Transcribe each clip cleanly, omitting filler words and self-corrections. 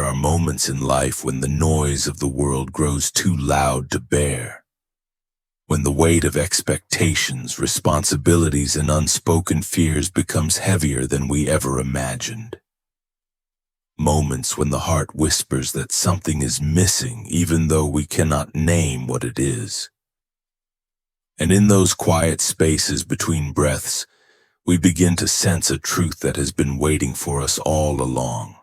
are moments in life when the noise of the world grows too loud to bear, when the weight of expectations, responsibilities, and unspoken fears becomes heavier than we ever imagined. Moments when the heart whispers that something is missing even though we cannot name what it is. And in those quiet spaces between breaths, we begin to sense a truth that has been waiting for us all along.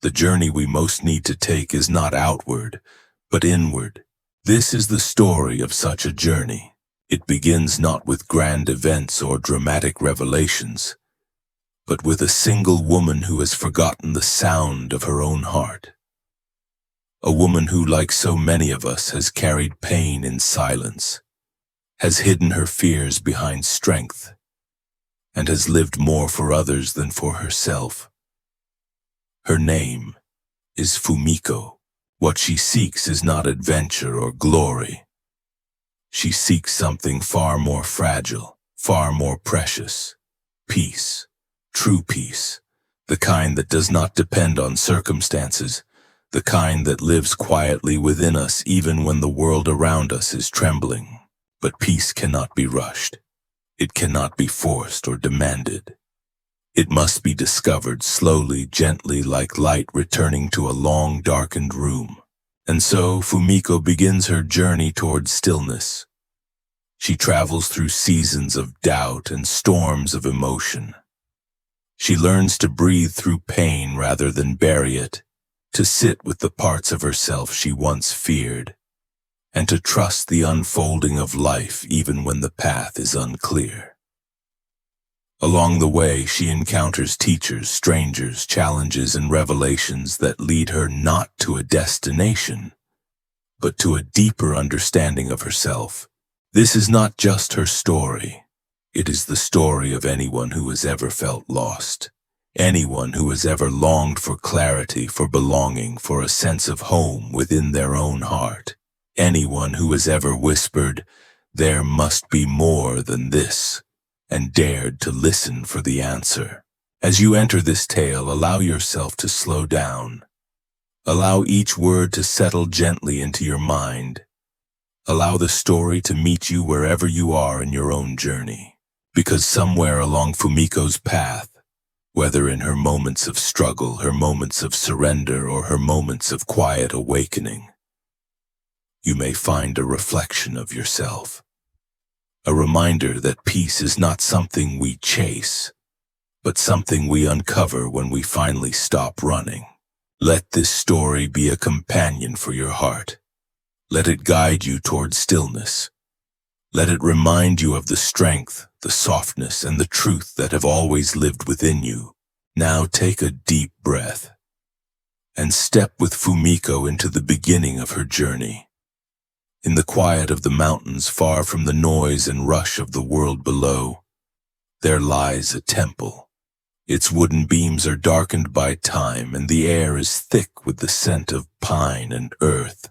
The journey we most need to take is not outward, but inward. This is the story of such a journey. It begins not with grand events or dramatic revelations, but with a single woman who has forgotten the sound of her own heart. A woman who, like so many of us, has carried pain in silence, has hidden her fears behind strength, and has lived more for others than for herself. Her name is Fumiko. What she seeks is not adventure or glory. She seeks something far more fragile, far more precious. Peace, true peace, the kind that does not depend on circumstances, the kind that lives quietly within us even when the world around us is trembling. But peace cannot be rushed. It cannot be forced or demanded. It must be discovered slowly, gently, like light returning to a long, darkened room. And so Fumiko begins her journey towards stillness. She travels through seasons of doubt and storms of emotion. She learns to breathe through pain rather than bury it, to sit with the parts of herself she once feared, and to trust the unfolding of life even when the path is unclear. Along the way, she encounters teachers, strangers, challenges, and revelations that lead her not to a destination, but to a deeper understanding of herself. This is not just her story. It is the story of anyone who has ever felt lost, anyone who has ever longed for clarity, for belonging, for a sense of home within their own heart, anyone who has ever whispered, "There must be more than this," and dared to listen for the answer. As you enter this tale, allow yourself to slow down. Allow each word to settle gently into your mind. Allow the story to meet you wherever you are in your own journey. Because somewhere along Fumiko's path, whether in her moments of struggle, her moments of surrender, or her moments of quiet awakening, you may find a reflection of yourself. A reminder that peace is not something we chase, but something we uncover when we finally stop running. Let this story be a companion for your heart. Let it guide you toward stillness. Let it remind you of the strength, the softness, and the truth that have always lived within you. Now take a deep breath and step with Fumiko into the beginning of her journey. In the quiet of the mountains, far from the noise and rush of the world below, there lies a temple. Its wooden beams are darkened by time, and the air is thick with the scent of pine and earth.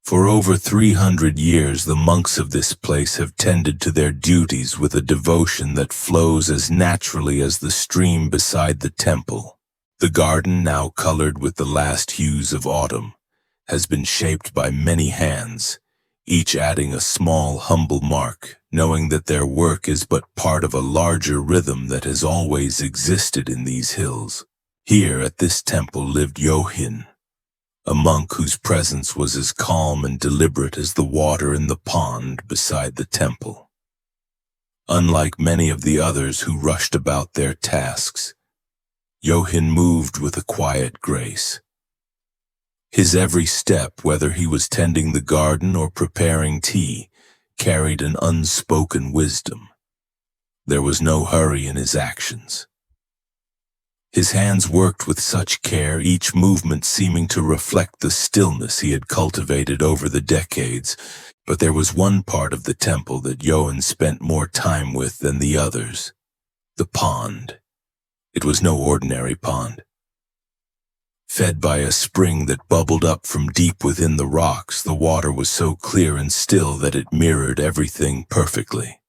For over 300 years, the monks of this place have tended to their duties with a devotion that flows as naturally as the stream beside the temple. The garden, now colored with the last hues of autumn, has been shaped by many hands, each adding a small, humble mark, knowing that their work is but part of a larger rhythm that has always existed in these hills. Here at this temple lived Yohin, a monk whose presence was as calm and deliberate as the water in the pond beside the temple. Unlike many of the others who rushed about their tasks, Yohin moved with a quiet grace. His every step, whether he was tending the garden or preparing tea, carried an unspoken wisdom. There was no hurry in his actions. His hands worked with such care, each movement seeming to reflect the stillness he had cultivated over the decades. But there was one part of the temple that Yohin spent more time with than the others: the pond. It was no ordinary pond. Fed by a spring that bubbled up from deep within the rocks, the water was so clear and still that it mirrored everything perfectly.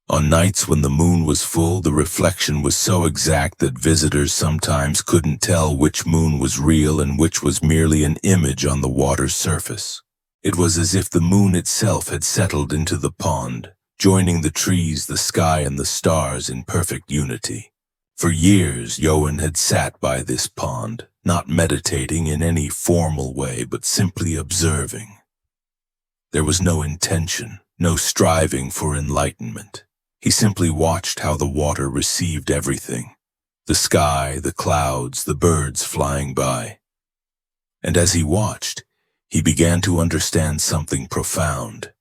On nights when the moon was full, the reflection was so exact that visitors sometimes couldn't tell which moon was real and which was merely an image on the water's surface. It was as if the moon itself had settled into the pond, joining the trees, the sky, and the stars in perfect unity. For years, Johan had sat by this pond, not meditating in any formal way, but simply observing. There was no intention, no striving for enlightenment. He simply watched how the water received everything, the sky, the clouds, the birds flying by. And as he watched, he began to understand something profound.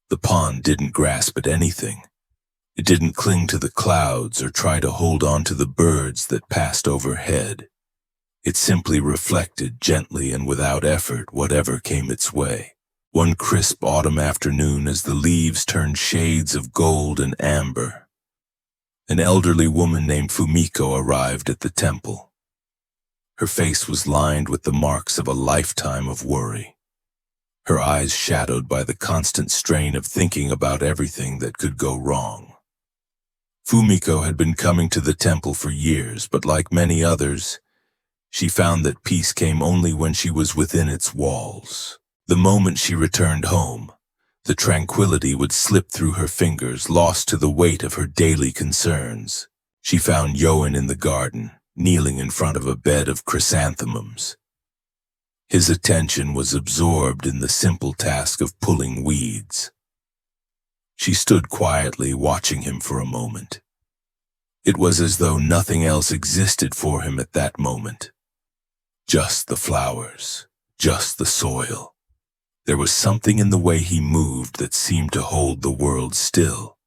The pond didn't grasp at anything. It didn't cling to the clouds or try to hold on to the birds that passed overhead. It simply reflected gently and without effort whatever came its way. One crisp autumn afternoon, as the leaves turned shades of gold and amber, an elderly woman named Fumiko arrived at the temple. Her face was lined with the marks of a lifetime of worry, her eyes shadowed by the constant strain of thinking about everything that could go wrong. Fumiko had been coming to the temple for years, but like many others, she found that peace came only when she was within its walls. The moment she returned home, the tranquility would slip through her fingers, lost to the weight of her daily concerns. She found Johan in the garden, kneeling in front of a bed of chrysanthemums. His attention was absorbed in the simple task of pulling weeds. She stood quietly, watching him for a moment. It was as though nothing else existed for him at that moment. Just the flowers, just the soil. There was something in the way he moved that seemed to hold the world still.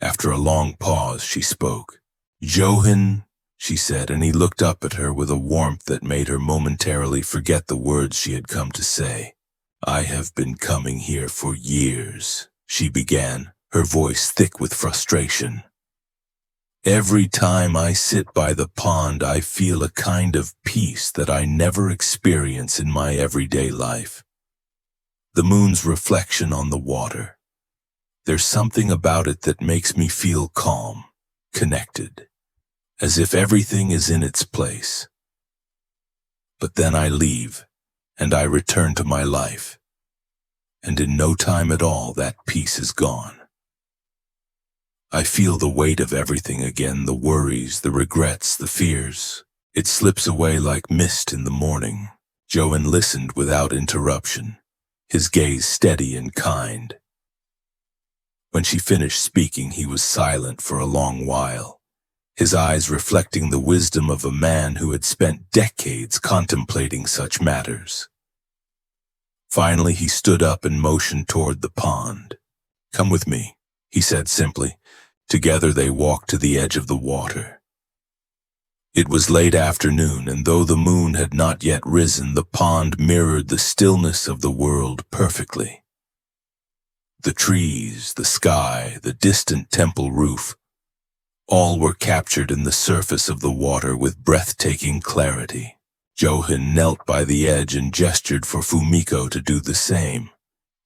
After a long pause, she spoke. "Johan," she said, and he looked up at her with a warmth that made her momentarily forget the words she had come to say. "I have been coming here for years," she began, her voice thick with frustration. "Every time I sit by the pond, I feel a kind of peace that I never experience in my everyday life. The moon's reflection on the water. There's something about it that makes me feel calm, connected, as if everything is in its place. But then I leave, and I return to my life, and in no time at all that peace is gone. I feel the weight of everything again, the worries, the regrets, the fears. It slips away like mist in the morning." Johan listened without interruption, his gaze steady and kind. When she finished speaking, he was silent for a long while, his eyes reflecting the wisdom of a man who had spent decades contemplating such matters. Finally, he stood up and motioned toward the pond. "Come with me," he said simply. Together they walked to the edge of the water. It was late afternoon, and though the moon had not yet risen, the pond mirrored the stillness of the world perfectly. The trees, the sky, the distant temple roof, all were captured in the surface of the water with breathtaking clarity. Johan knelt by the edge and gestured for Fumiko to do the same.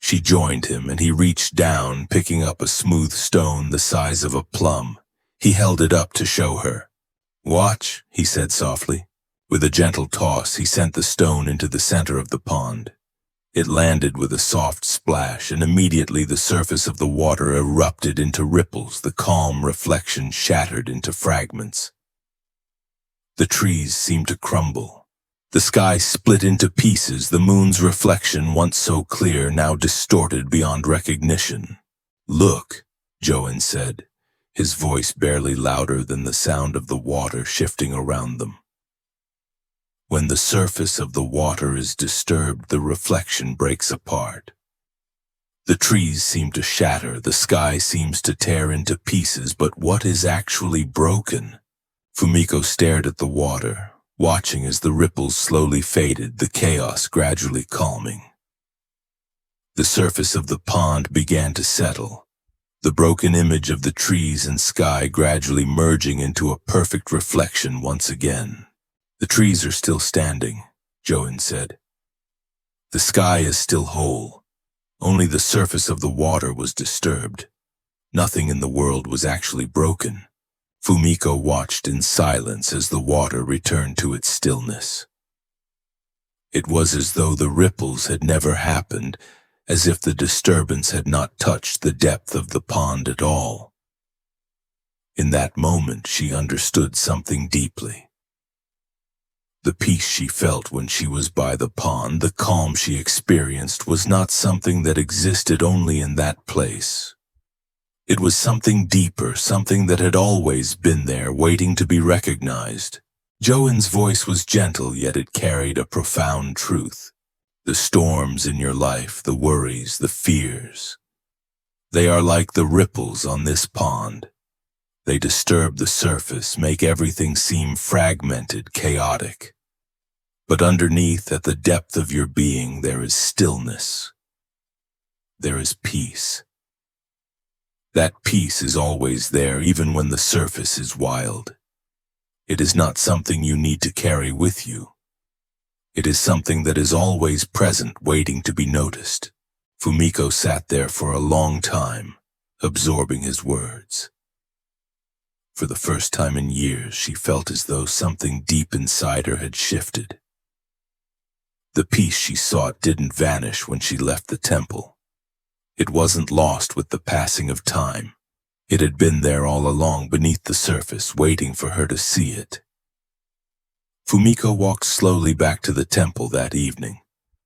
She joined him, and he reached down, picking up a smooth stone the size of a plum. He held it up to show her. "Watch," he said softly. With a gentle toss, he sent the stone into the center of the pond. It landed with a soft splash, and immediately the surface of the water erupted into ripples, the calm reflection shattered into fragments. The trees seemed to crumble. The sky split into pieces, the moon's reflection, once so clear, now distorted beyond recognition. "Look," Johan said, his voice barely louder than the sound of the water shifting around them. "When the surface of the water is disturbed, the reflection breaks apart. The trees seem to shatter, the sky seems to tear into pieces, but what is actually broken?" Fumiko stared at the water, watching as the ripples slowly faded, the chaos gradually calming. The surface of the pond began to settle, the broken image of the trees and sky gradually merging into a perfect reflection once again. "The trees are still standing," Johan said. "The sky is still whole. Only the surface of the water was disturbed. Nothing in the world was actually broken. Fumiko watched in silence as the water returned to its stillness. It was as though the ripples had never happened, as if the disturbance had not touched the depth of the pond at all. In that moment, she understood something deeply. The peace she felt when she was by the pond, the calm she experienced, was not something that existed only in that place. It was something deeper, something that had always been there, waiting to be recognized. Joan's voice was gentle, yet it carried a profound truth. The storms in your life, the worries, the fears, they are like the ripples on this pond. They disturb the surface, make everything seem fragmented, chaotic. But underneath, at the depth of your being, there is stillness. There is peace. That peace is always there, even when the surface is wild. It is not something you need to carry with you. It is something that is always present, waiting to be noticed. Fumiko sat there for a long time, absorbing his words. For the first time in years, she felt as though something deep inside her had shifted. The peace she sought didn't vanish when she left the temple. It wasn't lost with the passing of time. It had been there all along, beneath the surface, waiting for her to see it. Fumiko walked slowly back to the temple that evening,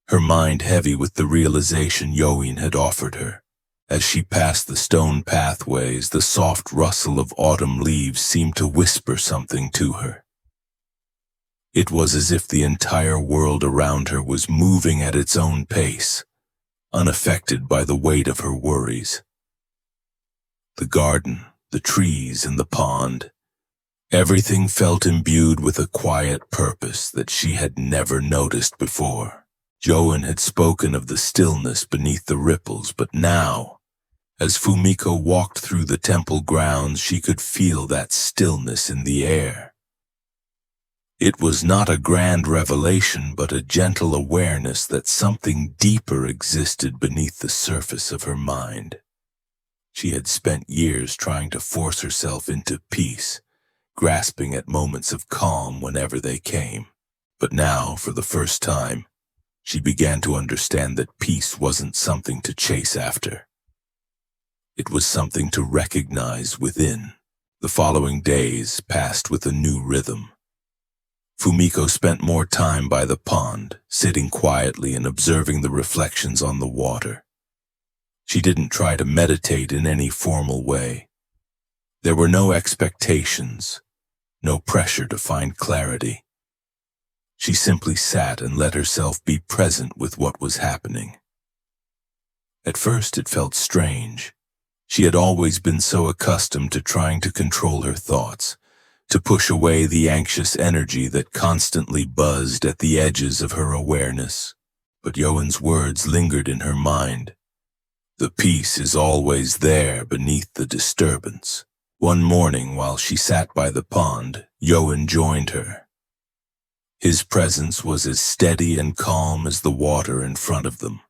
her mind heavy with the realization Yoin had offered her. As she passed the stone pathways, the soft rustle of autumn leaves seemed to whisper something to her. It was as if the entire world around her was moving at its own pace, unaffected by the weight of her worries. The garden, the trees, and the pond, everything felt imbued with a quiet purpose that she had never noticed before. Joan had spoken of the stillness beneath the ripples, but now, as Fumiko walked through the temple grounds, she could feel that stillness in the air. It was not a grand revelation, but a gentle awareness that something deeper existed beneath the surface of her mind. She had spent years trying to force herself into peace, grasping at moments of calm whenever they came. But now, for the first time, she began to understand that peace wasn't something to chase after. It was something to recognize within. The following days passed with a new rhythm. Fumiko spent more time by the pond, sitting quietly and observing the reflections on the water. She didn't try to meditate in any formal way. There were no expectations, no pressure to find clarity. She simply sat and let herself be present with what was happening. At first it felt strange. She had always been so accustomed to trying to control her thoughts, to push away the anxious energy that constantly buzzed at the edges of her awareness. But Yoan's words lingered in her mind. The peace is always there beneath the disturbance. One morning, while she sat by the pond, Yoan joined her. His presence was as steady and calm as the water in front of them.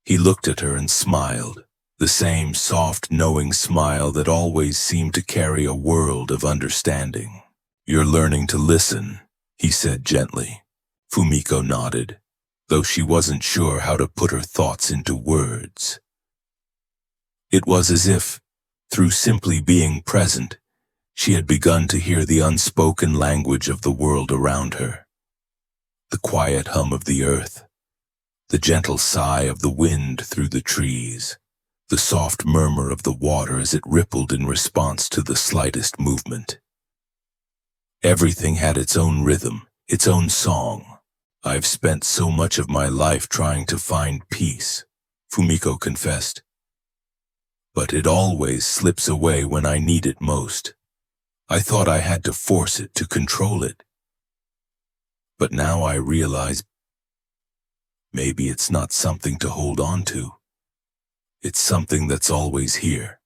He looked at her and smiled, the same soft, knowing smile that always seemed to carry a world of understanding. "You're learning to listen," he said gently. Fumiko nodded, though she wasn't sure how to put her thoughts into words. It was as if, through simply being present, she had begun to hear the unspoken language of the world around her. The quiet hum of the earth, the gentle sigh of the wind through the trees, the soft murmur of the water as it rippled in response to the slightest movement. Everything had its own rhythm, its own song. "I've spent so much of my life trying to find peace," Fumiko confessed. "But it always slips away when I need it most. I thought I had to force it, to control it. But now I realize maybe it's not something to hold on to. It's something that's always here."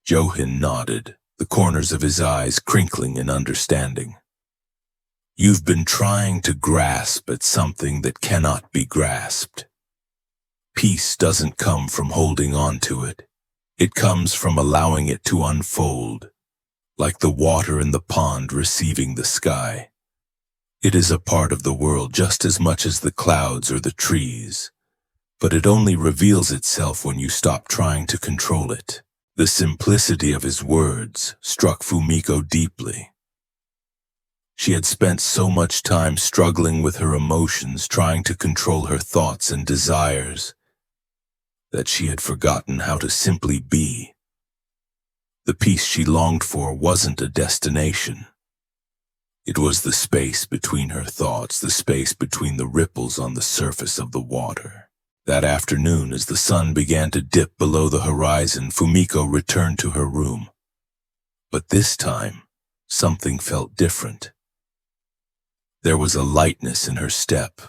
Johan nodded, the corners of his eyes crinkling in understanding. "You've been trying to grasp at something that cannot be grasped. Peace doesn't come from holding on to it. It comes from allowing it to unfold, like the water in the pond receiving the sky. It is a part of the world just as much as the clouds or the trees, but it only reveals itself when you stop trying to control it. The simplicity of his words struck Fumiko deeply. She had spent so much time struggling with her emotions, trying to control her thoughts and desires, that she had forgotten how to simply be. The peace she longed for wasn't a destination. It was the space between her thoughts, the space between the ripples on the surface of the water. That afternoon, as the sun began to dip below the horizon, Fumiko returned to her room. But this time, something felt different. There was a lightness in her step,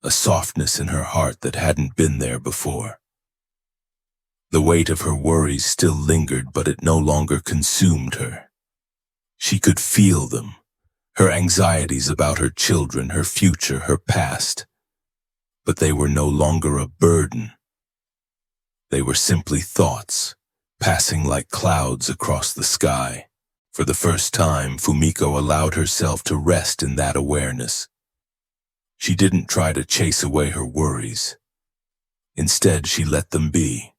a softness in her heart that hadn't been there before. The weight of her worries still lingered, but it no longer consumed her. She could feel them, her anxieties about her children, her future, her past. But they were no longer a burden. They were simply thoughts, passing like clouds across the sky. For the first time, Fumiko allowed herself to rest in that awareness. She didn't try to chase away her worries. Instead, she let them be.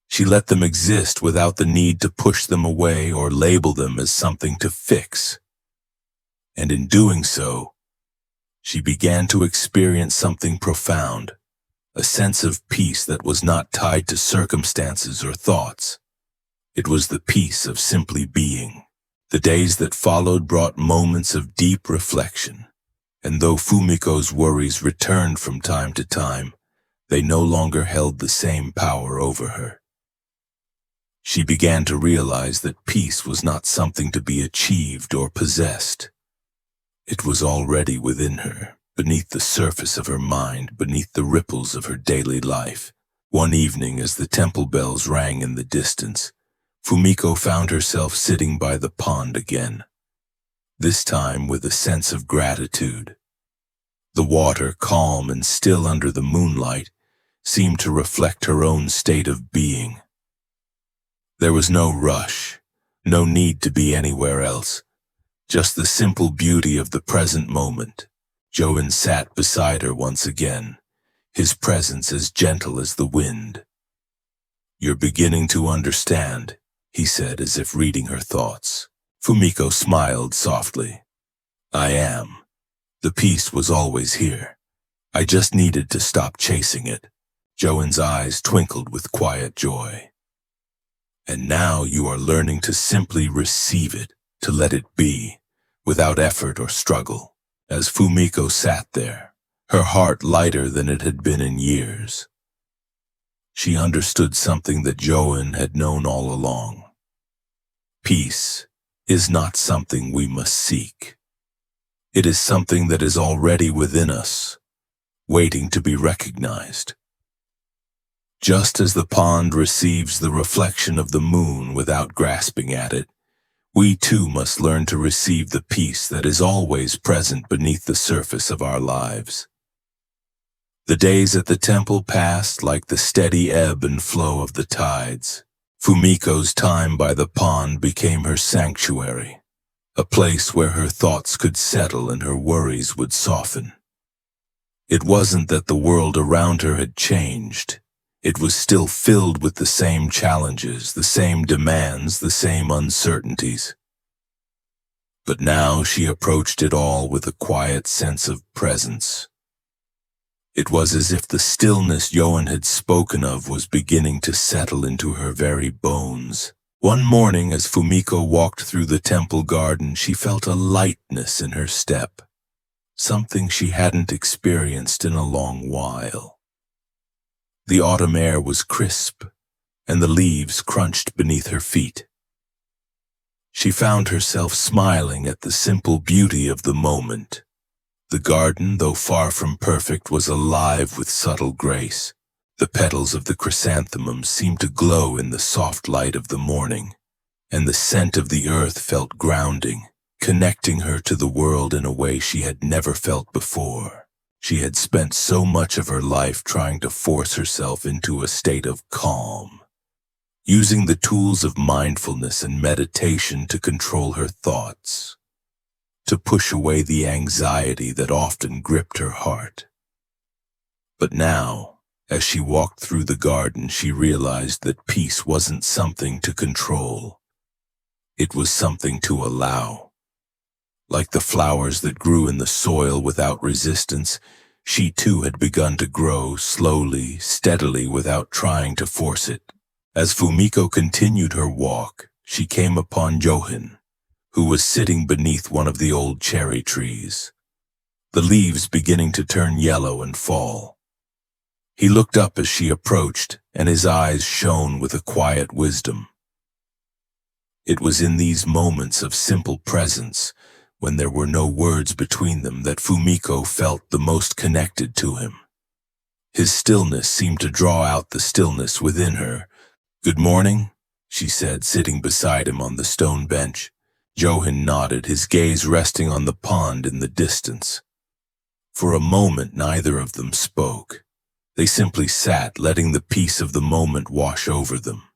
She let them exist without the need to push them away or label them as something to fix. And in doing so, she began to experience something profound, a sense of peace that was not tied to circumstances or thoughts. It was the peace of simply being. The days that followed brought moments of deep reflection, and though Fumiko's worries returned from time to time, they no longer held the same power over her. She began to realize that peace was not something to be achieved or possessed. It was already within her, beneath the surface of her mind, beneath the ripples of her daily life. One evening, as the temple bells rang in the distance, Fumiko found herself sitting by the pond again, this time with a sense of gratitude. The water, calm and still under the moonlight, seemed to reflect her own state of being. There was no rush, no need to be anywhere else. Just the simple beauty of the present moment. Joan sat beside her once again, his presence as gentle as the wind. "You're beginning to understand," he said, as if reading her thoughts. Fumiko smiled softly. "I am. The peace was always here. I just needed to stop chasing it." Joan's eyes twinkled with quiet joy. "And now you are learning to simply receive it, to let it be, without effort or struggle." As Fumiko sat there, her heart lighter than it had been in years, she understood something that Joan had known all along. Peace is not something we must seek. It is something that is already within us, waiting to be recognized. Just as the pond receives the reflection of the moon without grasping at it, we too must learn to receive the peace that is always present beneath the surface of our lives. The days at the temple passed like the steady ebb and flow of the tides. Fumiko's time by the pond became her sanctuary, a place where her thoughts could settle and her worries would soften. It wasn't that the world around her had changed. It was still filled with the same challenges, the same demands, the same uncertainties. But now she approached it all with a quiet sense of presence. It was as if the stillness Joan had spoken of was beginning to settle into her very bones. One morning, as Fumiko walked through the temple garden, she felt a lightness in her step, something she hadn't experienced in a long while. The autumn air was crisp, and the leaves crunched beneath her feet. She found herself smiling at the simple beauty of the moment. The garden, though far from perfect, was alive with subtle grace. The petals of the chrysanthemums seemed to glow in the soft light of the morning, and the scent of the earth felt grounding, connecting her to the world in a way she had never felt before. She had spent so much of her life trying to force herself into a state of calm. using the tools of mindfulness and meditation to control her thoughts, to push away the anxiety that often gripped her heart. But now, as she walked through the garden, she realized that peace wasn't something to control. It was something to allow. Like the flowers that grew in the soil without resistance, she too had begun to grow slowly, steadily, without trying to force it. As Fumiko continued her walk, she came upon Johan, who was sitting beneath one of the old cherry trees, the leaves beginning to turn yellow and fall. He looked up as she approached, and his eyes shone with a quiet wisdom. It was in these moments of simple presence, when there were no words between them, that Fumiko felt the most connected to him. His stillness seemed to draw out the stillness within her. "Good morning," she said, sitting beside him on the stone bench. Johan nodded, his gaze resting on the pond in the distance. For a moment, neither of them spoke. They simply sat, letting the peace of the moment wash over them.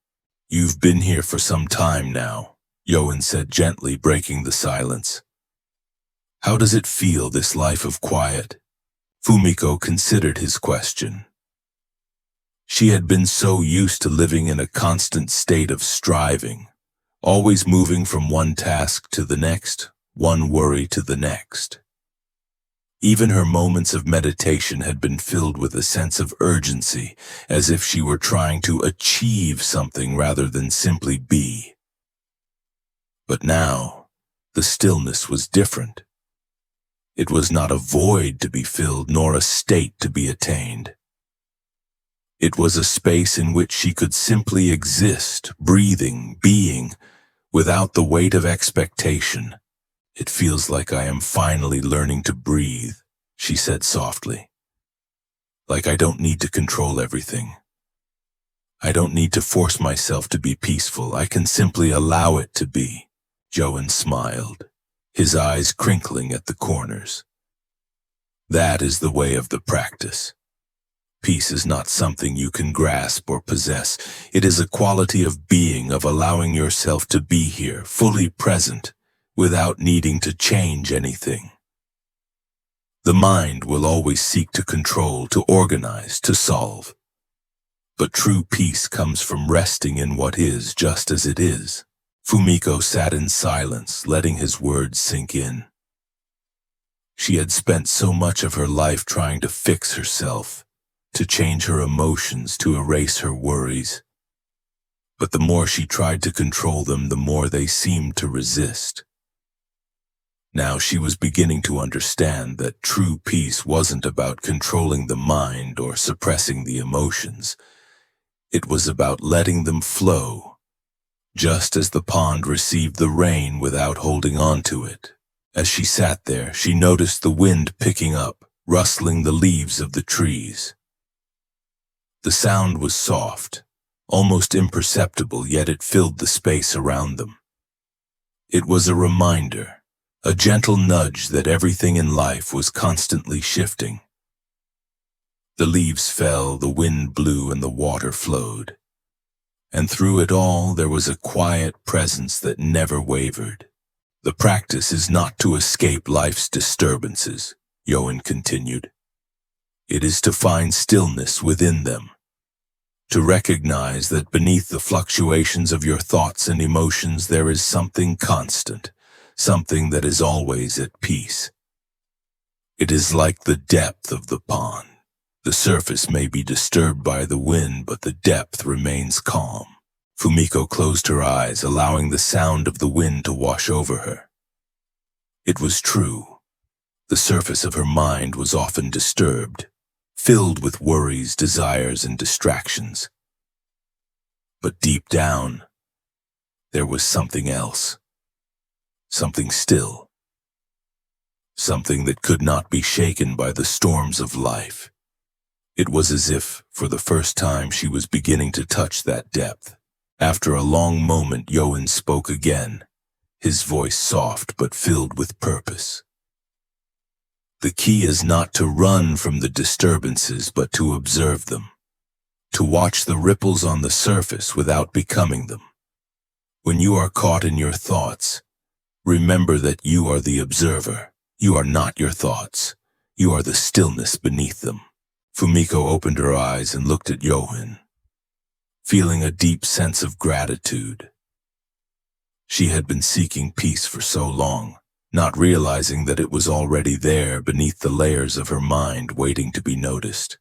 "You've been here for some time now," Johan said gently, breaking the silence. "How does it feel, this life of quiet?" Fumiko considered his question. She had been so used to living in a constant state of striving, always moving from one task to the next, one worry to the next. Even her moments of meditation had been filled with a sense of urgency, as if she were trying to achieve something rather than simply be. But now, the stillness was different. It was not a void to be filled, nor a state to be attained. It was a space in which she could simply exist, breathing, being, without the weight of expectation. "It feels like I am finally learning to breathe," she said softly. "Like I don't need to control everything. I don't need to force myself to be peaceful. I can simply allow it to be." Johan smiled, his eyes crinkling at the corners. "That is the way of the practice. Peace is not something you can grasp or possess. It is a quality of being, of allowing yourself to be here, fully present, without needing to change anything. The mind will always seek to control, to organize, to solve. But true peace comes from resting in what is just as it is." Fumiko sat in silence, letting his words sink in. She had spent so much of her life trying to fix herself, to change her emotions, to erase her worries. But the more she tried to control them, the more they seemed to resist. Now she was beginning to understand that true peace wasn't about controlling the mind or suppressing the emotions. It was about letting them flow, just as the pond received the rain without holding on to it. As she sat there, she noticed the wind picking up, rustling the leaves of the trees. The sound was soft, almost imperceptible, yet it filled the space around them. It was a reminder, a gentle nudge that everything in life was constantly shifting. The leaves fell, the wind blew, and the water flowed. And through it all, there was a quiet presence that never wavered. "The practice is not to escape life's disturbances," Johan continued. "It is to find stillness within them, to recognize that beneath the fluctuations of your thoughts and emotions there is something constant, something that is always at peace. It is like the depth of the pond. The surface may be disturbed by the wind, but the depth remains calm." Fumiko closed her eyes, allowing the sound of the wind to wash over her. It was true. The surface of her mind was often disturbed, filled with worries, desires, and distractions. But deep down, there was something else. Something still. Something that could not be shaken by the storms of life. It was as if, for the first time, she was beginning to touch that depth. After a long moment, Johan spoke again, his voice soft but filled with purpose. "The key is not to run from the disturbances, but to observe them. to watch the ripples on the surface without becoming them. When you are caught in your thoughts, remember that you are the observer. You are not your thoughts. You are the stillness beneath them. Fumiko opened her eyes and looked at Yohin, feeling a deep sense of gratitude. She had been seeking peace for so long, not realizing that it was already there beneath the layers of her mind waiting to be noticed.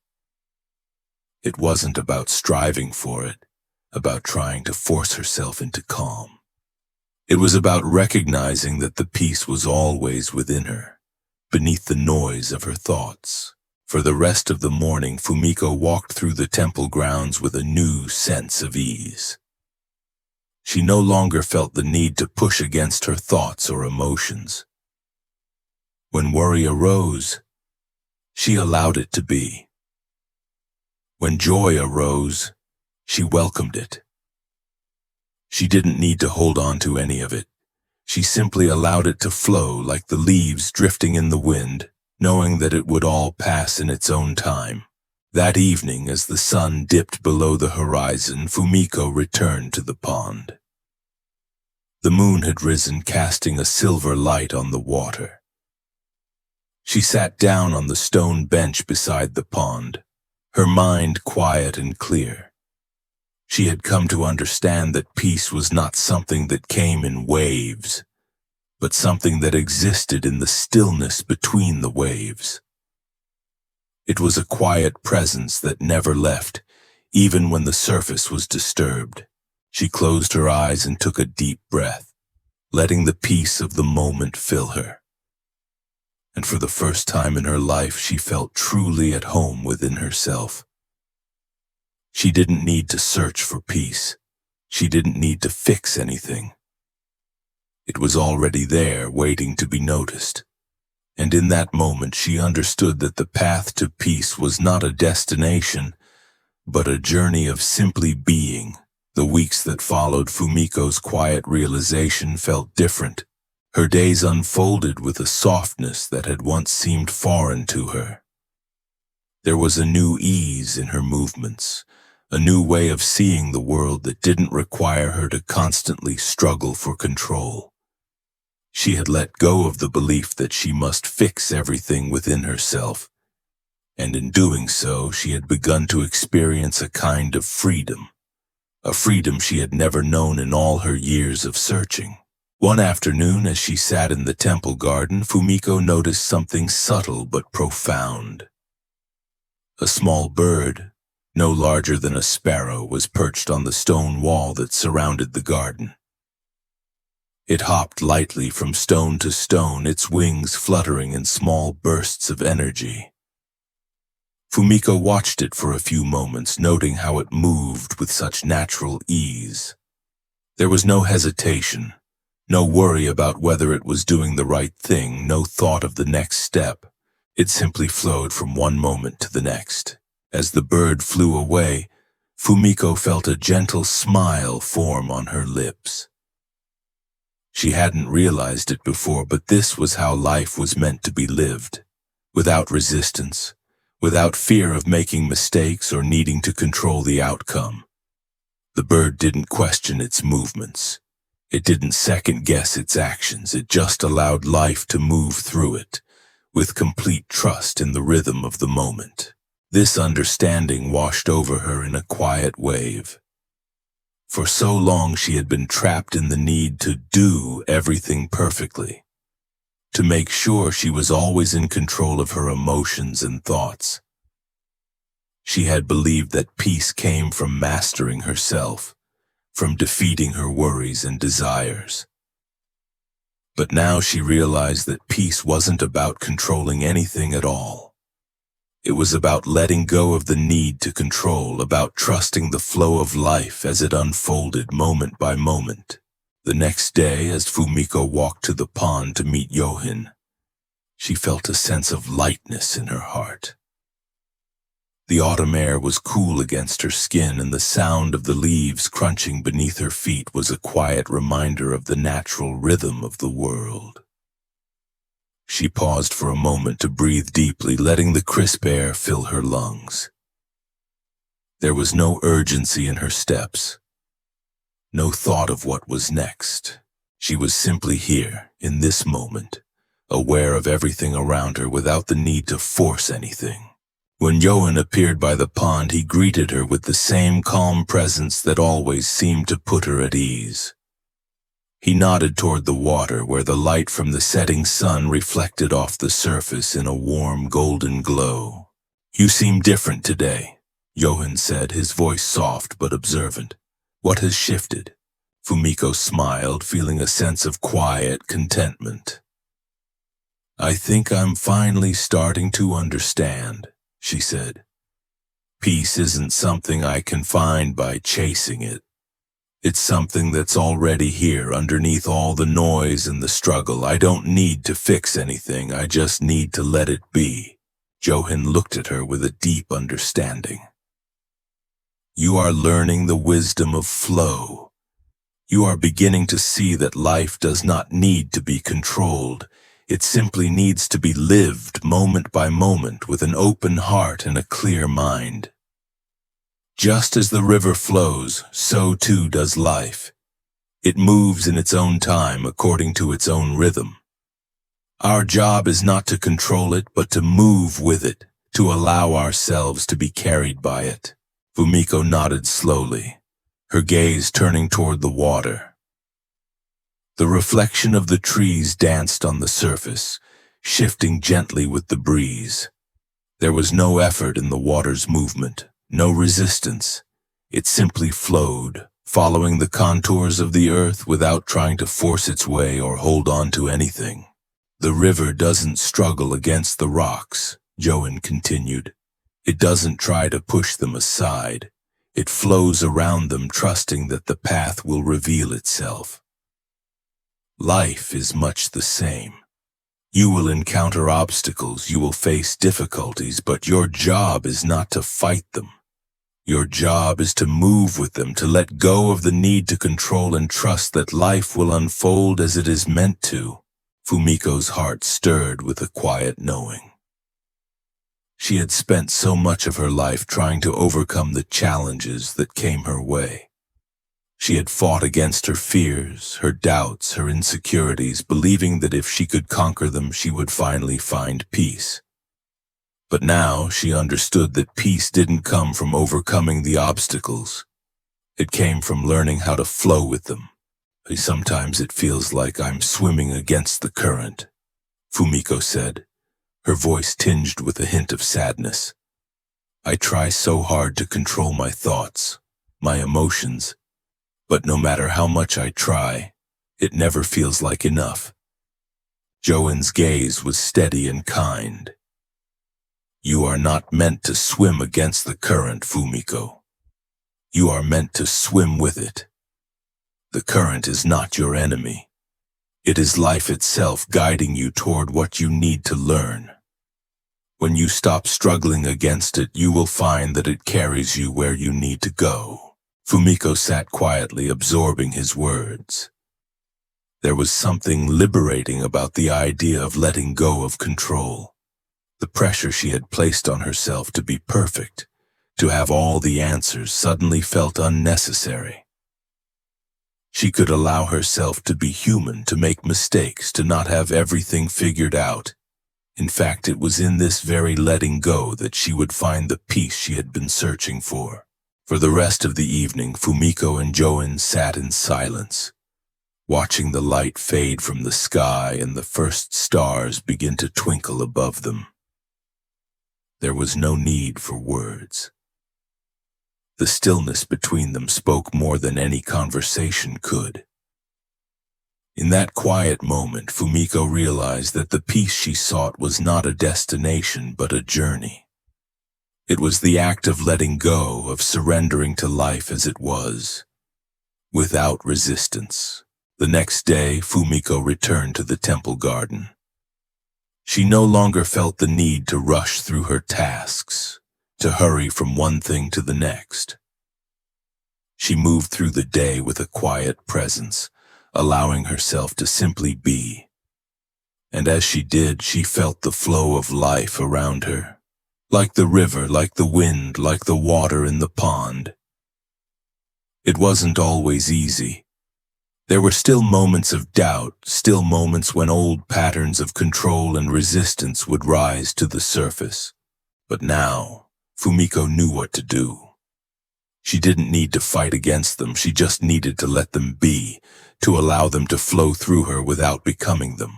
It wasn't about striving for it, about trying to force herself into calm. It was about recognizing that the peace was always within her, beneath the noise of her thoughts. For the rest of the morning, Fumiko walked through the temple grounds with a new sense of ease. She no longer felt the need to push against her thoughts or emotions. When worry arose, she allowed it to be. When joy arose, she welcomed it. She didn't need to hold on to any of it. She simply allowed it to flow like the leaves drifting in the wind, knowing that it would all pass in its own time. That evening, as the sun dipped below the horizon, Fumiko returned to the pond. The moon had risen, casting a silver light on the water. She sat down on the stone bench beside the pond, her mind quiet and clear. She had come to understand that peace was not something that came in waves, but something that existed in the stillness between the waves. It was a quiet presence that never left, even when the surface was disturbed. She closed her eyes and took a deep breath, letting the peace of the moment fill her. And for the first time in her life, she felt truly at home within herself. She didn't need to search for peace. She didn't need to fix anything. It was already there, waiting to be noticed. And in that moment, she understood that the path to peace was not a destination, but a journey of simply being. The weeks that followed Fumiko's quiet realization felt different. Her days unfolded with a softness that had once seemed foreign to her. There was a new ease in her movements, a new way of seeing the world that didn't require her to constantly struggle for control. She had let go of the belief that she must fix everything within herself, and in doing so, she had begun to experience a kind of freedom, a freedom she had never known in all her years of searching. One afternoon, as she sat in the temple garden, Fumiko noticed something subtle but profound. A small bird, no larger than a sparrow, was perched on the stone wall that surrounded the garden. It hopped lightly from stone to stone, its wings fluttering in small bursts of energy. Fumiko watched it for a few moments, noting how it moved with such natural ease. There was no hesitation, no worry about whether it was doing the right thing, no thought of the next step. It simply flowed from one moment to the next. As the bird flew away, Fumiko felt a gentle smile form on her lips. She hadn't realized it before, but this was how life was meant to be lived, without resistance, without fear of making mistakes or needing to control the outcome. The bird didn't question its movements. It didn't second-guess its actions. It just allowed life to move through it, with complete trust in the rhythm of the moment. This understanding washed over her in a quiet wave. For so long she had been trapped in the need to do everything perfectly, to make sure she was always in control of her emotions and thoughts. She had believed that peace came from mastering herself, from defeating her worries and desires. But now she realized that peace wasn't about controlling anything at all. It was about letting go of the need to control, about trusting the flow of life as it unfolded moment by moment. The next day, as Fumiko walked to the pond to meet Yohin, she felt a sense of lightness in her heart. The autumn air was cool against her skin, and the sound of the leaves crunching beneath her feet was a quiet reminder of the natural rhythm of the world. She paused for a moment to breathe deeply, letting the crisp air fill her lungs. There was no urgency in her steps, no thought of what was next. She was simply here, in this moment, aware of everything around her without the need to force anything. When Johan appeared by the pond, he greeted her with the same calm presence that always seemed to put her at ease. He nodded toward the water where the light from the setting sun reflected off the surface in a warm golden glow. "You seem different today," Johan said, his voice soft but observant. "What has shifted?" Fumiko smiled, feeling a sense of quiet contentment. "I think I'm finally starting to understand," she said. "Peace isn't something I can find by chasing it. It's something that's already here underneath all the noise and the struggle. I don't need to fix anything, I just need to let it be." Johan looked at her with a deep understanding. "You are learning the wisdom of flow. You are beginning to see that life does not need to be controlled. It simply needs to be lived moment by moment with an open heart and a clear mind. Just as the river flows, so too does life. It moves in its own time according to its own rhythm. Our job is not to control it, but to move with it, to allow ourselves to be carried by it." Fumiko nodded slowly, her gaze turning toward the water. The reflection of the trees danced on the surface, shifting gently with the breeze. There was no effort in the water's movement, no resistance. It simply flowed, following the contours of the earth without trying to force its way or hold on to anything. "The river doesn't struggle against the rocks," Johan continued. "It doesn't try to push them aside. It flows around them, trusting that the path will reveal itself. Life is much the same. You will encounter obstacles, you will face difficulties, but your job is not to fight them. Your job is to move with them, to let go of the need to control and trust that life will unfold as it is meant to." Fumiko's heart stirred with a quiet knowing. She had spent so much of her life trying to overcome the challenges that came her way. She had fought against her fears, her doubts, her insecurities, believing that if she could conquer them, she would finally find peace. But now she understood that peace didn't come from overcoming the obstacles. It came from learning how to flow with them. "Sometimes it feels like I'm swimming against the current," Fumiko said, her voice tinged with a hint of sadness. "I try so hard to control my thoughts, my emotions, but no matter how much I try, it never feels like enough." Joan's gaze was steady and kind. "You are not meant to swim against the current, Fumiko. You are meant to swim with it. The current is not your enemy. It is life itself guiding you toward what you need to learn. When you stop struggling against it, you will find that it carries you where you need to go." Fumiko sat quietly, absorbing his words. There was something liberating about the idea of letting go of control. The pressure she had placed on herself to be perfect, to have all the answers, suddenly felt unnecessary. She could allow herself to be human, to make mistakes, to not have everything figured out. In fact, it was in this very letting go that she would find the peace she had been searching for. For the rest of the evening, Fumiko and Joan sat in silence, watching the light fade from the sky and the first stars begin to twinkle above them. There was no need for words. The stillness between them spoke more than any conversation could. In that quiet moment, Fumiko realized that the peace she sought was not a destination, but a journey. It was the act of letting go, of surrendering to life as it was, without resistance. The next day, Fumiko returned to the temple garden. She no longer felt the need to rush through her tasks, to hurry from one thing to the next. She moved through the day with a quiet presence, allowing herself to simply be. And as she did, she felt the flow of life around her, like the river, like the wind, like the water in the pond. It wasn't always easy. There were still moments of doubt, still moments when old patterns of control and resistance would rise to the surface. But now, Fumiko knew what to do. She didn't need to fight against them, she just needed to let them be, to allow them to flow through her without becoming them.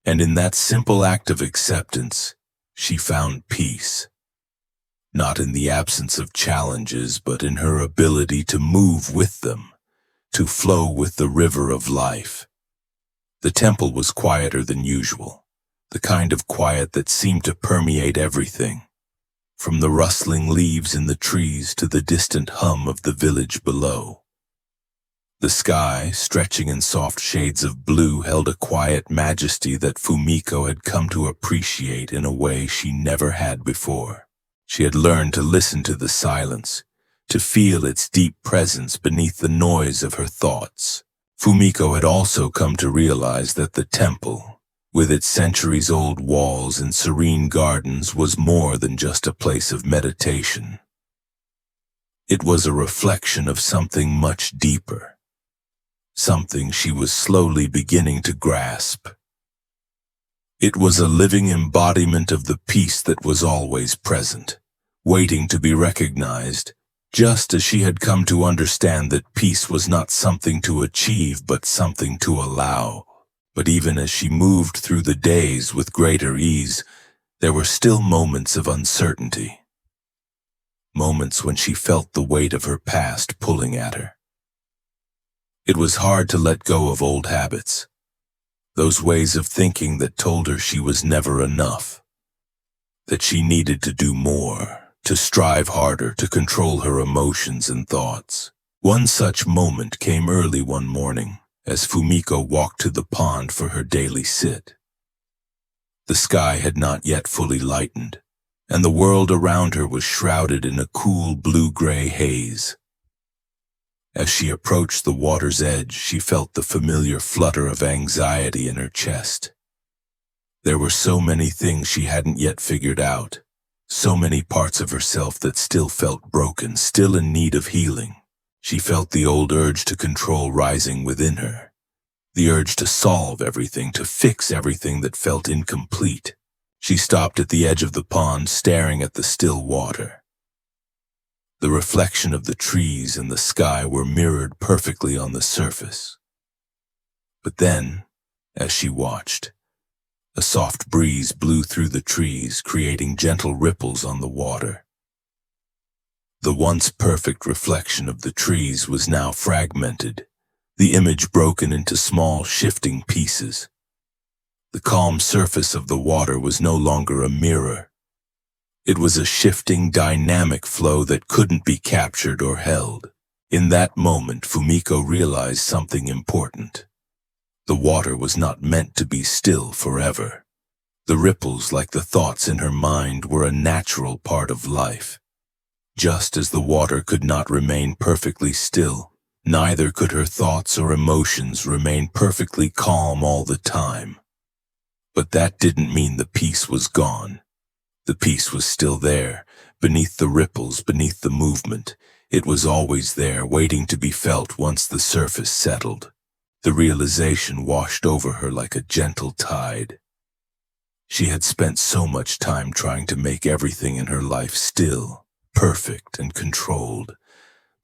And in that simple act of acceptance, she found peace. Not in the absence of challenges, but in her ability to move with them, to flow with the river of life. The temple was quieter than usual, the kind of quiet that seemed to permeate everything, from the rustling leaves in the trees to the distant hum of the village below. The sky, stretching in soft shades of blue, held a quiet majesty that Fumiko had come to appreciate in a way she never had before. She had learned to listen to the silence, to feel its deep presence beneath the noise of her thoughts. Fumiko had also come to realize that the temple, with its centuries-old walls and serene gardens, was more than just a place of meditation. It was a reflection of something much deeper, something she was slowly beginning to grasp. It was a living embodiment of the peace that was always present, waiting to be recognized, just as she had come to understand that peace was not something to achieve but something to allow. But even as she moved through the days with greater ease, there were still moments of uncertainty. Moments when she felt the weight of her past pulling at her. It was hard to let go of old habits, those ways of thinking that told her she was never enough, that she needed to do more, to strive harder, to control her emotions and thoughts. One such moment came early one morning, as Fumiko walked to the pond for her daily sit. The sky had not yet fully lightened, and the world around her was shrouded in a cool blue-gray haze. As she approached the water's edge, she felt the familiar flutter of anxiety in her chest. There were so many things she hadn't yet figured out, so many parts of herself that still felt broken, still in need of healing. She felt the old urge to control rising within her, the urge to solve everything, to fix everything that felt incomplete. She stopped at the edge of the pond, staring at the still water. The reflection of the trees and the sky were mirrored perfectly on the surface. But then, as she watched, a soft breeze blew through the trees, creating gentle ripples on the water. The once perfect reflection of the trees was now fragmented, the image broken into small, shifting pieces. The calm surface of the water was no longer a mirror. It was a shifting, dynamic flow that couldn't be captured or held. In that moment, Fumiko realized something important. The water was not meant to be still forever. The ripples, like the thoughts in her mind, were a natural part of life. Just as the water could not remain perfectly still, neither could her thoughts or emotions remain perfectly calm all the time. But that didn't mean the peace was gone. The peace was still there, beneath the ripples, beneath the movement. It was always there, waiting to be felt once the surface settled. The realization washed over her like a gentle tide. She had spent so much time trying to make everything in her life still, perfect, and controlled.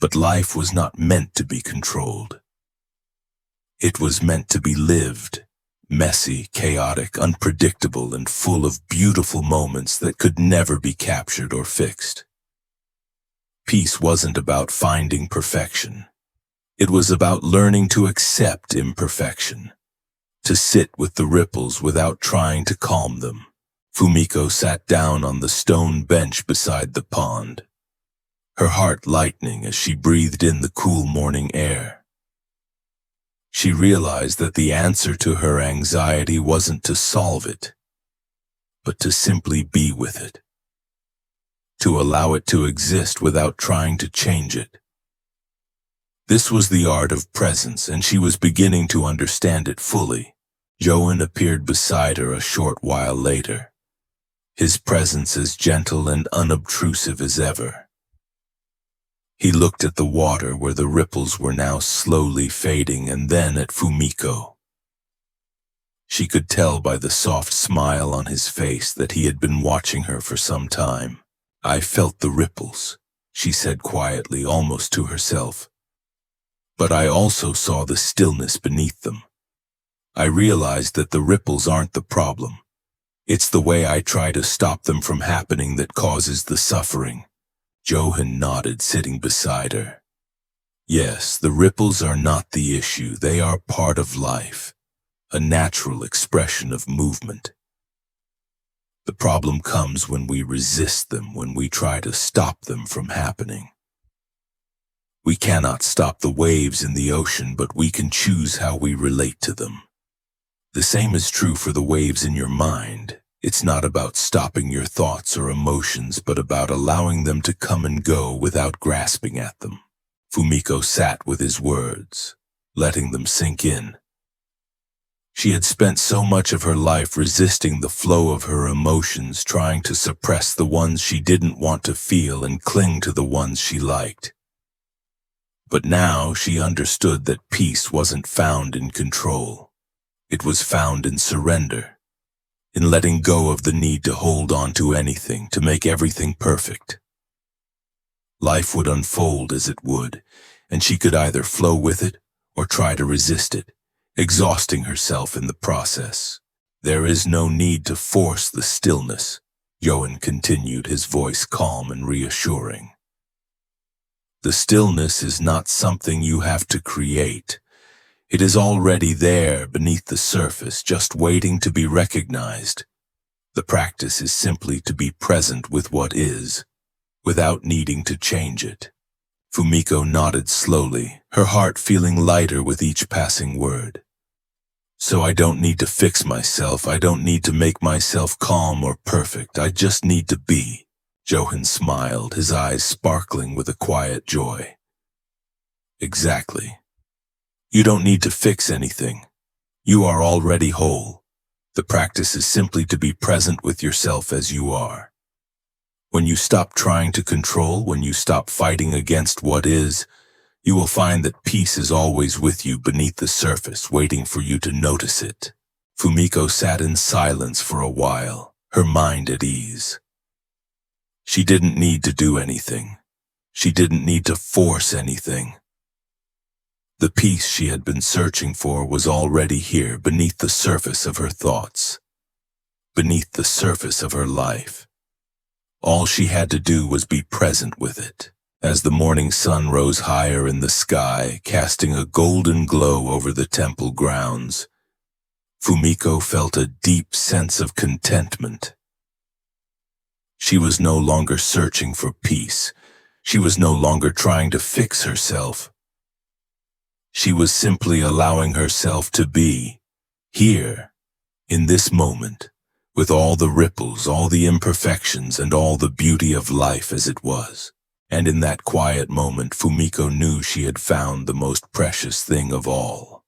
But life was not meant to be controlled. It was meant to be lived. Messy, chaotic, unpredictable, and full of beautiful moments that could never be captured or fixed. Peace wasn't about finding perfection. It was about learning to accept imperfection, to sit with the ripples without trying to calm them. Fumiko sat down on the stone bench beside the pond, her heart lightening as she breathed in the cool morning air. She realized that the answer to her anxiety wasn't to solve it, but to simply be with it, to allow it to exist without trying to change it. This was the art of presence, and she was beginning to understand it fully. Joan appeared beside her a short while later. his presence as gentle and unobtrusive as ever. He looked at the water where the ripples were now slowly fading, and then at Fumiko. She could tell by the soft smile on his face that he had been watching her for some time. "I felt the ripples," she said quietly, almost to herself. "But I also saw the stillness beneath them. I realized that the ripples aren't the problem. It's the way I try to stop them from happening that causes the suffering." Johan nodded, sitting beside her. "Yes, the ripples are not the issue. They are part of life, a natural expression of movement. The problem comes when we resist them, when we try to stop them from happening. We cannot stop the waves in the ocean, but we can choose how we relate to them. The same is true for the waves in your mind. It's not about stopping your thoughts or emotions, but about allowing them to come and go without grasping at them." Fumiko sat with his words, letting them sink in. She had spent so much of her life resisting the flow of her emotions, trying to suppress the ones she didn't want to feel and cling to the ones she liked. But now she understood that peace wasn't found in control. It was found in surrender, in letting go of the need to hold on to anything, to make everything perfect. Life would unfold as it would, and she could either flow with it or try to resist it, exhausting herself in the process. "There is no need to force the stillness," Johan continued, his voice calm and reassuring. "The stillness is not something you have to create. It is already there beneath the surface, just waiting to be recognized. The practice is simply to be present with what is, without needing to change it." Fumiko nodded slowly, her heart feeling lighter with each passing word. "So I don't need to fix myself. I don't need to make myself calm or perfect. I just need to be." Johan smiled, his eyes sparkling with a quiet joy. "Exactly. You don't need to fix anything. You are already whole. The practice is simply to be present with yourself as you are. When you stop trying to control, when you stop fighting against what is, you will find that peace is always with you beneath the surface, waiting for you to notice it." Fumiko sat in silence for a while, her mind at ease. She didn't need to do anything. She didn't need to force anything. The peace she had been searching for was already here beneath the surface of her thoughts, beneath the surface of her life. All she had to do was be present with it. As the morning sun rose higher in the sky, casting a golden glow over the temple grounds, Fumiko felt a deep sense of contentment. She was no longer searching for peace. She was no longer trying to fix herself. She was simply allowing herself to be, here, in this moment, with all the ripples, all the imperfections, and all the beauty of life as it was. And in that quiet moment, Fumiko knew she had found the most precious thing of all: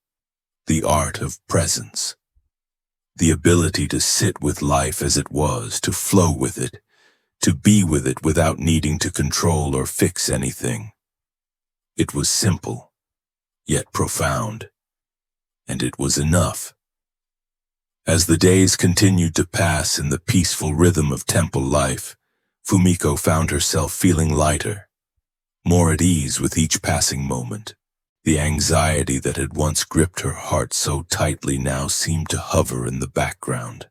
the art of presence. The ability to sit with life as it was, to flow with it, to be with it without needing to control or fix anything. It was simple, yet profound, and it was enough. As the days continued to pass in the peaceful rhythm of temple life, Fumiko found herself feeling lighter, more at ease with each passing moment. The anxiety that had once gripped her heart so tightly now seemed to hover in the background,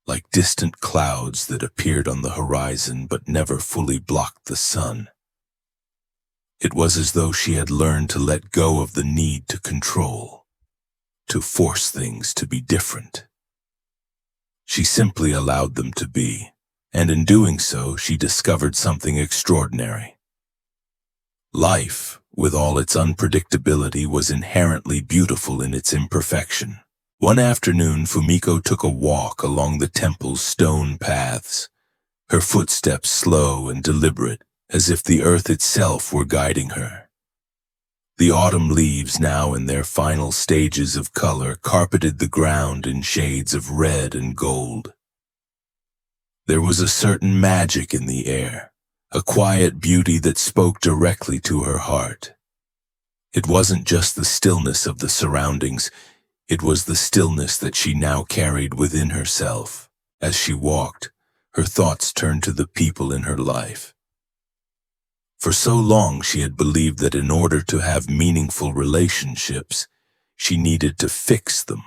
like distant clouds that appeared on the horizon but never fully blocked the sun. It was as though she had learned to let go of the need to control, to force things to be different. She simply allowed them to be, and in doing so, she discovered something extraordinary. Life, with all its unpredictability, was inherently beautiful in its imperfection. One afternoon, Fumiko took a walk along the temple's stone paths, her footsteps slow and deliberate, as if the earth itself were guiding her. The autumn leaves, now in their final stages of color, carpeted the ground in shades of red and gold. There was a certain magic in the air, a quiet beauty that spoke directly to her heart. It wasn't just the stillness of the surroundings, it was the stillness that she now carried within herself. As she walked, her thoughts turned to the people in her life. For so long she had believed that in order to have meaningful relationships, she needed to fix them.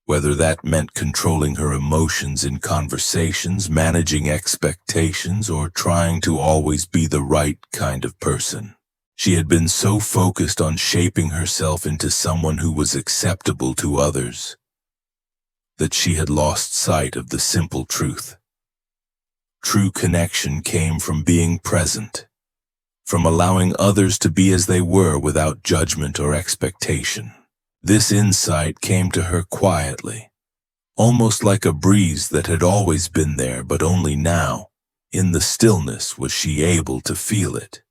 Whether that meant controlling her emotions in conversations, managing expectations, or trying to always be the right kind of person. She had been so focused on shaping herself into someone who was acceptable to others that she had lost sight of the simple truth. True connection came from being present, from allowing others to be as they were without judgment or expectation. This insight came to her quietly, almost like a breeze that had always been there, but only now, in the stillness, was she able to feel it.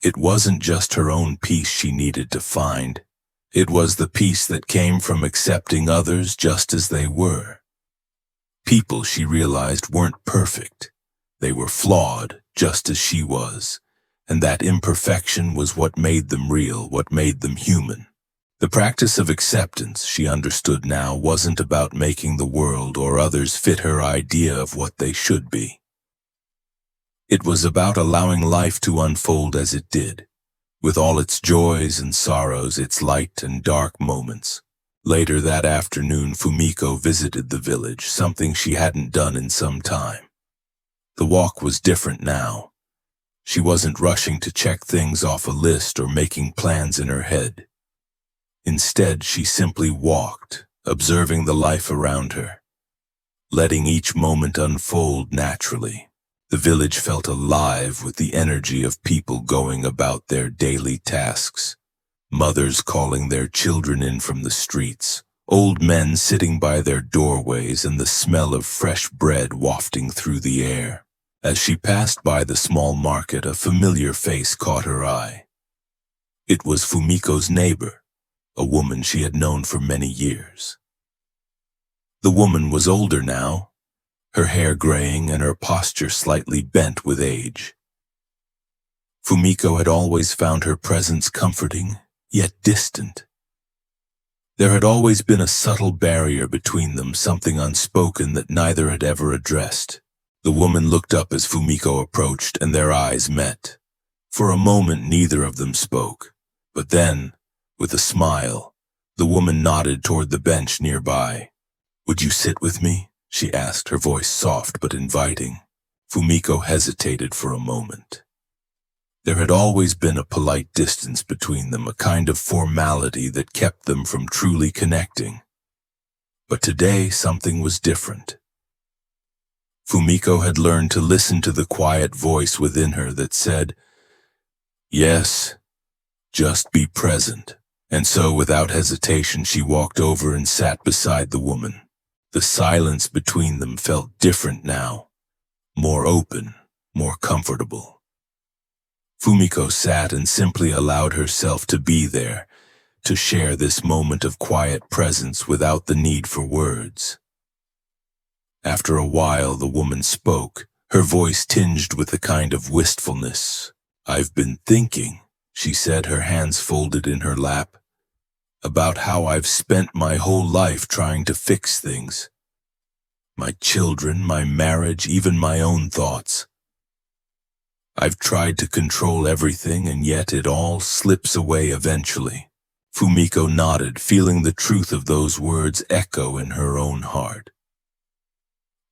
It wasn't just her own peace she needed to find. It was the peace that came from accepting others just as they were. People, she realized, weren't perfect. They were flawed, just as she was, and that imperfection was what made them real, what made them human. The practice of acceptance, she understood now, wasn't about making the world or others fit her idea of what they should be. It was about allowing life to unfold as it did, with all its joys and sorrows, its light and dark moments. Later that afternoon, Fumiko visited the village, something she hadn't done in some time. The walk was different now. She wasn't rushing to check things off a list or making plans in her head. Instead, she simply walked, observing the life around her, letting each moment unfold naturally. The village felt alive with the energy of people going about their daily tasks. Mothers calling their children in from the streets, old men sitting by their doorways, and the smell of fresh bread wafting through the air. As she passed by the small market, a familiar face caught her eye. It was Fumiko's neighbor, a woman she had known for many years. The woman was older now, her hair graying and her posture slightly bent with age. Fumiko had always found her presence comforting, yet distant. There had always been a subtle barrier between them, something unspoken that neither had ever addressed. The woman looked up as Fumiko approached, and their eyes met. For a moment, neither of them spoke. But then, with a smile, the woman nodded toward the bench nearby. "Would you sit with me?" she asked, her voice soft but inviting. Fumiko hesitated for a moment. There had always been a polite distance between them, a kind of formality that kept them from truly connecting. But today, something was different. Fumiko had learned to listen to the quiet voice within her that said, "Yes, just be present." And so, without hesitation, she walked over and sat beside the woman. The silence between them felt different now, more open, more comfortable. Fumiko sat and simply allowed herself to be there, to share this moment of quiet presence without the need for words. After a while, the woman spoke, her voice tinged with a kind of wistfulness. "I've been thinking," she said, her hands folded in her lap, "about how I've spent my whole life trying to fix things. My children, my marriage, even my own thoughts. I've tried to control everything, and yet it all slips away eventually." Fumiko nodded, feeling the truth of those words echo in her own heart.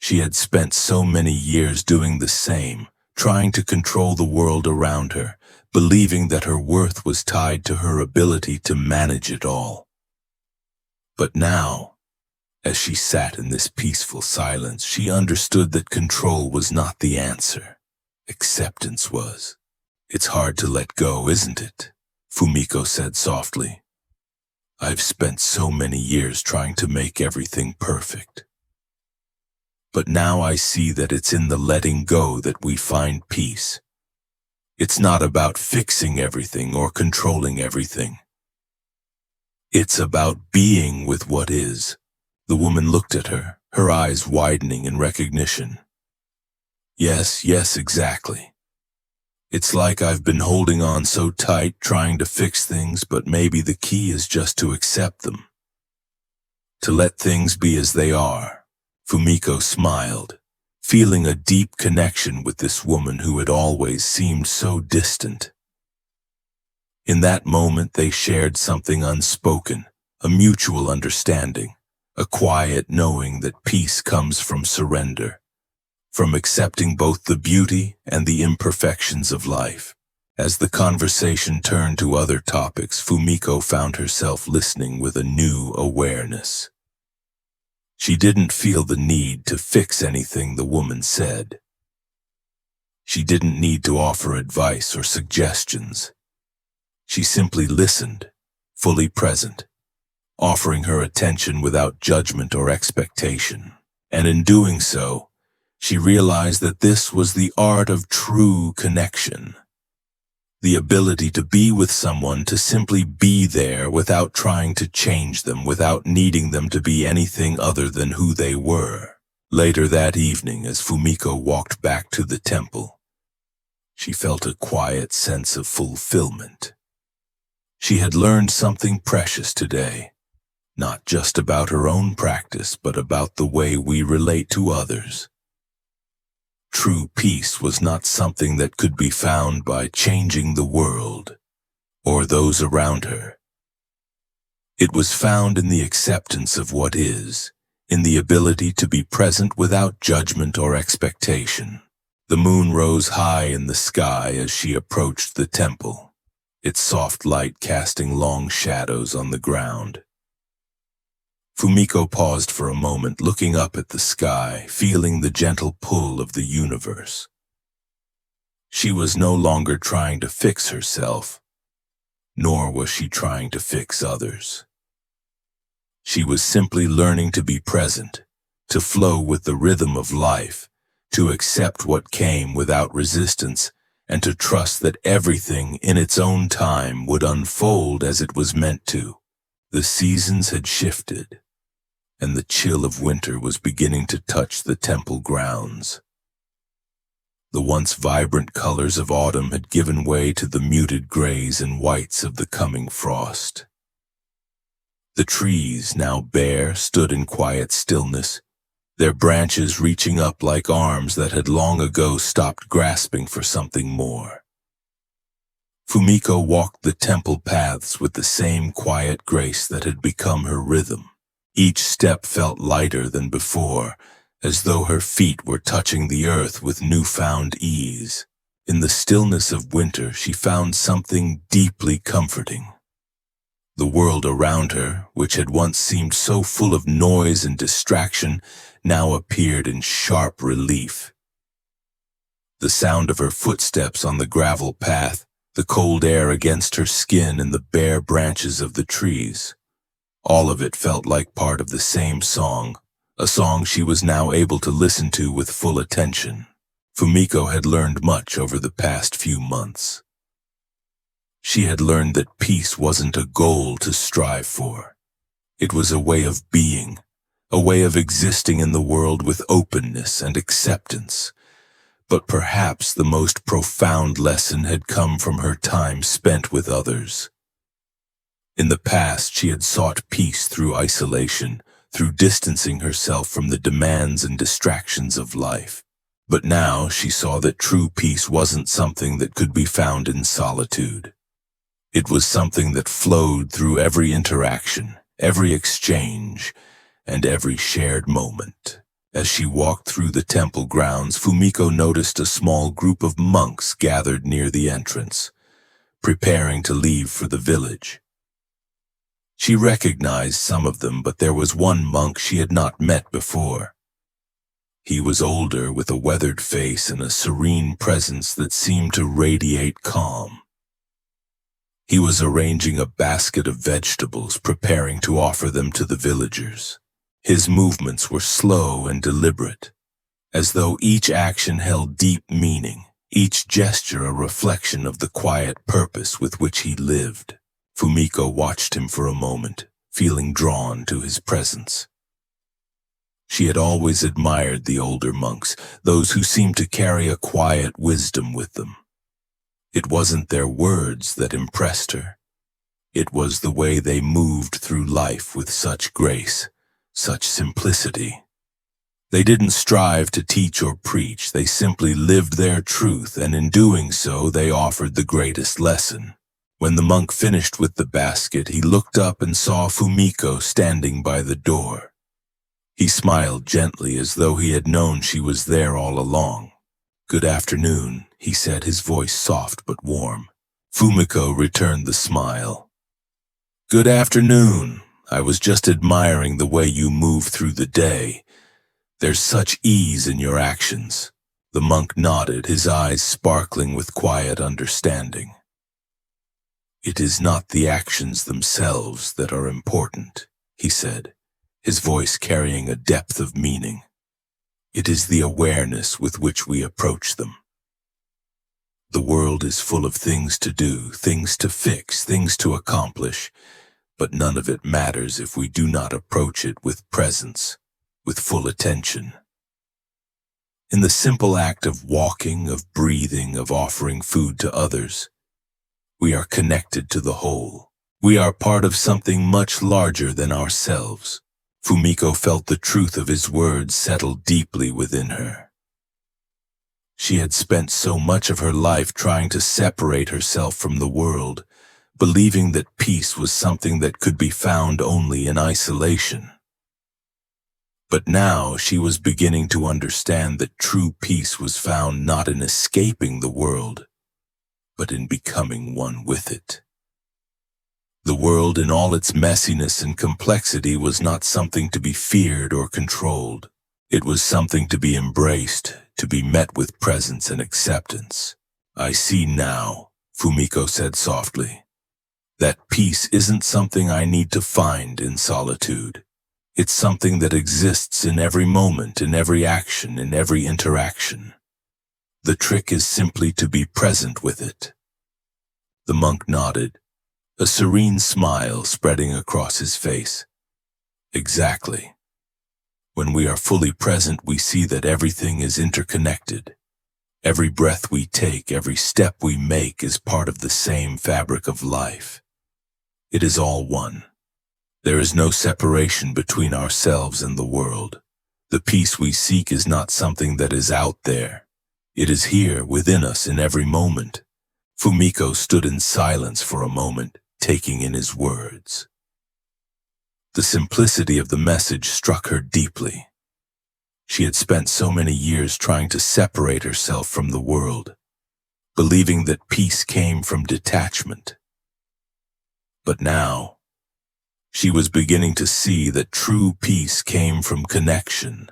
She had spent so many years doing the same, trying to control the world around her, believing that her worth was tied to her ability to manage it all. But now, as she sat in this peaceful silence, she understood that control was not the answer. Acceptance was. "It's hard to let go, isn't it?" Fumiko said softly. "I've spent so many years trying to make everything perfect. But now I see that it's in the letting go that we find peace. It's not about fixing everything or controlling everything. It's about being with what is." The woman looked at her, her eyes widening in recognition. Yes, yes, exactly. It's like I've been holding on so tight, trying to fix things, but maybe the key is just to accept them. To let things be as they are. Fumiko smiled, feeling a deep connection with this woman who had always seemed so distant. In that moment they shared something unspoken, a mutual understanding, a quiet knowing that peace comes from surrender, from accepting both the beauty and the imperfections of life. As the conversation turned to other topics, Fumiko found herself listening with a new awareness. She didn't feel the need to fix anything the woman said. She didn't need to offer advice or suggestions. She simply listened, fully present, offering her attention without judgment or expectation. And in doing so, she realized that this was the art of true connection. The ability to be with someone, to simply be there without trying to change them, without needing them to be anything other than who they were. Later that evening, as Fumiko walked back to the temple, she felt a quiet sense of fulfillment. She had learned something precious today, not just about her own practice, but about the way we relate to others. True peace was not something that could be found by changing the world or those around her. It was found in the acceptance of what is, in the ability to be present without judgment or expectation. The moon rose high in the sky as she approached the temple, its soft light casting long shadows on the ground. Fumiko paused for a moment, looking up at the sky, feeling the gentle pull of the universe. She was no longer trying to fix herself, nor was she trying to fix others. She was simply learning to be present, to flow with the rhythm of life, to accept what came without resistance, and to trust that everything in its own time would unfold as it was meant to. The seasons had shifted, and the chill of winter was beginning to touch the temple grounds. The once vibrant colors of autumn had given way to the muted grays and whites of the coming frost. The trees, now bare, stood in quiet stillness, their branches reaching up like arms that had long ago stopped grasping for something more. Fumiko walked the temple paths with the same quiet grace that had become her rhythm. Each step felt lighter than before, as though her feet were touching the earth with newfound ease. In the stillness of winter, she found something deeply comforting. The world around her, which had once seemed so full of noise and distraction, now appeared in sharp relief. The sound of her footsteps on the gravel path, the cold air against her skin and the bare branches of the trees, all of it felt like part of the same song, a song she was now able to listen to with full attention. Fumiko had learned much over the past few months. She had learned that peace wasn't a goal to strive for. It was a way of being, a way of existing in the world with openness and acceptance. But perhaps the most profound lesson had come from her time spent with others. In the past, she had sought peace through isolation, through distancing herself from the demands and distractions of life. But now she saw that true peace wasn't something that could be found in solitude. It was something that flowed through every interaction, every exchange, and every shared moment. As she walked through the temple grounds, Fumiko noticed a small group of monks gathered near the entrance, preparing to leave for the village. She recognized some of them, but there was one monk she had not met before. He was older, with a weathered face and a serene presence that seemed to radiate calm. He was arranging a basket of vegetables, preparing to offer them to the villagers. His movements were slow and deliberate, as though each action held deep meaning, each gesture a reflection of the quiet purpose with which he lived. Fumiko watched him for a moment, feeling drawn to his presence. She had always admired the older monks, those who seemed to carry a quiet wisdom with them. It wasn't their words that impressed her. It was the way they moved through life with such grace, such simplicity. They didn't strive to teach or preach, they simply lived their truth, and in doing so they offered the greatest lesson. When the monk finished with the basket, he looked up and saw Fumiko standing by the door. He smiled gently as though he had known she was there all along. "Good afternoon," he said, his voice soft but warm. Fumiko returned the smile. "Good afternoon. I was just admiring the way you move through the day. There's such ease in your actions." The monk nodded, his eyes sparkling with quiet understanding. "It is not the actions themselves that are important," he said, his voice carrying a depth of meaning. "It is the awareness with which we approach them. The world is full of things to do, things to fix, things to accomplish, but none of it matters if we do not approach it with presence, with full attention. In the simple act of walking, of breathing, of offering food to others, we are connected to the whole. We are part of something much larger than ourselves." Fumiko felt the truth of his words settle deeply within her. She had spent so much of her life trying to separate herself from the world, believing that peace was something that could be found only in isolation. But now she was beginning to understand that true peace was found not in escaping the world, but in becoming one with it. The world in all its messiness and complexity was not something to be feared or controlled. It was something to be embraced, to be met with presence and acceptance. "I see now," Fumiko said softly, "that peace isn't something I need to find in solitude. It's something that exists in every moment, in every action, in every interaction. The trick is simply to be present with it." The monk nodded, a serene smile spreading across his face. "Exactly. When we are fully present, we see that everything is interconnected. Every breath we take, every step we make is part of the same fabric of life. It is all one. There is no separation between ourselves and the world. The peace we seek is not something that is out there. It is here within us in every moment." Fumiko stood in silence for a moment, taking in his words. The simplicity of the message struck her deeply. She had spent so many years trying to separate herself from the world, believing that peace came from detachment. But now, she was beginning to see that true peace came from connection,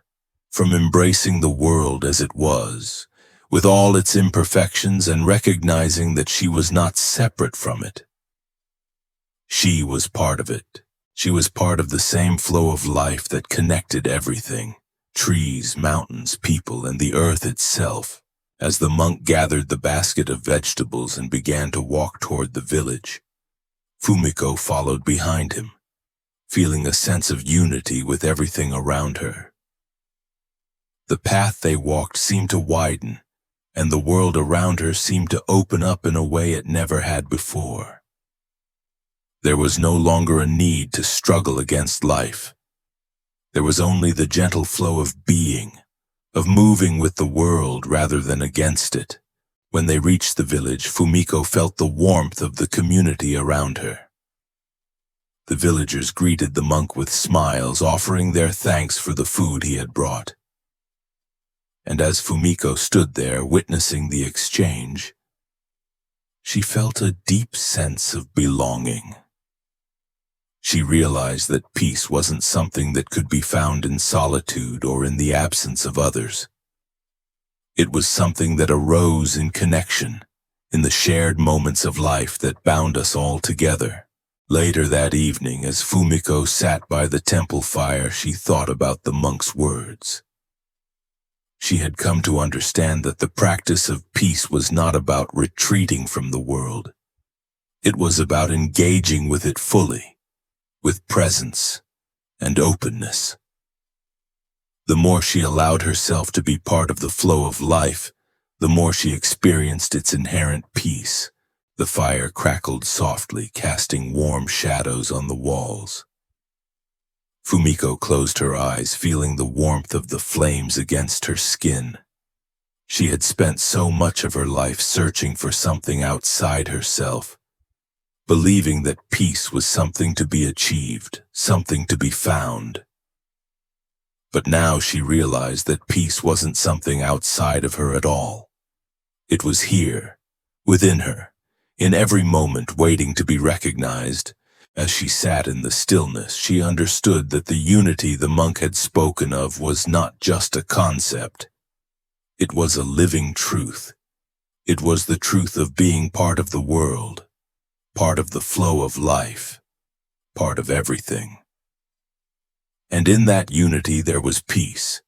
from embracing the world as it was, with all its imperfections, and recognizing that she was not separate from it. She was part of it. She was part of the same flow of life that connected everything, trees, mountains, people, and the earth itself. As the monk gathered the basket of vegetables and began to walk toward the village, Fumiko followed behind him, feeling a sense of unity with everything around her. The path they walked seemed to widen, and the world around her seemed to open up in a way it never had before. There was no longer a need to struggle against life. There was only the gentle flow of being, of moving with the world rather than against it. When they reached the village, Fumiko felt the warmth of the community around her. The villagers greeted the monk with smiles, offering their thanks for the food he had brought. And as Fumiko stood there witnessing the exchange, she felt a deep sense of belonging. She realized that peace wasn't something that could be found in solitude or in the absence of others. It was something that arose in connection, in the shared moments of life that bound us all together. Later that evening, as Fumiko sat by the temple fire, she thought about the monk's words. She had come to understand that the practice of peace was not about retreating from the world. It was about engaging with it fully, with presence and openness. The more she allowed herself to be part of the flow of life, the more she experienced its inherent peace. The fire crackled softly, casting warm shadows on the walls. Fumiko closed her eyes, feeling the warmth of the flames against her skin. She had spent so much of her life searching for something outside herself, believing that peace was something to be achieved, something to be found. But now she realized that peace wasn't something outside of her at all. It was here, within her, in every moment waiting to be recognized. As she sat in the stillness, she understood that the unity the monk had spoken of was not just a concept. It was a living truth. It was the truth of being part of the world, part of the flow of life, part of everything. And in that unity there was peace,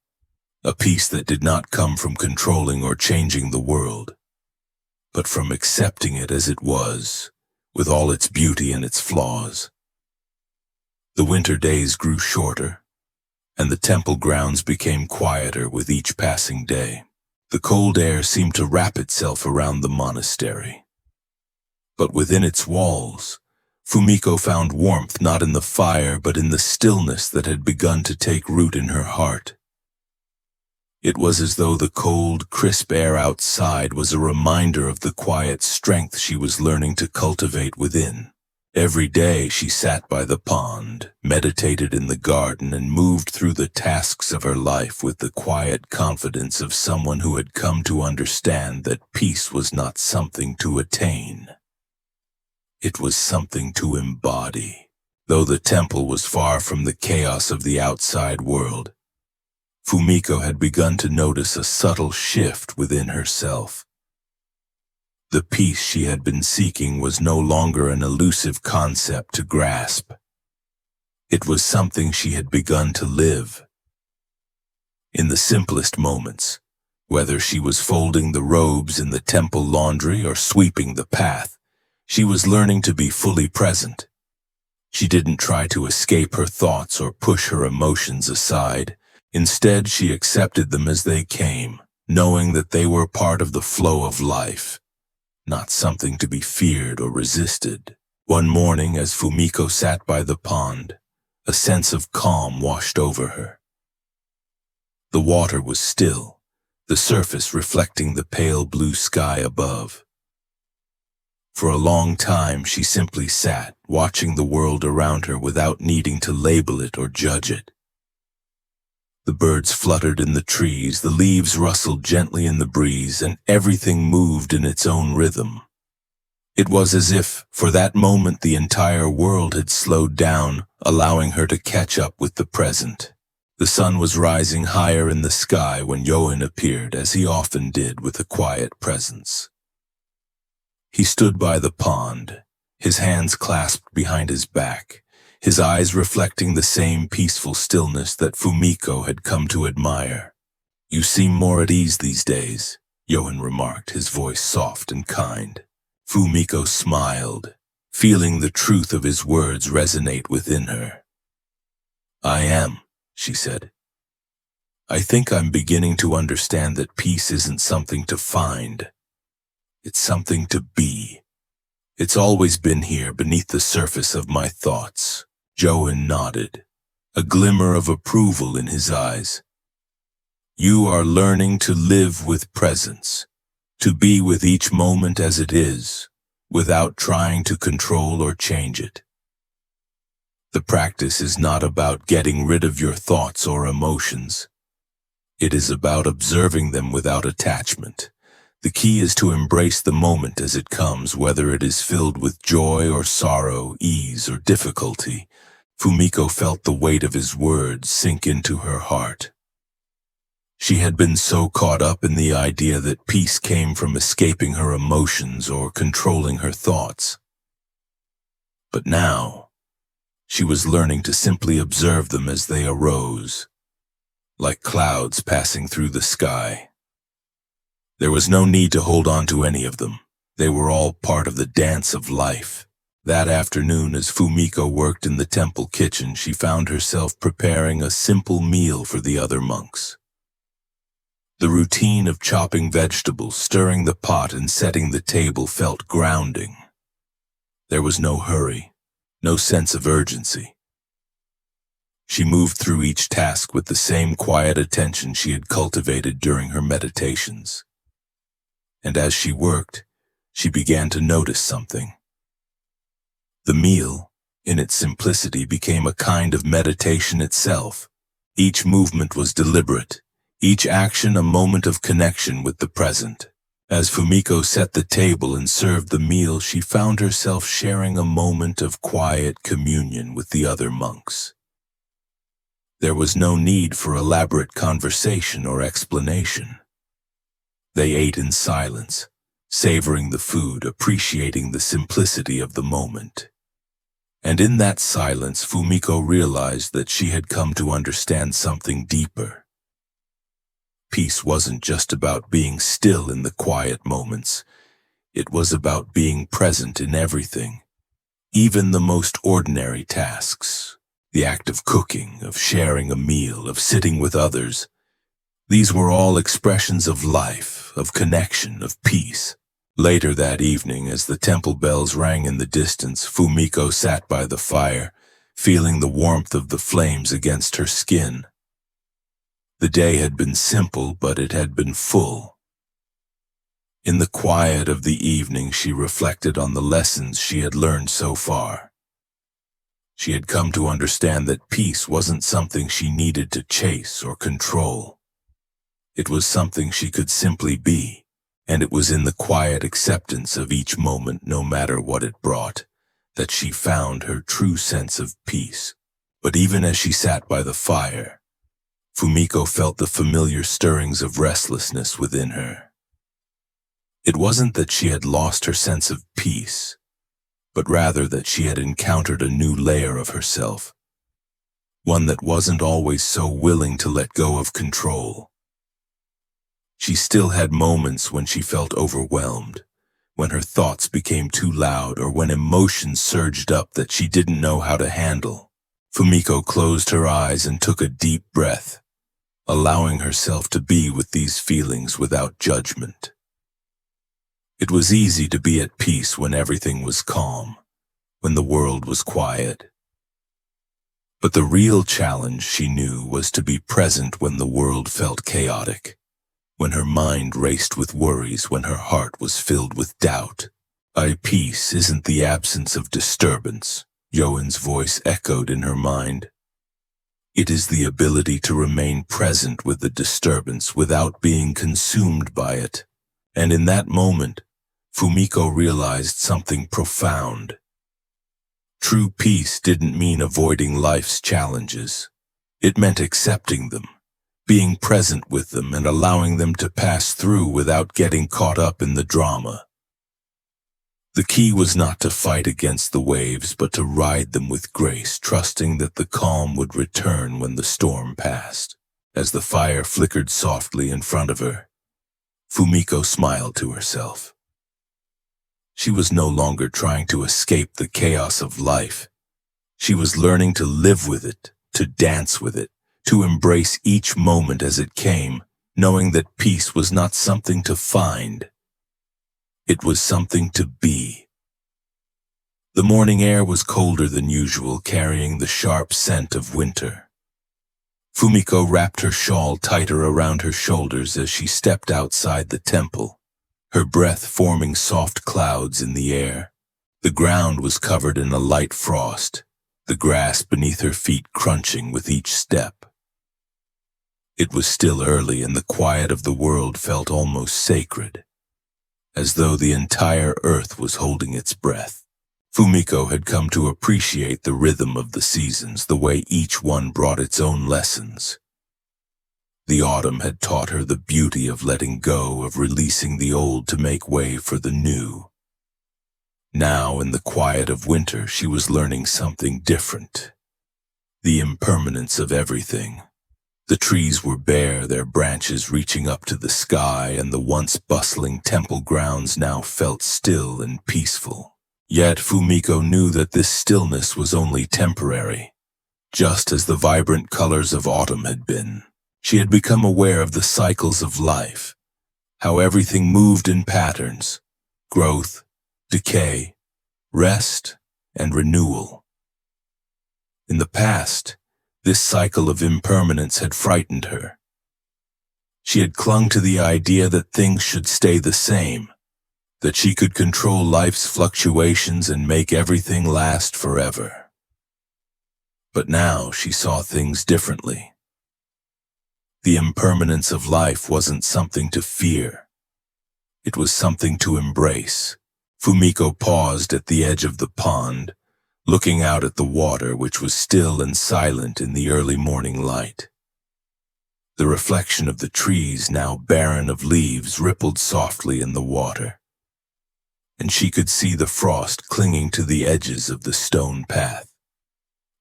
a peace that did not come from controlling or changing the world, but from accepting it as it was, with all its beauty and its flaws. The winter days grew shorter, and the temple grounds became quieter with each passing day. The cold air seemed to wrap itself around the monastery. But within its walls, Fumiko found warmth not in the fire but in the stillness that had begun to take root in her heart. It was as though the cold, crisp air outside was a reminder of the quiet strength she was learning to cultivate within. Every day she sat by the pond, meditated in the garden, and moved through the tasks of her life with the quiet confidence of someone who had come to understand that peace was not something to attain. It was something to embody. Though the temple was far from the chaos of the outside world, Fumiko had begun to notice a subtle shift within herself. The peace she had been seeking was no longer an elusive concept to grasp. It was something she had begun to live. In the simplest moments, whether she was folding the robes in the temple laundry or sweeping the path, she was learning to be fully present. She didn't try to escape her thoughts or push her emotions aside. Instead, she accepted them as they came, knowing that they were part of the flow of life, not something to be feared or resisted. One morning, as Fumiko sat by the pond, a sense of calm washed over her. The water was still, the surface reflecting the pale blue sky above. For a long time, she simply sat, watching the world around her without needing to label it or judge it. The birds fluttered in the trees, the leaves rustled gently in the breeze, and everything moved in its own rhythm. It was as if, for that moment, the entire world had slowed down, allowing her to catch up with the present. The sun was rising higher in the sky when Yoan appeared, as he often did, with a quiet presence. He stood by the pond, his hands clasped behind his back, his eyes reflecting the same peaceful stillness that Fumiko had come to admire. "You seem more at ease these days," Yoan remarked, his voice soft and kind. Fumiko smiled, feeling the truth of his words resonate within her. "I am," she said. "I think I'm beginning to understand that peace isn't something to find. It's something to be. It's always been here beneath the surface of my thoughts." Yoan nodded, a glimmer of approval in his eyes. "You are learning to live with presence, to be with each moment as it is, without trying to control or change it. The practice is not about getting rid of your thoughts or emotions. It is about observing them without attachment. The key is to embrace the moment as it comes, whether it is filled with joy or sorrow, ease or difficulty." Fumiko felt the weight of his words sink into her heart. She had been so caught up in the idea that peace came from escaping her emotions or controlling her thoughts. But now, she was learning to simply observe them as they arose, like clouds passing through the sky. There was no need to hold on to any of them. They were all part of the dance of life. That afternoon, as Fumiko worked in the temple kitchen, she found herself preparing a simple meal for the other monks. The routine of chopping vegetables, stirring the pot, and setting the table felt grounding. There was no hurry, no sense of urgency. She moved through each task with the same quiet attention she had cultivated during her meditations. And as she worked, she began to notice something. The meal, in its simplicity, became a kind of meditation itself. Each movement was deliberate, each action a moment of connection with the present. As Fumiko set the table and served the meal, she found herself sharing a moment of quiet communion with the other monks. There was no need for elaborate conversation or explanation. They ate in silence, savoring the food, appreciating the simplicity of the moment. And in that silence, Fumiko realized that she had come to understand something deeper. Peace wasn't just about being still in the quiet moments. It was about being present in everything, even the most ordinary tasks. The act of cooking, of sharing a meal, of sitting with others. These were all expressions of life, of connection, of peace. Later that evening, as the temple bells rang in the distance, Fumiko sat by the fire, feeling the warmth of the flames against her skin. The day had been simple, but it had been full. In the quiet of the evening, she reflected on the lessons she had learned so far. She had come to understand that peace wasn't something she needed to chase or control. It was something she could simply be, and it was in the quiet acceptance of each moment, no matter what it brought, that she found her true sense of peace. But even as she sat by the fire, Fumiko felt the familiar stirrings of restlessness within her. It wasn't that she had lost her sense of peace, but rather that she had encountered a new layer of herself, one that wasn't always so willing to let go of control. She still had moments when she felt overwhelmed, when her thoughts became too loud, or when emotions surged up that she didn't know how to handle. Fumiko closed her eyes and took a deep breath, allowing herself to be with these feelings without judgment. It was easy to be at peace when everything was calm, when the world was quiet. But the real challenge, she knew, was to be present when the world felt chaotic, when her mind raced with worries, when her heart was filled with doubt. Peace isn't the absence of disturbance, Yoan's voice echoed in her mind. It is the ability to remain present with the disturbance without being consumed by it. And in that moment, Fumiko realized something profound. True peace didn't mean avoiding life's challenges. It meant accepting them, being present with them, and allowing them to pass through without getting caught up in the drama. The key was not to fight against the waves, but to ride them with grace, trusting that the calm would return when the storm passed. As the fire flickered softly in front of her, Fumiko smiled to herself. She was no longer trying to escape the chaos of life. She was learning to live with it, to dance with it, to embrace each moment as it came, knowing that peace was not something to find. It was something to be. The morning air was colder than usual, carrying the sharp scent of winter. Fumiko wrapped her shawl tighter around her shoulders as she stepped outside the temple, her breath forming soft clouds in the air. The ground was covered in a light frost, the grass beneath her feet crunching with each step. It was still early, and the quiet of the world felt almost sacred, as though the entire earth was holding its breath. Fumiko had come to appreciate the rhythm of the seasons, the way each one brought its own lessons. The autumn had taught her the beauty of letting go, of releasing the old to make way for the new. Now, in the quiet of winter, she was learning something different. The impermanence of everything. The trees were bare, their branches reaching up to the sky, and the once bustling temple grounds now felt still and peaceful. Yet Fumiko knew that this stillness was only temporary, just as the vibrant colors of autumn had been. She had become aware of the cycles of life, how everything moved in patterns: growth, decay, rest, and renewal. In the past, this cycle of impermanence had frightened her. She had clung to the idea that things should stay the same, that she could control life's fluctuations and make everything last forever. But now she saw things differently. The impermanence of life wasn't something to fear. It was something to embrace. Fumiko paused at the edge of the pond, looking out at the water, which was still and silent in the early morning light. The reflection of the trees, now barren of leaves, rippled softly in the water, and she could see the frost clinging to the edges of the stone path.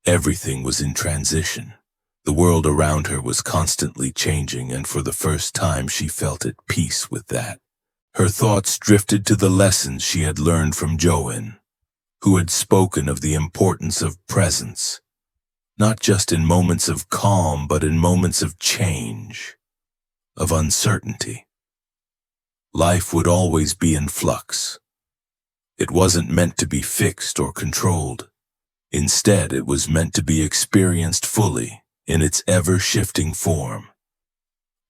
Everything was in transition. The world around her was constantly changing, and for the first time she felt at peace with that. Her thoughts drifted to the lessons she had learned from Join, who had spoken of the importance of presence, not just in moments of calm, but in moments of change, of uncertainty. Life would always be in flux. It wasn't meant to be fixed or controlled. Instead, it was meant to be experienced fully, in its ever-shifting form.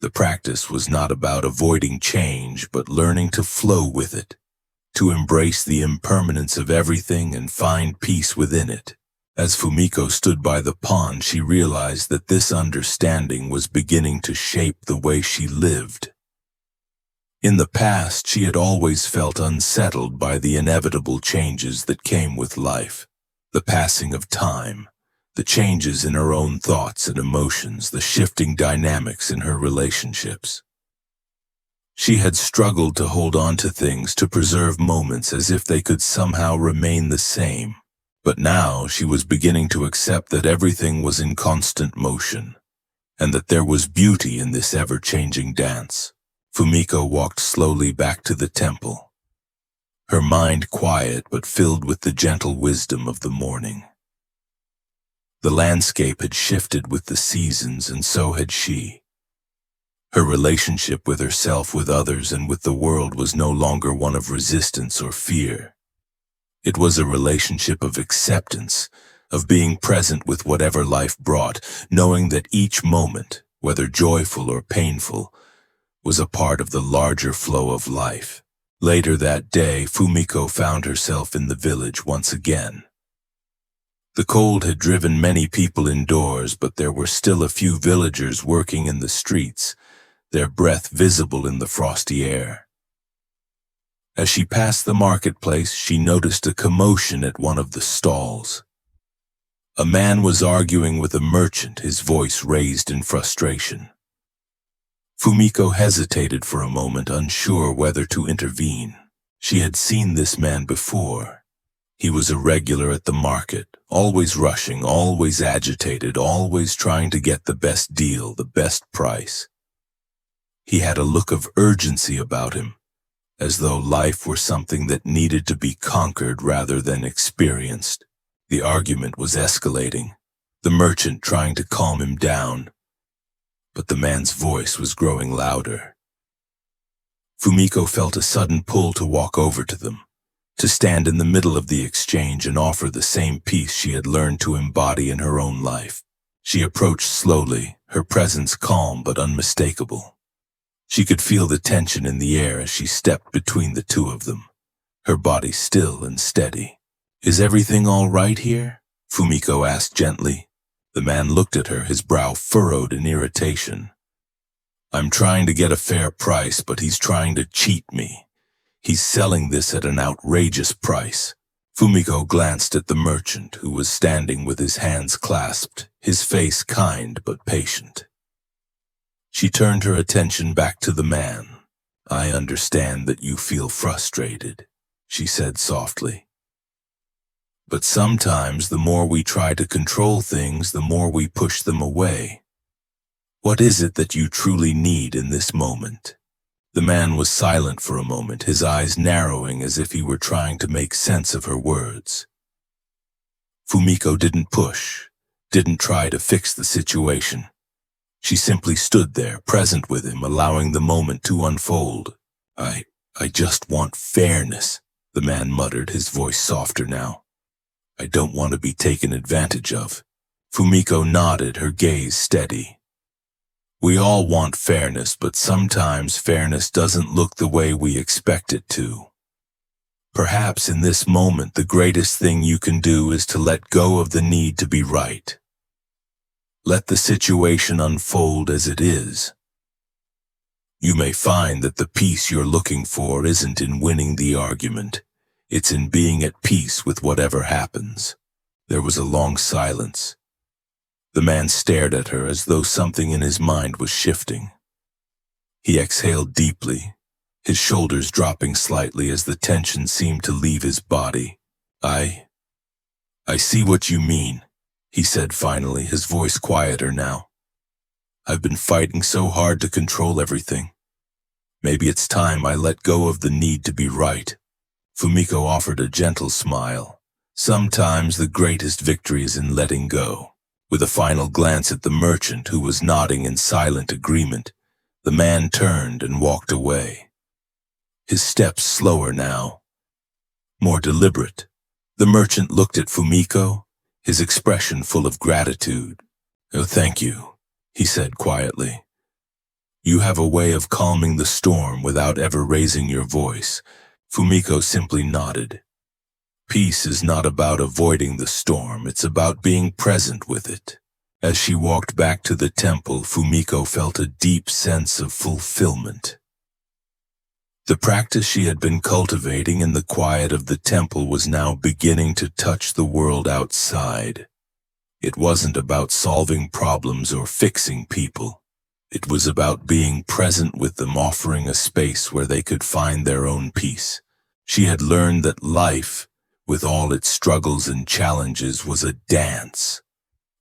The practice was not about avoiding change, but learning to flow with it, to embrace the impermanence of everything and find peace within it. As Fumiko stood by the pond, she realized that this understanding was beginning to shape the way she lived. In the past, she had always felt unsettled by the inevitable changes that came with life, the passing of time, the changes in her own thoughts and emotions, the shifting dynamics in her relationships. She had struggled to hold on to things, to preserve moments as if they could somehow remain the same. But now she was beginning to accept that everything was in constant motion, and that there was beauty in this ever-changing dance. Fumiko walked slowly back to the temple, her mind quiet but filled with the gentle wisdom of the morning. The landscape had shifted with the seasons, and so had she. Her relationship with herself, with others, and with the world was no longer one of resistance or fear. It was a relationship of acceptance, of being present with whatever life brought, knowing that each moment, whether joyful or painful, was a part of the larger flow of life. Later that day, Fumiko found herself in the village once again. The cold had driven many people indoors, but there were still a few villagers working in the streets, their breath visible in the frosty air. As she passed the marketplace, she noticed a commotion at one of the stalls. A man was arguing with a merchant, his voice raised in frustration. Fumiko hesitated for a moment, unsure whether to intervene. She had seen this man before. He was a regular at the market, always rushing, always agitated, always trying to get the best deal, the best price. He had a look of urgency about him, as though life were something that needed to be conquered rather than experienced. The argument was escalating, the merchant trying to calm him down, but the man's voice was growing louder. Fumiko felt a sudden pull to walk over to them, to stand in the middle of the exchange and offer the same peace she had learned to embody in her own life. She approached slowly, her presence calm but unmistakable. She could feel the tension in the air as she stepped between the two of them, her body still and steady. "Is everything all right here?" Fumiko asked gently. The man looked at her, his brow furrowed in irritation. "I'm trying to get a fair price, but he's trying to cheat me. He's selling this at an outrageous price." Fumiko glanced at the merchant, who was standing with his hands clasped, his face kind but patient. She turned her attention back to the man. "I understand that you feel frustrated," she said softly. "But sometimes the more we try to control things, the more we push them away. What is it that you truly need in this moment?" The man was silent for a moment, his eyes narrowing as if he were trying to make sense of her words. Fumiko didn't push, didn't try to fix the situation. She simply stood there, present with him, allowing the moment to unfold. I just want fairness, the man muttered, his voice softer now. I don't want to be taken advantage of. Fumiko nodded, her gaze steady. We all want fairness, but sometimes fairness doesn't look the way we expect it to. Perhaps in this moment the greatest thing you can do is to let go of the need to be right. Let the situation unfold as it is. You may find that the peace you're looking for isn't in winning the argument. It's in being at peace with whatever happens. There was a long silence. The man stared at her as though something in his mind was shifting. He exhaled deeply, his shoulders dropping slightly as the tension seemed to leave his body. I see what you mean, he said finally, his voice quieter now. I've been fighting so hard to control everything. Maybe it's time I let go of the need to be right. Fumiko offered a gentle smile. Sometimes the greatest victory is in letting go. With a final glance at the merchant, who was nodding in silent agreement, the man turned and walked away. His steps slower now, more deliberate. The merchant looked at Fumiko, his expression full of gratitude. Oh, thank you, he said quietly. You have a way of calming the storm without ever raising your voice. Fumiko simply nodded. Peace is not about avoiding the storm, it's about being present with it. As she walked back to the temple, Fumiko felt a deep sense of fulfillment. The practice she had been cultivating in the quiet of the temple was now beginning to touch the world outside. It wasn't about solving problems or fixing people. It was about being present with them, offering a space where they could find their own peace. She had learned that life, with all its struggles and challenges, was a dance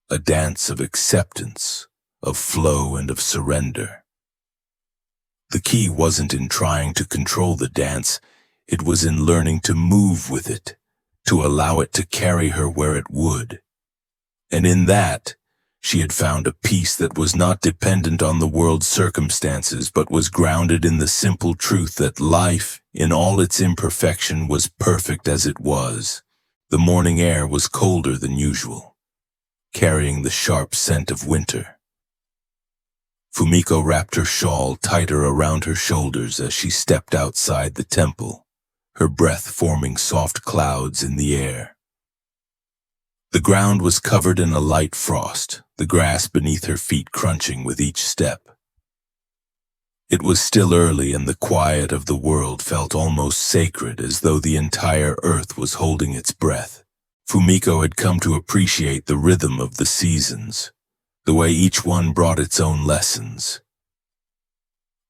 of acceptance, of flow and of surrender. The key wasn't in trying to control the dance, it was in learning to move with it, to allow it to carry her where it would. And in that, she had found a peace that was not dependent on the world's circumstances, but was grounded in the simple truth that life, in all its imperfection, was perfect as it was. The morning air was colder than usual, carrying the sharp scent of winter. Fumiko wrapped her shawl tighter around her shoulders as she stepped outside the temple, her breath forming soft clouds in the air. The ground was covered in a light frost, the grass beneath her feet crunching with each step. It was still early, and the quiet of the world felt almost sacred, as though the entire earth was holding its breath. Fumiko had come to appreciate the rhythm of the seasons, the way each one brought its own lessons.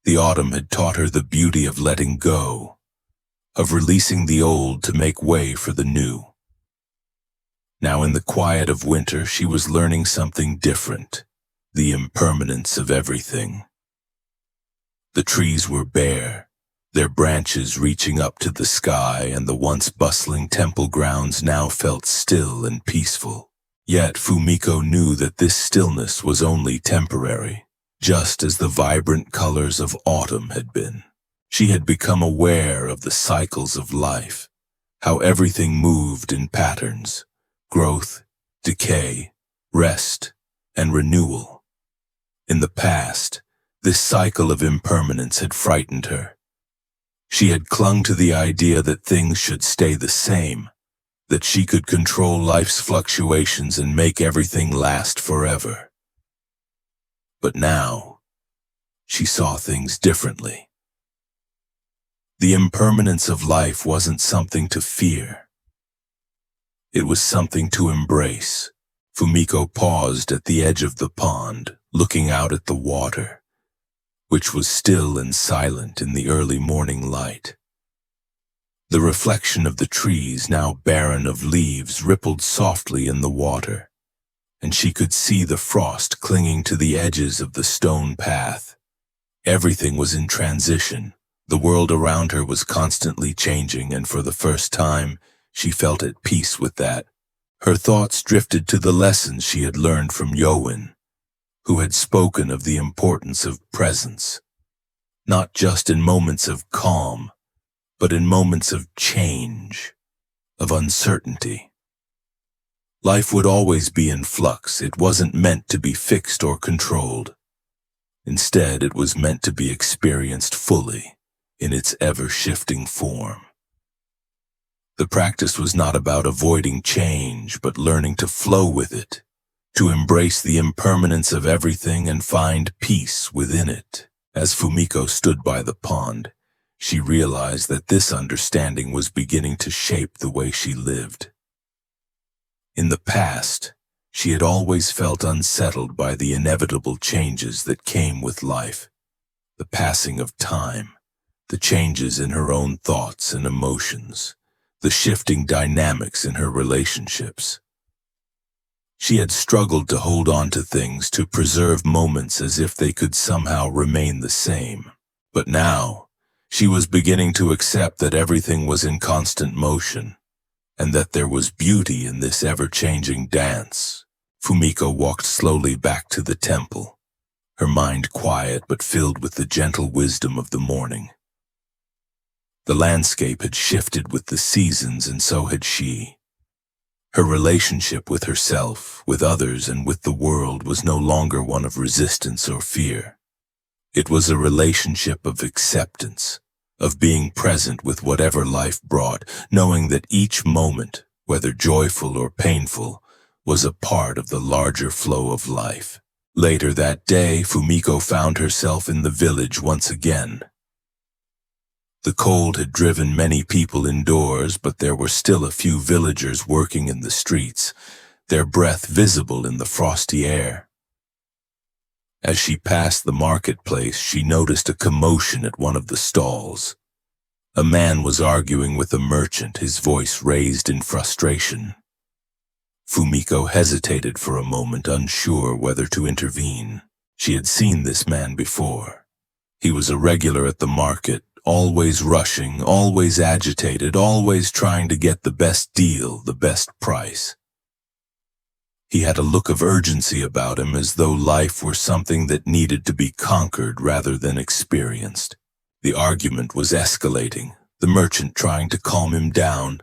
The autumn had taught her the beauty of letting go, of releasing the old to make way for the new. Now in the quiet of winter, she was learning something different, the impermanence of everything. The trees were bare, their branches reaching up to the sky, and the once bustling temple grounds now felt still and peaceful. Yet Fumiko knew that this stillness was only temporary, just as the vibrant colors of autumn had been. She had become aware of the cycles of life, how everything moved in patterns. Growth, decay, rest, and renewal. In the past, this cycle of impermanence had frightened her. She had clung to the idea that things should stay the same, that she could control life's fluctuations and make everything last forever. But now, she saw things differently. The impermanence of life wasn't something to fear. It was something to embrace. Fumiko paused at the edge of the pond, looking out at the water, which was still and silent in the early morning light. The reflection of the trees, now barren of leaves, rippled softly in the water, and she could see the frost clinging to the edges of the stone path. Everything was in transition. The world around her was constantly changing, and for the first time, she felt at peace with that. Her thoughts drifted to the lessons she had learned from Yowen, who had spoken of the importance of presence, not just in moments of calm, but in moments of change, of uncertainty. Life would always be in flux. It wasn't meant to be fixed or controlled. Instead, it was meant to be experienced fully, in its ever-shifting form. The practice was not about avoiding change, but learning to flow with it, to embrace the impermanence of everything and find peace within it. As Fumiko stood by the pond, she realized that this understanding was beginning to shape the way she lived. In the past, she had always felt unsettled by the inevitable changes that came with life, the passing of time, the changes in her own thoughts and emotions, the shifting dynamics in her relationships. She had struggled to hold on to things, to preserve moments as if they could somehow remain the same. But now, she was beginning to accept that everything was in constant motion, and that there was beauty in this ever-changing dance. Fumiko walked slowly back to the temple, her mind quiet but filled with the gentle wisdom of the morning. The landscape had shifted with the seasons, and so had she. Her relationship with herself, with others, and with the world was no longer one of resistance or fear. It was a relationship of acceptance, of being present with whatever life brought, knowing that each moment, whether joyful or painful, was a part of the larger flow of life. Later that day, Fumiko found herself in the village once again. The cold had driven many people indoors, but there were still a few villagers working in the streets, their breath visible in the frosty air. As she passed the marketplace, she noticed a commotion at one of the stalls. A man was arguing with a merchant, his voice raised in frustration. Fumiko hesitated for a moment, unsure whether to intervene. She had seen this man before. He was a regular at the market, always rushing, always agitated, always trying to get the best deal, the best price. He had a look of urgency about him, as though life were something that needed to be conquered rather than experienced. The argument was escalating, the merchant trying to calm him down,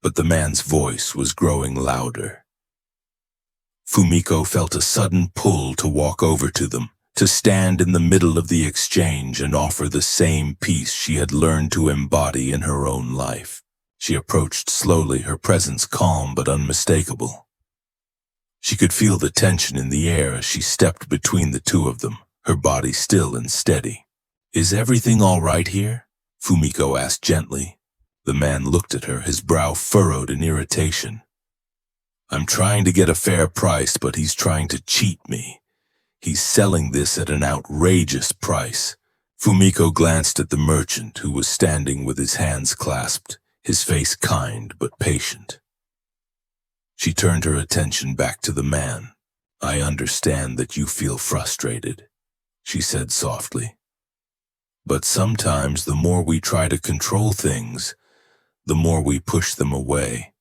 but the man's voice was growing louder. Fumiko felt a sudden pull to walk over to them, to stand in the middle of the exchange and offer the same peace she had learned to embody in her own life. She approached slowly, her presence calm but unmistakable. She could feel the tension in the air as she stepped between the two of them, her body still and steady. "Is everything all right here?" Fumiko asked gently. The man looked at her, his brow furrowed in irritation. "I'm trying to get a fair price, but he's trying to cheat me. He's selling this at an outrageous price." Fumiko glanced at the merchant, who was standing with his hands clasped, his face kind but patient. She turned her attention back to the man. "I understand that you feel frustrated," she said softly. "But sometimes the more we try to control things, the more we push them away.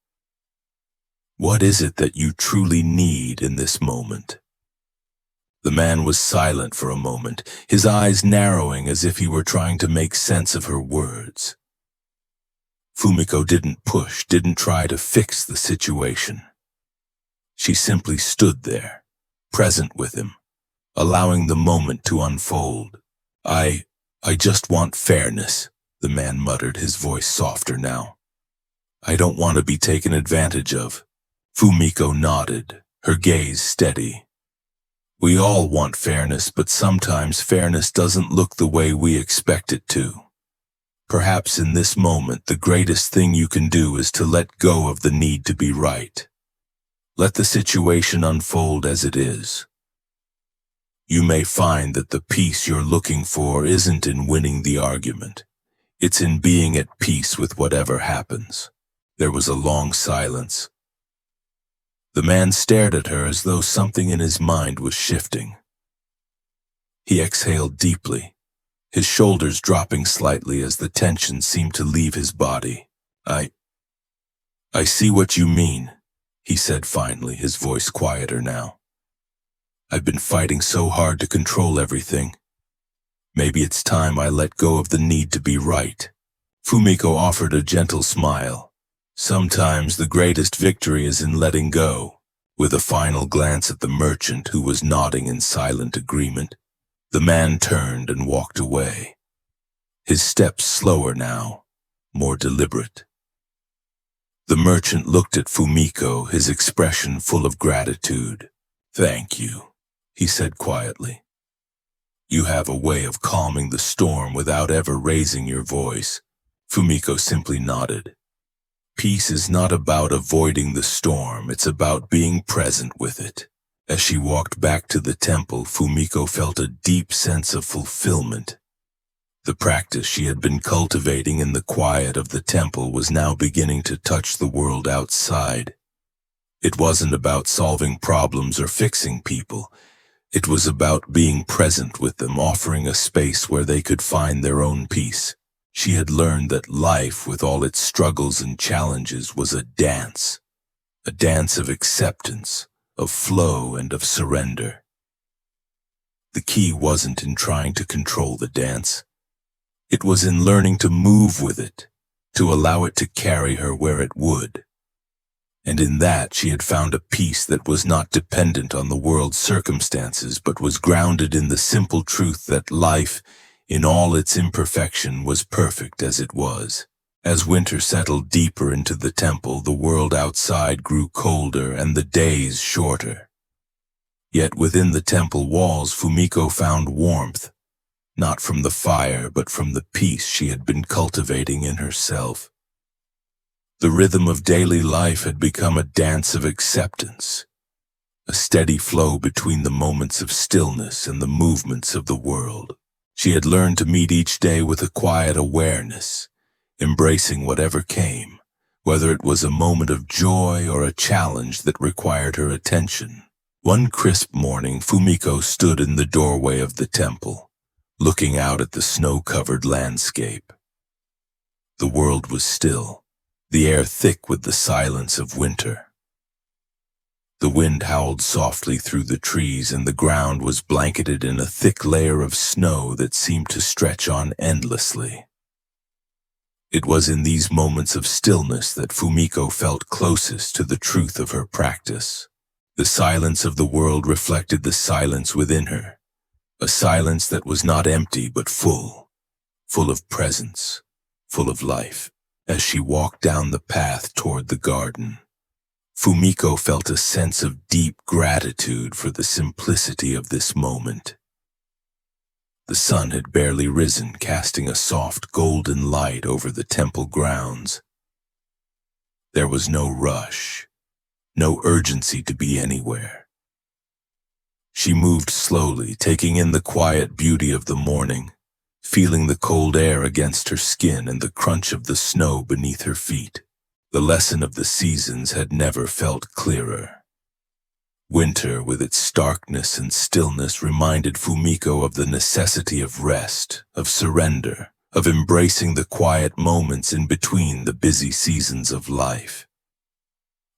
What is it that you truly need in this moment?" The man was silent for a moment, his eyes narrowing as if he were trying to make sense of her words. Fumiko didn't push, didn't try to fix the situation. She simply stood there, present with him, allowing the moment to unfold. I just want fairness," the man muttered, his voice softer now. "I don't want to be taken advantage of." Fumiko nodded, her gaze steady. "We all want fairness, but sometimes fairness doesn't look the way we expect it to. Perhaps in this moment, the greatest thing you can do is to let go of the need to be right. Let the situation unfold as it is. You may find that the peace you're looking for isn't in winning the argument. It's in being at peace with whatever happens." There was a long silence. The man stared at her as though something in his mind was shifting. He exhaled deeply, his shoulders dropping slightly as the tension seemed to leave his body. I see what you mean, he said finally, his voice quieter now. I've been fighting so hard to control everything. Maybe it's time I let go of the need to be right. Fumiko offered a gentle smile. Sometimes the greatest victory is in letting go. With a final glance at the merchant who was nodding in silent agreement, the man turned and walked away. His steps slower now, more deliberate. The merchant looked at Fumiko, his expression full of gratitude. Thank you, he said quietly. You have a way of calming the storm without ever raising your voice. Fumiko simply nodded. Peace is not about avoiding the storm, it's about being present with it. As she walked back to the temple, Fumiko felt a deep sense of fulfillment. The practice she had been cultivating in the quiet of the temple was now beginning to touch the world outside. It wasn't about solving problems or fixing people. It was about being present with them, offering a space where they could find their own peace. She had learned that life, with all its struggles and challenges, was a dance of acceptance, of flow, and of surrender. The key wasn't in trying to control the dance. It was in learning to move with it, to allow it to carry her where it would. And in that she had found a peace that was not dependent on the world's circumstances, but was grounded in the simple truth that life, in all its imperfection, was perfect as it was. As winter settled deeper into the temple, the world outside grew colder and the days shorter. Yet within the temple walls, Fumiko found warmth, not from the fire, but from the peace she had been cultivating in herself. The rhythm of daily life had become a dance of acceptance, a steady flow between the moments of stillness and the movements of the world. She had learned to meet each day with a quiet awareness, embracing whatever came, whether it was a moment of joy or a challenge that required her attention. One crisp morning, Fumiko stood in the doorway of the temple, looking out at the snow-covered landscape. The world was still, the air thick with the silence of winter. The wind howled softly through the trees, and the ground was blanketed in a thick layer of snow that seemed to stretch on endlessly. It was in these moments of stillness that Fumiko felt closest to the truth of her practice. The silence of the world reflected the silence within her, a silence that was not empty but full of presence, full of life. As she walked down the path toward the garden, Fumiko felt a sense of deep gratitude for the simplicity of this moment. The sun had barely risen, casting a soft golden light over the temple grounds. There was no rush, no urgency to be anywhere. She moved slowly, taking in the quiet beauty of the morning, feeling the cold air against her skin and the crunch of the snow beneath her feet. The lesson of the seasons had never felt clearer. Winter, with its starkness and stillness, reminded Fumiko of the necessity of rest, of surrender, of embracing the quiet moments in between the busy seasons of life.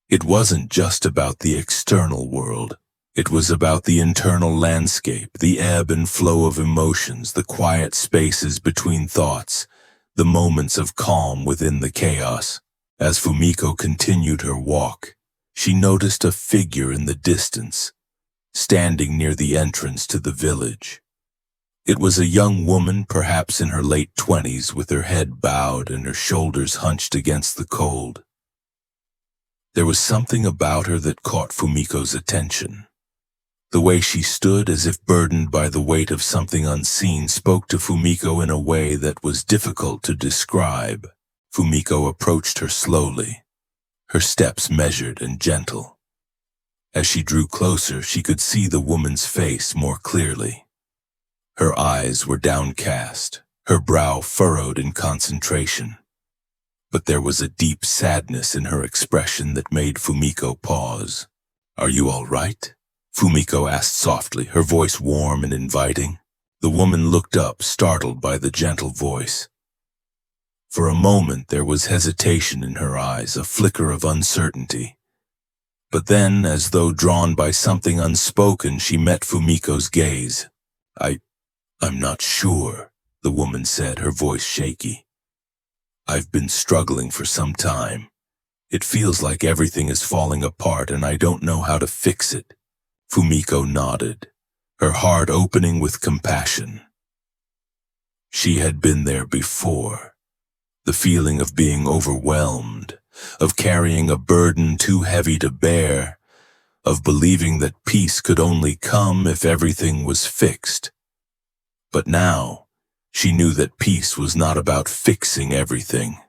It wasn't just about the external world. It was about the internal landscape, the ebb and flow of emotions, the quiet spaces between thoughts, the moments of calm within the chaos. As Fumiko continued her walk, she noticed a figure in the distance, standing near the entrance to the village. It was a young woman, perhaps in her late 20s, with her head bowed and her shoulders hunched against the cold. There was something about her that caught Fumiko's attention. The way she stood, as if burdened by the weight of something unseen, spoke to Fumiko in a way that was difficult to describe. Fumiko approached her slowly, her steps measured and gentle. As she drew closer, she could see the woman's face more clearly. Her eyes were downcast, her brow furrowed in concentration. But there was a deep sadness in her expression that made Fumiko pause. "Are you all right?" Fumiko asked softly, her voice warm and inviting. The woman looked up, startled by the gentle voice. For a moment there was hesitation in her eyes, a flicker of uncertainty. But then, as though drawn by something unspoken, she met Fumiko's gaze. I'm not sure," the woman said, her voice shaky. "I've been struggling for some time. It feels like everything is falling apart and I don't know how to fix it." Fumiko nodded, her heart opening with compassion. She had been there before. The feeling of being overwhelmed, of carrying a burden too heavy to bear, of believing that peace could only come if everything was fixed. But now, she knew that peace was not about fixing everything.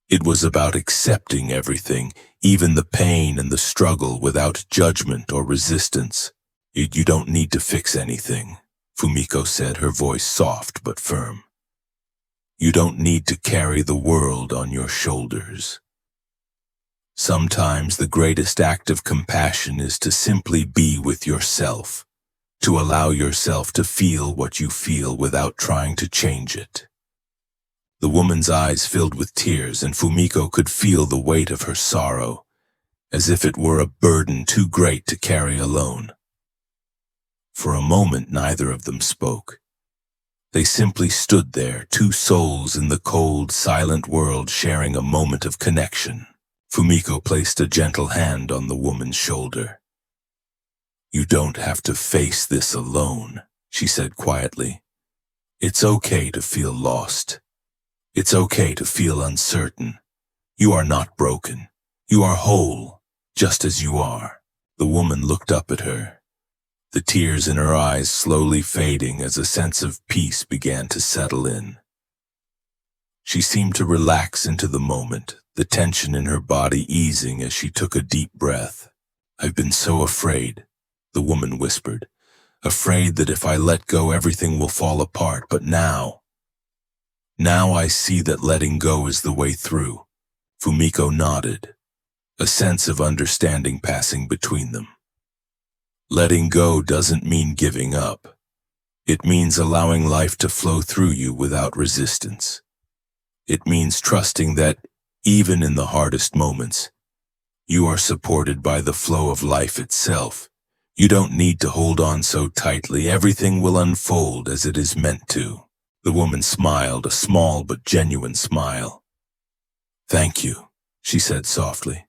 It was about accepting everything, even the pain and the struggle, without judgment or resistance. You don't need to fix anything," Fumiko said, her voice soft but firm. "You don't need to carry the world on your shoulders. Sometimes the greatest act of compassion is to simply be with yourself, to allow yourself to feel what you feel without trying to change it." The woman's eyes filled with tears, and Fumiko could feel the weight of her sorrow, as if it were a burden too great to carry alone. For a moment neither of them spoke. They simply stood there, two souls in the cold, silent world sharing a moment of connection. Fumiko placed a gentle hand on the woman's shoulder. "You don't have to face this alone," she said quietly. "It's okay to feel lost. It's okay to feel uncertain. You are not broken. You are whole, just as you are." The woman looked up at her, the tears in her eyes slowly fading as a sense of peace began to settle in. She seemed to relax into the moment, the tension in her body easing as she took a deep breath. "I've been so afraid," the woman whispered, "afraid that if I let go everything will fall apart, but now I see that letting go is the way through." Fumiko nodded, a sense of understanding passing between them. Letting go doesn't mean giving up. It means allowing life to flow through you without resistance. It means trusting that, even in the hardest moments, you are supported by the flow of life itself. You don't need to hold on so tightly. Everything will unfold as it is meant to. The woman smiled, a small but genuine smile. "Thank you," she said softly.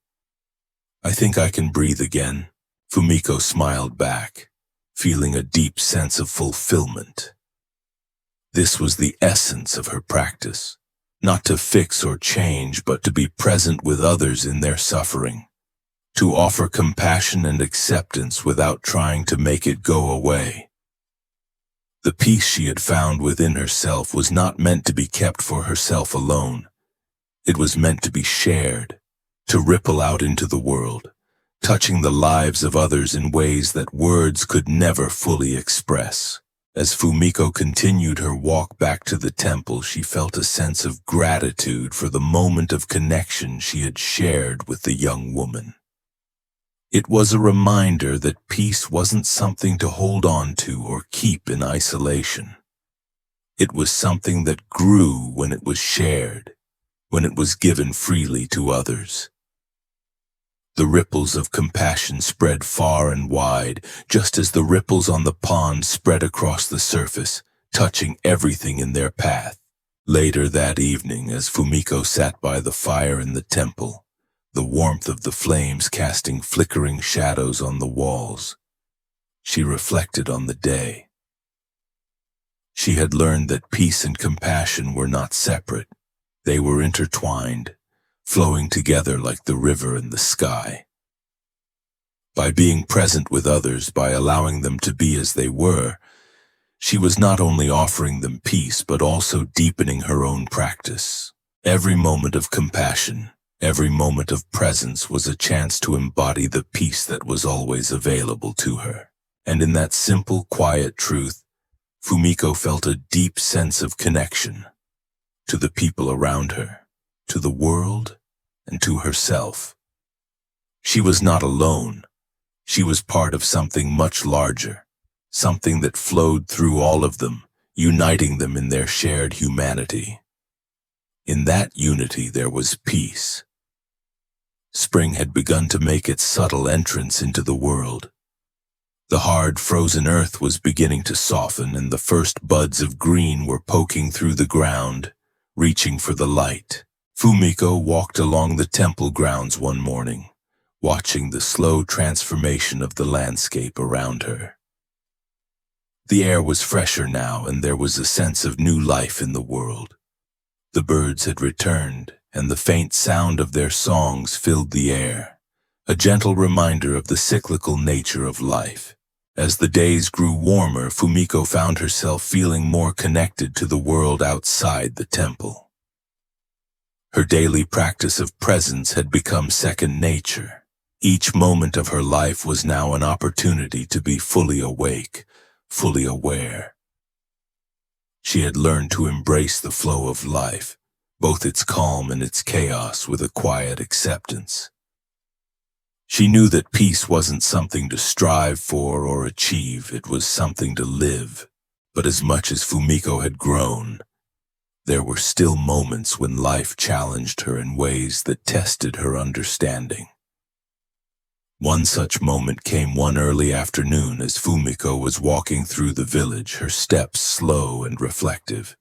"I think I can breathe again." Fumiko smiled back, feeling a deep sense of fulfillment. This was the essence of her practice, not to fix or change, but to be present with others in their suffering, to offer compassion and acceptance without trying to make it go away. The peace she had found within herself was not meant to be kept for herself alone. It was meant to be shared, to ripple out into the world, touching the lives of others in ways that words could never fully express. As Fumiko continued her walk back to the temple, she felt a sense of gratitude for the moment of connection she had shared with the young woman. It was a reminder that peace wasn't something to hold on to or keep in isolation. It was something that grew when it was shared, when it was given freely to others. The ripples of compassion spread far and wide, just as the ripples on the pond spread across the surface, touching everything in their path. Later that evening, as Fumiko sat by the fire in the temple, the warmth of the flames casting flickering shadows on the walls, she reflected on the day. She had learned that peace and compassion were not separate. They were intertwined, flowing together like the river and the sky. By being present with others, by allowing them to be as they were, she was not only offering them peace, but also deepening her own practice. Every moment of compassion, every moment of presence was a chance to embody the peace that was always available to her. And in that simple, quiet truth, Fumiko felt a deep sense of connection to the people around her, to the world, and to herself. She was not alone. She was part of something much larger, something that flowed through all of them, uniting them in their shared humanity. In that unity there was peace. Spring had begun to make its subtle entrance into the world. The hard, frozen earth was beginning to soften, and the first buds of green were poking through the ground, reaching for the light. Fumiko walked along the temple grounds one morning, watching the slow transformation of the landscape around her. The air was fresher now, and there was a sense of new life in the world. The birds had returned, and the faint sound of their songs filled the air, a gentle reminder of the cyclical nature of life. As the days grew warmer, Fumiko found herself feeling more connected to the world outside the temple. Her daily practice of presence had become second nature. Each moment of her life was now an opportunity to be fully awake, fully aware. She had learned to embrace the flow of life, both its calm and its chaos, with a quiet acceptance. She knew that peace wasn't something to strive for or achieve, it was something to live. But as much as Fumiko had grown, there were still moments when life challenged her in ways that tested her understanding. One such moment came one early afternoon as Fumiko was walking through the village, her steps slow and reflective.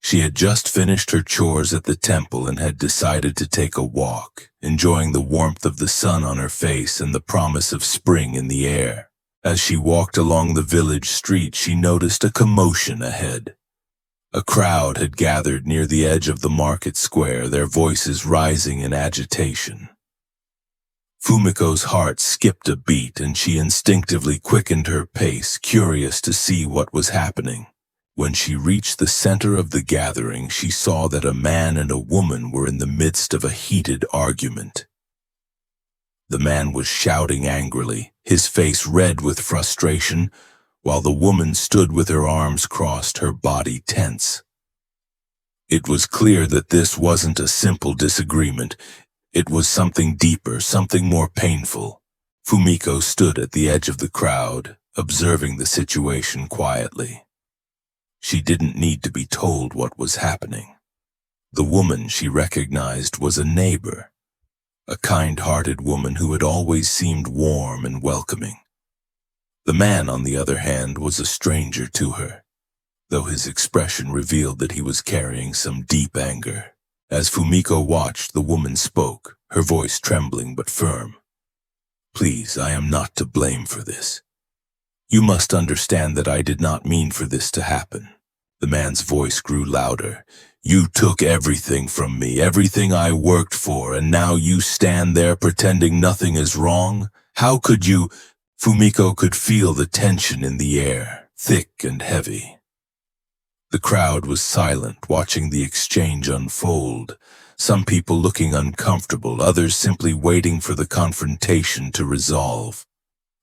She had just finished her chores at the temple and had decided to take a walk, enjoying the warmth of the sun on her face and the promise of spring in the air. As she walked along the village street, she noticed a commotion ahead. A crowd had gathered near the edge of the market square, their voices rising in agitation. Fumiko's heart skipped a beat, and she instinctively quickened her pace, curious to see what was happening. When she reached the center of the gathering, she saw that a man and a woman were in the midst of a heated argument. The man was shouting angrily, his face red with frustration, while the woman stood with her arms crossed, her body tense. It was clear that this wasn't a simple disagreement. It was something deeper, something more painful. Fumiko stood at the edge of the crowd, observing the situation quietly. She didn't need to be told what was happening. The woman she recognized was a neighbor, a kind-hearted woman who had always seemed warm and welcoming. The man, on the other hand, was a stranger to her, though his expression revealed that he was carrying some deep anger. As Fumiko watched, the woman spoke, her voice trembling but firm. "Please, I am not to blame for this. You must understand that I did not mean for this to happen." The man's voice grew louder. "You took everything from me, everything I worked for, and now you stand there pretending nothing is wrong? How could you?" Fumiko could feel the tension in the air, thick and heavy. The crowd was silent, watching the exchange unfold, some people looking uncomfortable, others simply waiting for the confrontation to resolve.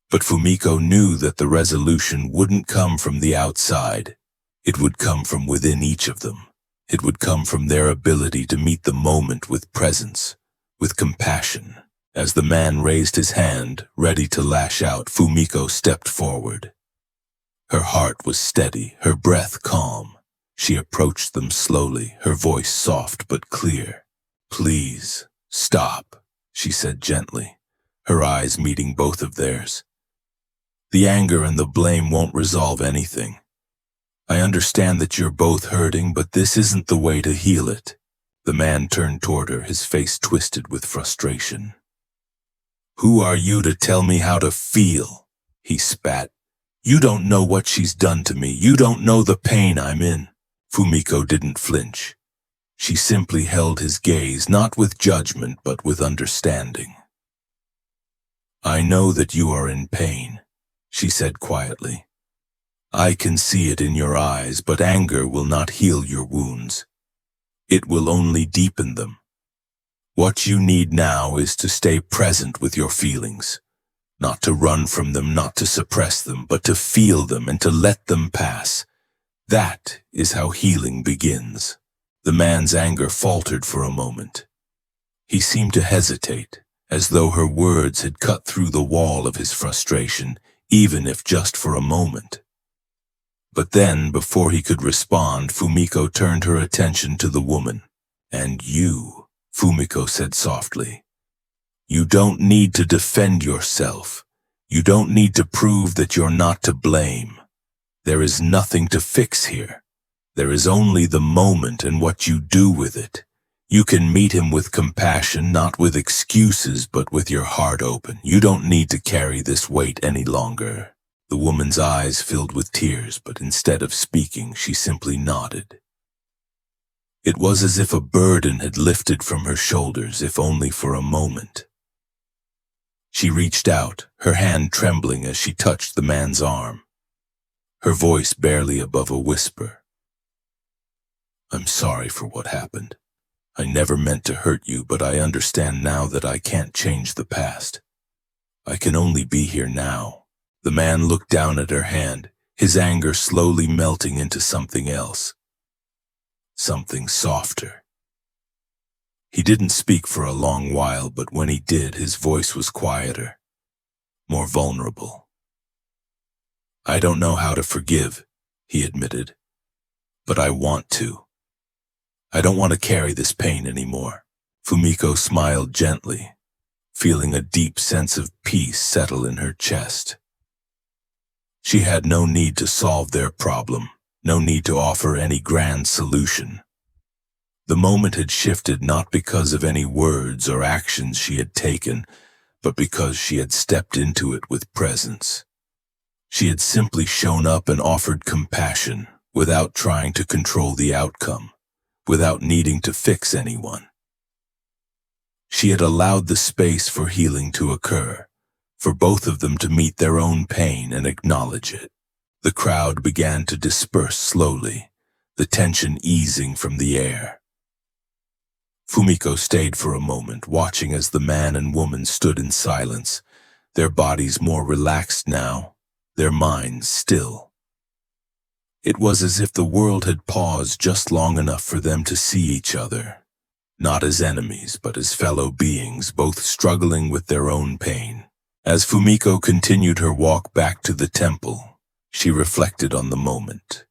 But Fumiko knew that the resolution wouldn't come from the outside. It would come from within each of them. It would come from their ability to meet the moment with presence, with compassion. As the man raised his hand, ready to lash out, Fumiko stepped forward. Her heart was steady, her breath calm. She approached them slowly, her voice soft but clear. "Please, stop," she said gently, her eyes meeting both of theirs. "The anger and the blame won't resolve anything. I understand that you're both hurting, but this isn't the way to heal it." The man turned toward her, his face twisted with frustration. "Who are you to tell me how to feel?" he spat. "You don't know what she's done to me. You don't know the pain I'm in." Fumiko didn't flinch. She simply held his gaze, not with judgment, but with understanding. "I know that you are in pain," she said quietly. "I can see it in your eyes, but anger will not heal your wounds. It will only deepen them. What you need now is to stay present with your feelings, not to run from them, not to suppress them, but to feel them and to let them pass. That is how healing begins." The man's anger faltered for a moment. He seemed to hesitate, as though her words had cut through the wall of his frustration. even if just for a moment. But then, before he could respond, Fumiko turned her attention to the woman. "And you," Fumiko said softly, "you don't need to defend yourself. You don't need to prove that you're not to blame. There is nothing to fix here. There is only the moment and what you do with it. You can meet him with compassion, not with excuses, but with your heart open. You don't need to carry this weight any longer." The woman's eyes filled with tears, but instead of speaking, she simply nodded. It was as if a burden had lifted from her shoulders, if only for a moment. She reached out, her hand trembling as she touched the man's arm, her voice barely above a whisper. "I'm sorry for what happened. I never meant to hurt you, but I understand now that I can't change the past. I can only be here now." The man looked down at her hand, his anger slowly melting into something else. Something softer. He didn't speak for a long while, but when he did, his voice was quieter, more vulnerable. "I don't know how to forgive," he admitted, "but I want to. I don't want to carry this pain anymore." Fumiko smiled gently, feeling a deep sense of peace settle in her chest. She had no need to solve their problem, no need to offer any grand solution. The moment had shifted not because of any words or actions she had taken, but because she had stepped into it with presence. She had simply shown up and offered compassion, without trying to control the outcome, without needing to fix anyone. She had allowed the space for healing to occur, for both of them to meet their own pain and acknowledge it. The crowd began to disperse slowly, the tension easing from the air. Fumiko stayed for a moment, watching as the man and woman stood in silence, their bodies more relaxed now, their minds still. It was as if the world had paused just long enough for them to see each other, not as enemies, but as fellow beings, both struggling with their own pain. As Fumiko continued her walk back to the temple, she reflected on the moment.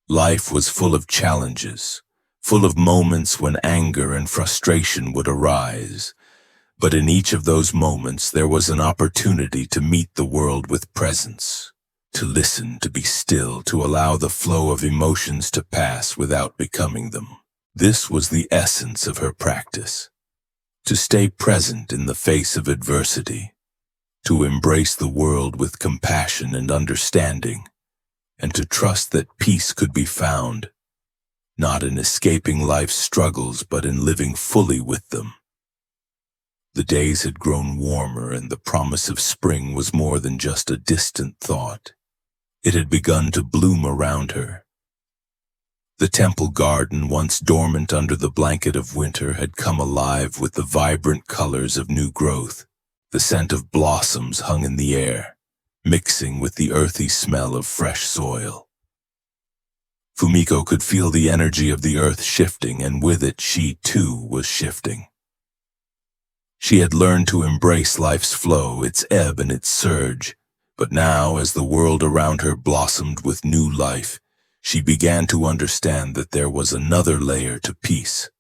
Life was full of challenges, full of moments when anger and frustration would arise, but in each of those moments there was an opportunity to meet the world with presence, to listen, to be still, to allow the flow of emotions to pass without becoming them. This was the essence of her practice. To stay present in the face of adversity, to embrace the world with compassion and understanding, and to trust that peace could be found, not in escaping life's struggles, but in living fully with them. The days had grown warmer, and the promise of spring was more than just a distant thought. It had begun to bloom around her. The temple garden, once dormant under the blanket of winter, had come alive with the vibrant colors of new growth. The scent of blossoms hung in the air, mixing with the earthy smell of fresh soil. Fumiko could feel the energy of the earth shifting, and with it she too was shifting. She had learned to embrace life's flow, its ebb and its surge, but now, as the world around her blossomed with new life, she began to understand that there was another layer to peace.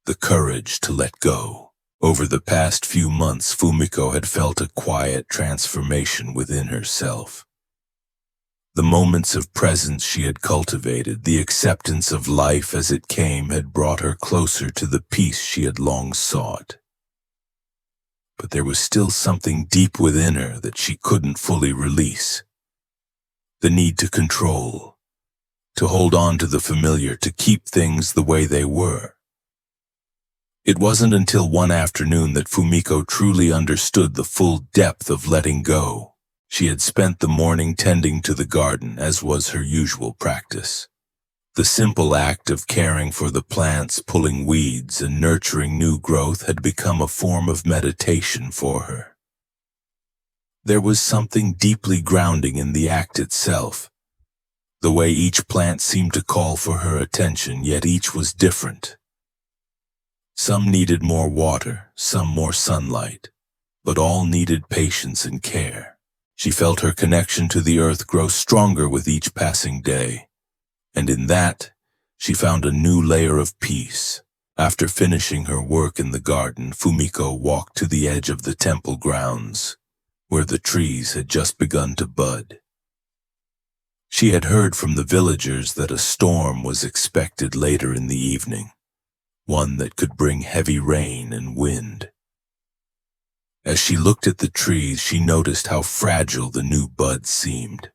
The courage to let go. Over the past few months, Fumiko had felt a quiet transformation within herself. The moments of presence she had cultivated, the acceptance of life as it came, had brought her closer to the peace she had long sought. But there was still something deep within her that she couldn't fully release. The need to control, to hold on to the familiar, to keep things the way they were. It wasn't until one afternoon that Fumiko truly understood the full depth of letting go. She had spent the morning tending to the garden, as was her usual practice. The simple act of caring for the plants, pulling weeds, and nurturing new growth had become a form of meditation for her. There was something deeply grounding in the act itself. The way each plant seemed to call for her attention, yet each was different. Some needed more water, some more sunlight, but all needed patience and care. She felt her connection to the earth grow stronger with each passing day, and in that, she found a new layer of peace. After finishing her work in the garden, Fumiko walked to the edge of the temple grounds, where the trees had just begun to bud. She had heard from the villagers that a storm was expected later in the evening, one that could bring heavy rain and wind. As she looked at the trees, she noticed how fragile the new buds seemed.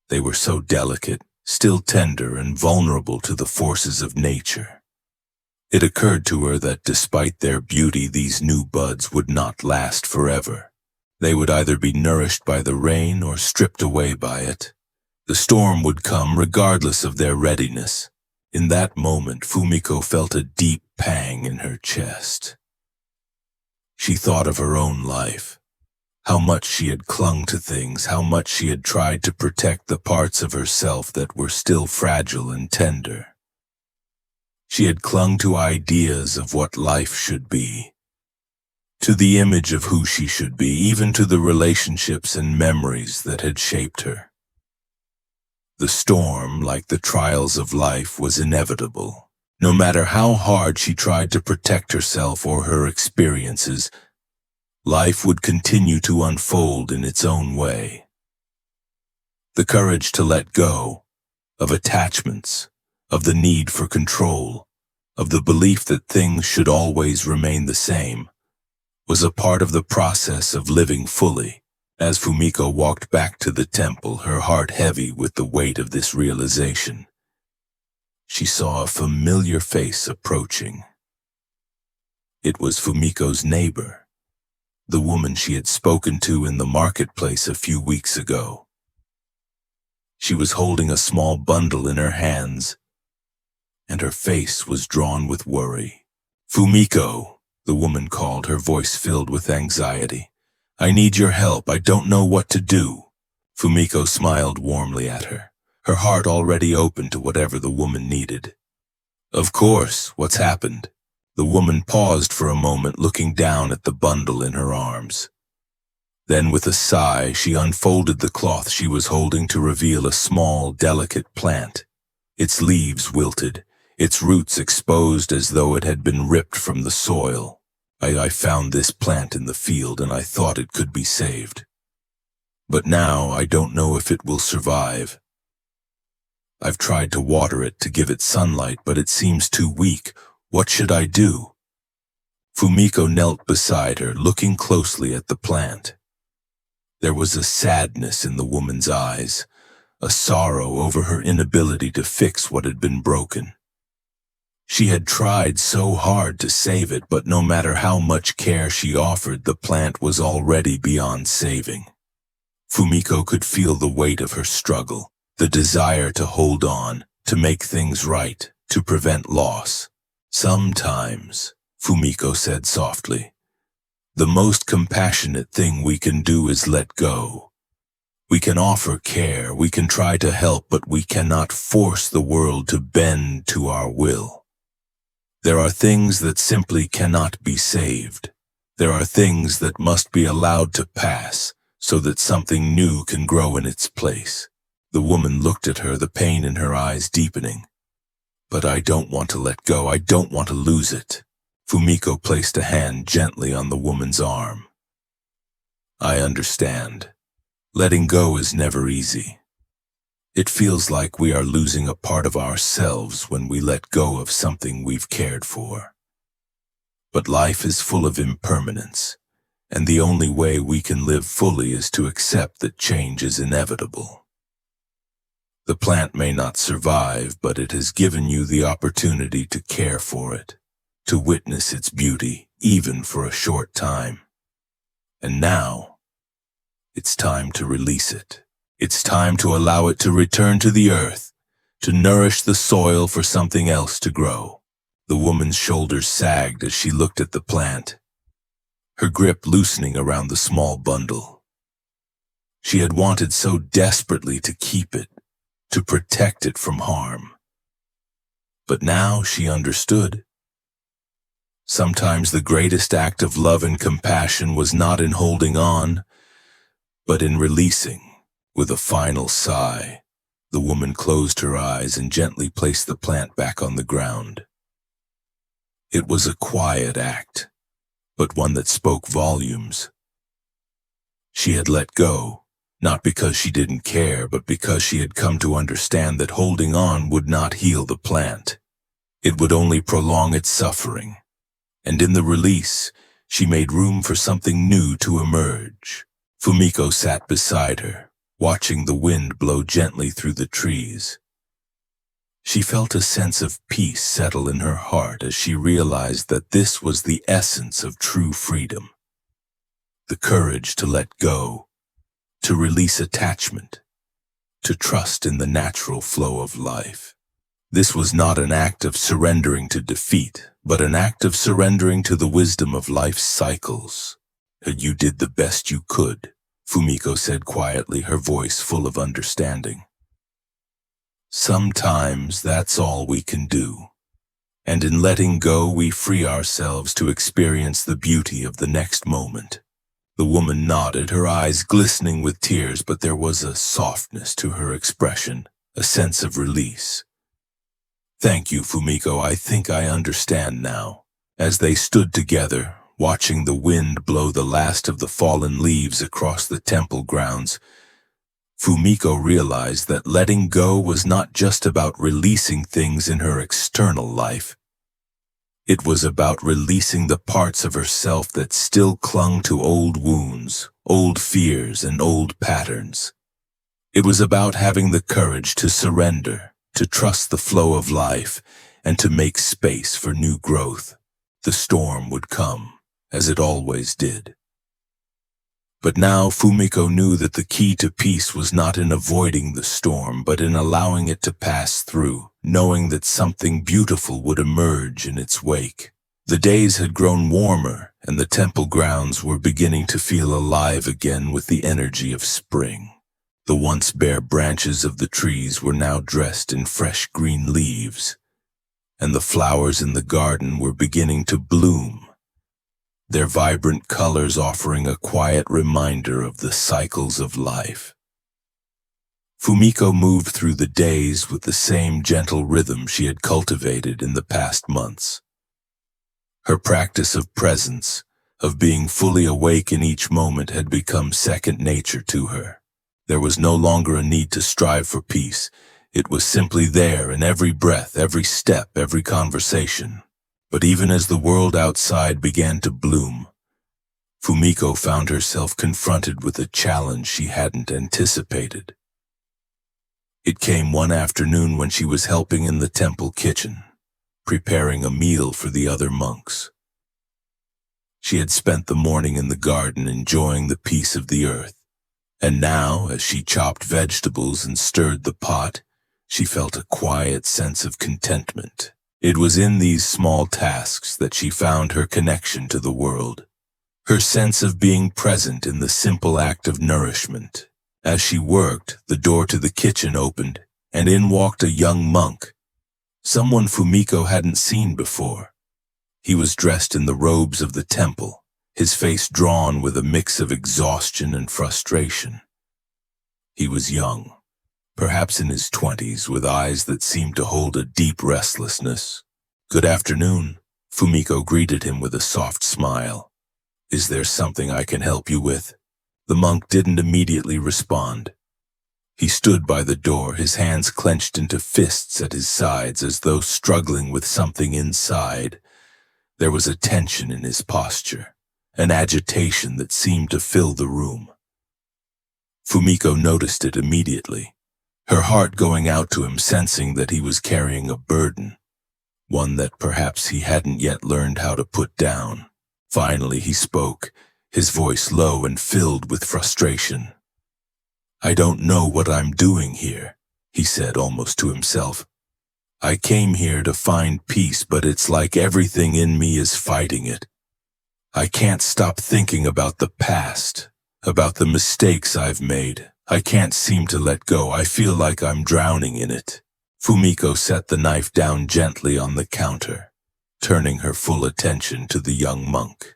They were so delicate, still tender and vulnerable to the forces of nature. It occurred to her that despite their beauty, these new buds would not last forever. They would either be nourished by the rain or stripped away by it. The storm would come regardless of their readiness. In that moment, Fumiko felt a deep pang in her chest. She thought of her own life, how much she had clung to things, how much she had tried to protect the parts of herself that were still fragile and tender. She had clung to ideas of what life should be, to the image of who she should be, even to the relationships and memories that had shaped her. The storm, like the trials of life, was inevitable. No matter how hard she tried to protect herself or her experiences, life would continue to unfold in its own way. The courage to let go of attachments, of the need for control, of the belief that things should always remain the same, was a part of the process of living fully. As Fumiko walked back to the temple, her heart heavy with the weight of this realization, she saw a familiar face approaching. It was Fumiko's neighbor, the woman she had spoken to in the marketplace a few weeks ago. She was holding a small bundle in her hands, and her face was drawn with worry. "Fumiko," the woman called, her voice filled with anxiety. "I need your help. I don't know what to do." Fumiko smiled warmly at her, her heart already open to whatever the woman needed. "Of course, what's happened?" The woman paused for a moment, looking down at the bundle in her arms. Then with a sigh, she unfolded the cloth she was holding to reveal a small, delicate plant. Its leaves wilted, its roots exposed as though it had been ripped from the soil. I found this plant in the field and I thought it could be saved. But now I don't know if it will survive. I've tried to water it, to give it sunlight, but it seems too weak. What should I do? Fumiko knelt beside her, looking closely at the plant. There was a sadness in the woman's eyes, a sorrow over her inability to fix what had been broken. She had tried so hard to save it, but no matter how much care she offered, the plant was already beyond saving. Fumiko could feel the weight of her struggle, the desire to hold on, to make things right, to prevent loss. "Sometimes," Fumiko said softly, "the most compassionate thing we can do is let go. We can offer care, we can try to help, but we cannot force the world to bend to our will. There are things that simply cannot be saved. There are things that must be allowed to pass so that something new can grow in its place." The woman looked at her, the pain in her eyes deepening. "But I don't want to let go. I don't want to lose it." Fumiko placed a hand gently on the woman's arm. "I understand. Letting go is never easy. It feels like we are losing a part of ourselves when we let go of something we've cared for. But life is full of impermanence, and the only way we can live fully is to accept that change is inevitable. The plant may not survive, but it has given you the opportunity to care for it, to witness its beauty, even for a short time. And now, it's time to release it. It's time to allow it to return to the earth, to nourish the soil for something else to grow." The woman's shoulders sagged as she looked at the plant, her grip loosening around the small bundle. She had wanted so desperately to keep it, to protect it from harm. But now she understood. Sometimes the greatest act of love and compassion was not in holding on, but in releasing. With a final sigh, the woman closed her eyes and gently placed the plant back on the ground. It was a quiet act, but one that spoke volumes. She had let go, not because she didn't care, but because she had come to understand that holding on would not heal the plant. It would only prolong its suffering. And in the release, she made room for something new to emerge. Fumiko sat beside her, watching the wind blow gently through the trees. She felt a sense of peace settle in her heart as she realized that this was the essence of true freedom. The courage to let go, to release attachment, to trust in the natural flow of life. This was not an act of surrendering to defeat, but an act of surrendering to the wisdom of life's cycles. You did the best you could, Fumiko said quietly, her voice full of understanding. Sometimes that's all we can do. And in letting go, we free ourselves to experience the beauty of the next moment. The woman nodded, her eyes glistening with tears, but there was a softness to her expression, a sense of release. Thank you, Fumiko, I think I understand now. As they stood together, watching the wind blow the last of the fallen leaves across the temple grounds, Fumiko realized that letting go was not just about releasing things in her external life. It was about releasing the parts of herself that still clung to old wounds, old fears, and old patterns. It was about having the courage to surrender, to trust the flow of life, and to make space for new growth. The storm would come, as it always did. But now Fumiko knew that the key to peace was not in avoiding the storm, but in allowing it to pass through, knowing that something beautiful would emerge in its wake. The days had grown warmer, and the temple grounds were beginning to feel alive again with the energy of spring. The once bare branches of the trees were now dressed in fresh green leaves, and the flowers in the garden were beginning to bloom, their vibrant colors offering a quiet reminder of the cycles of life. Fumiko moved through the days with the same gentle rhythm she had cultivated in the past months. Her practice of presence, of being fully awake in each moment, had become second nature to her. There was no longer a need to strive for peace. It was simply there in every breath, every step, every conversation. But even as the world outside began to bloom, Fumiko found herself confronted with a challenge she hadn't anticipated. It came one afternoon when she was helping in the temple kitchen, preparing a meal for the other monks. She had spent the morning in the garden enjoying the peace of the earth, and now, as she chopped vegetables and stirred the pot, she felt a quiet sense of contentment. It was in these small tasks that she found her connection to the world, her sense of being present in the simple act of nourishment. As she worked, the door to the kitchen opened, and in walked a young monk, someone Fumiko hadn't seen before. He was dressed in the robes of the temple, his face drawn with a mix of exhaustion and frustration. He was young, perhaps in his 20s, with eyes that seemed to hold a deep restlessness. "Good afternoon," Fumiko greeted him with a soft smile. "Is there something I can help you with?" The monk didn't immediately respond. He stood by the door, his hands clenched into fists at his sides as though struggling with something inside. There was a tension in his posture, an agitation that seemed to fill the room. Fumiko noticed it immediately, her heart going out to him, sensing that he was carrying a burden, one that perhaps he hadn't yet learned how to put down. Finally he spoke, his voice low and filled with frustration. "I don't know what I'm doing here," he said almost to himself. "I came here to find peace, but it's like everything in me is fighting it. I can't stop thinking about the past, about the mistakes I've made. I can't seem to let go. I feel like I'm drowning in it." Fumiko set the knife down gently on the counter. turning her full attention to the young monk.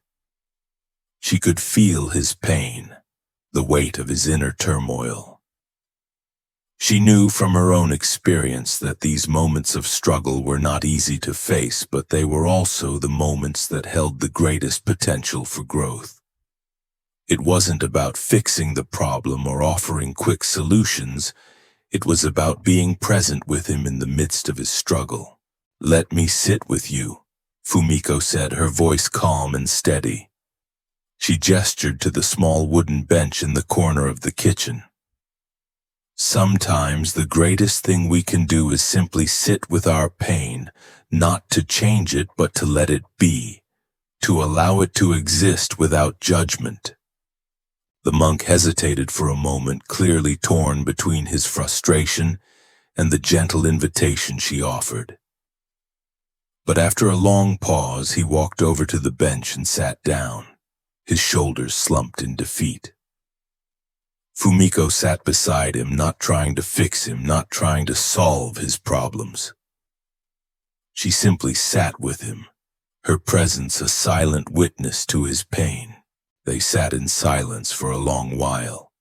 She could feel his pain, the weight of his inner turmoil. She knew from her own experience that these moments of struggle were not easy to face, but they were also the moments that held the greatest potential for growth. It wasn't about fixing the problem or offering quick solutions. It was about being present with him in the midst of his struggle. "Let me sit with you," Fumiko said, her voice calm and steady. She gestured to the small wooden bench in the corner of the kitchen. Sometimes the greatest thing we can do is simply sit with our pain, not to change it but to let it be, to allow it to exist without judgment. The monk hesitated for a moment, clearly torn between his frustration and the gentle invitation she offered. But after a long pause, he walked over to the bench and sat down, his shoulders slumped in defeat. Fumiko sat beside him, not trying to fix him, not trying to solve his problems. She simply sat with him, her presence a silent witness to his pain. They sat in silence for a long while.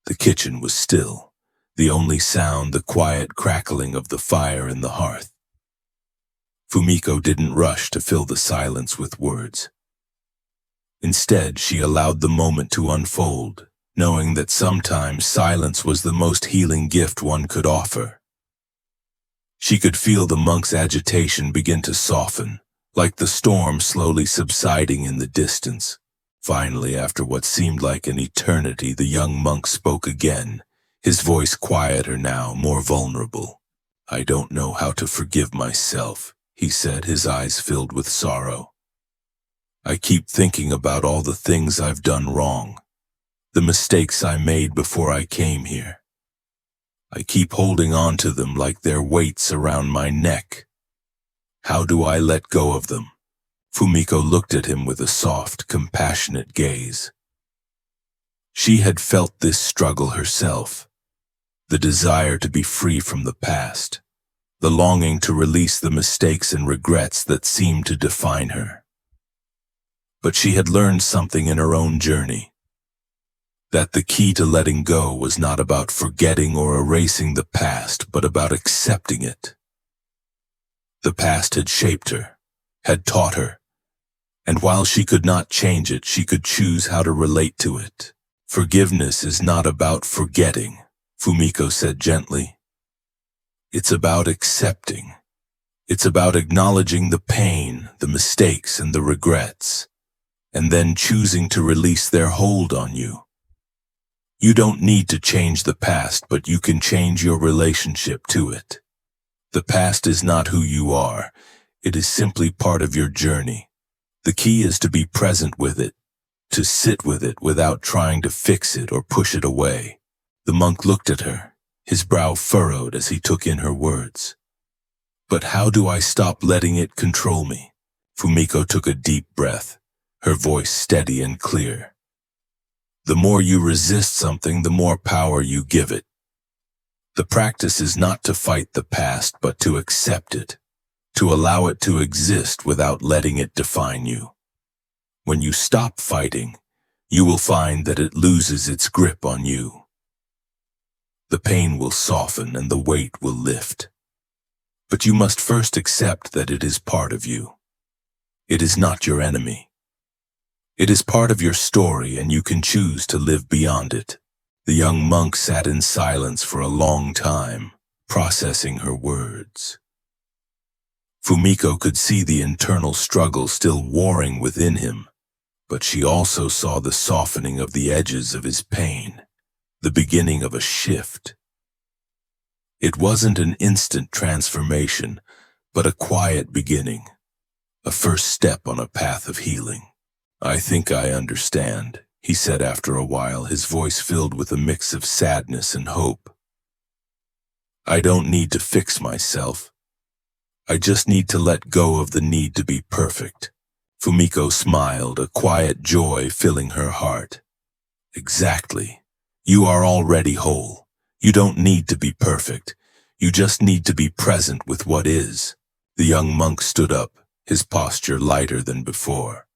The kitchen was still, the only sound the quiet crackling of the fire in the hearth. Fumiko didn't rush to fill the silence with words. Instead, she allowed the moment to unfold, knowing that sometimes silence was the most healing gift one could offer. She could feel the monk's agitation begin to soften, like the storm slowly subsiding in the distance. Finally, after what seemed like an eternity, the young monk spoke again, his voice quieter now, more vulnerable. "I don't know how to forgive myself," he said, his eyes filled with sorrow. "I keep thinking about all the things I've done wrong, the mistakes I made before I came here. I keep holding on to them like they're weights around my neck. How do I let go of them?" Fumiko looked at him with a soft, compassionate gaze. She had felt this struggle herself, the desire to be free from the past, the longing to release the mistakes and regrets that seemed to define her. But she had learned something in her own journey, that the key to letting go was not about forgetting or erasing the past, but about accepting it. The past had shaped her, had taught her, and while she could not change it, she could choose how to relate to it. "Forgiveness is not about forgetting," Fumiko said gently. "It's about accepting. It's about acknowledging the pain, the mistakes, and the regrets, and then choosing to release their hold on you. You don't need to change the past, but you can change your relationship to it. The past is not who you are. It is simply part of your journey. The key is to be present with it, to sit with it without trying to fix it or push it away." The monk looked at her, his brow furrowed as he took in her words. "But how do I stop letting it control me?" Fumiko took a deep breath, her voice steady and clear. "The more you resist something, the more power you give it. The practice is not to fight the past, but to accept it, to allow it to exist without letting it define you. When you stop fighting, you will find that it loses its grip on you. The pain will soften and the weight will lift. But you must first accept that it is part of you. It is not your enemy. It is part of your story, and you can choose to live beyond it." The young monk sat in silence for a long time, processing her words. Fumiko could see the internal struggle still warring within him, but she also saw the softening of the edges of his pain, the beginning of a shift. It wasn't an instant transformation, but a quiet beginning, a first step on a path of healing. "I think I understand," he said after a while, his voice filled with a mix of sadness and hope. "I don't need to fix myself. I just need to let go of the need to be perfect." Fumiko smiled, a quiet joy filling her heart. "Exactly. You are already whole. You don't need to be perfect. You just need to be present with what is." The young monk stood up, his posture lighter than before.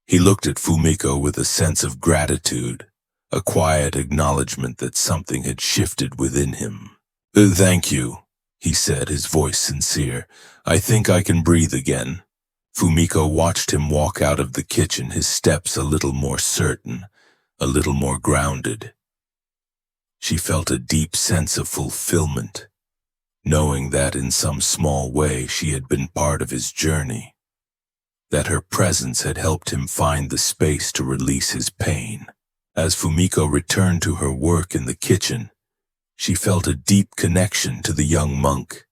He looked at Fumiko with a sense of gratitude, a quiet acknowledgement that something had shifted within him. Thank you," he said, his voice sincere. "I think I can breathe again." Fumiko watched him walk out of the kitchen, his steps a little more certain, a little more grounded. She felt a deep sense of fulfillment, knowing that in some small way she had been part of his journey, that her presence had helped him find the space to release his pain. As Fumiko returned to her work in the kitchen, she felt a deep connection to the young monk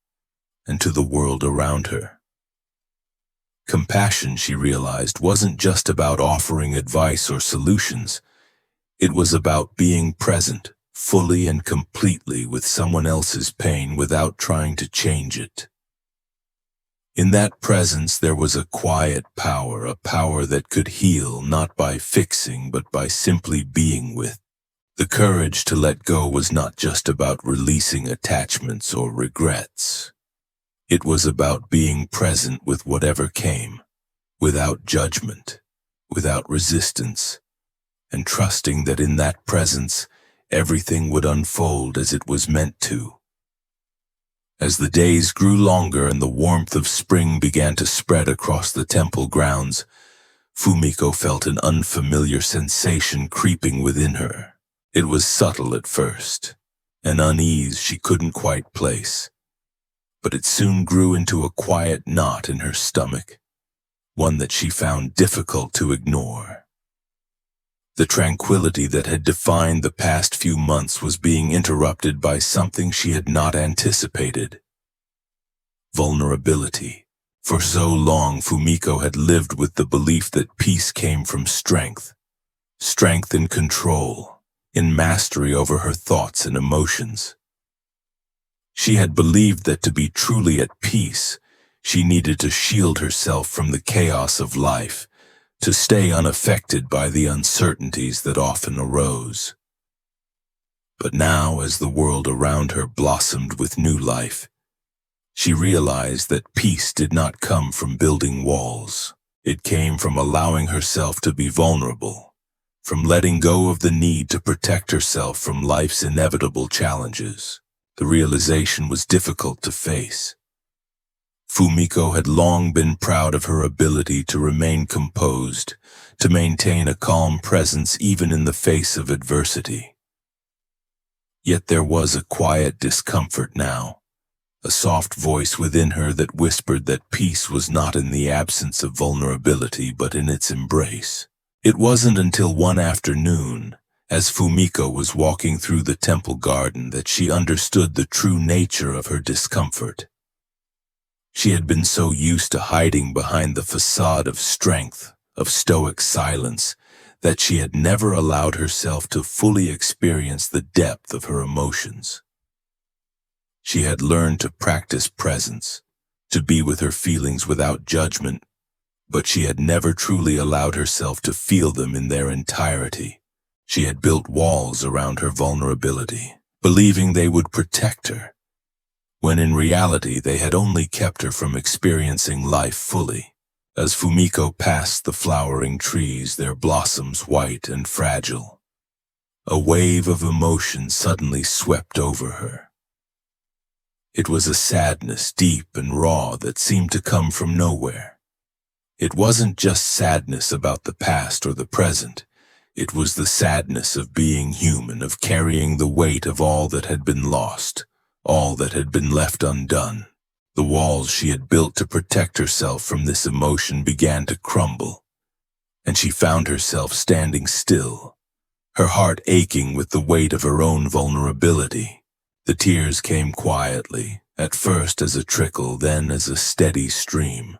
and to the world around her. Compassion, she realized, wasn't just about offering advice or solutions. It was about being present, fully and completely, with someone else's pain without trying to change it. In that presence there was a quiet power, a power that could heal not by fixing but by simply being with. The courage to let go was not just about releasing attachments or regrets. It was about being present with whatever came, without judgment, without resistance, and trusting that in that presence everything would unfold as it was meant to. As the days grew longer and the warmth of spring began to spread across the temple grounds, Fumiko felt an unfamiliar sensation creeping within her. It was subtle at first, an unease she couldn't quite place, but it soon grew into a quiet knot in her stomach, one that she found difficult to ignore. The tranquility that had defined the past few months was being interrupted by something she had not anticipated: vulnerability. For so long, Fumiko had lived with the belief that peace came from strength in control, in mastery over her thoughts and emotions. She had believed that to be truly at peace, she needed to shield herself from the chaos of life, to stay unaffected by the uncertainties that often arose. But now, as the world around her blossomed with new life, she realized that peace did not come from building walls. It came from allowing herself to be vulnerable, from letting go of the need to protect herself from life's inevitable challenges. The realization was difficult to face. Fumiko had long been proud of her ability to remain composed, to maintain a calm presence even in the face of adversity. Yet there was a quiet discomfort now, a soft voice within her that whispered that peace was not in the absence of vulnerability but in its embrace. It wasn't until one afternoon, as Fumiko was walking through the temple garden, that she understood the true nature of her discomfort. She had been so used to hiding behind the facade of strength, of stoic silence, that she had never allowed herself to fully experience the depth of her emotions. She had learned to practice presence, to be with her feelings without judgment, but she had never truly allowed herself to feel them in their entirety. She had built walls around her vulnerability, believing they would protect her, when in reality they had only kept her from experiencing life fully. As Fumiko passed the flowering trees, their blossoms white and fragile, a wave of emotion suddenly swept over her. It was a sadness deep and raw that seemed to come from nowhere. It wasn't just sadness about the past or the present. It was the sadness of being human, of carrying the weight of all that had been lost, all that had been left undone. The walls she had built to protect herself from this emotion began to crumble, and she found herself standing still, her heart aching with the weight of her own vulnerability. The tears came quietly, at first as a trickle, then as a steady stream.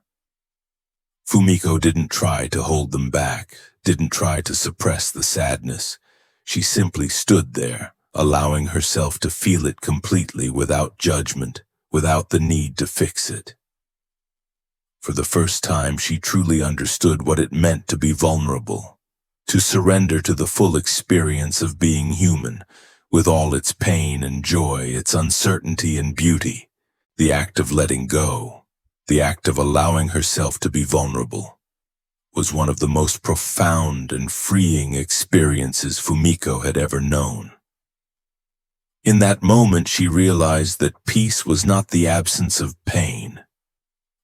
Fumiko didn't try to hold them back, didn't try to suppress the sadness. She simply stood there, allowing herself to feel it completely, without judgment, without the need to fix it. For the first time, she truly understood what it meant to be vulnerable, to surrender to the full experience of being human, with all its pain and joy, its uncertainty and beauty. The act of letting go, the act of allowing herself to be vulnerable, was one of the most profound and freeing experiences Fumiko had ever known. In that moment, she realized that peace was not the absence of pain.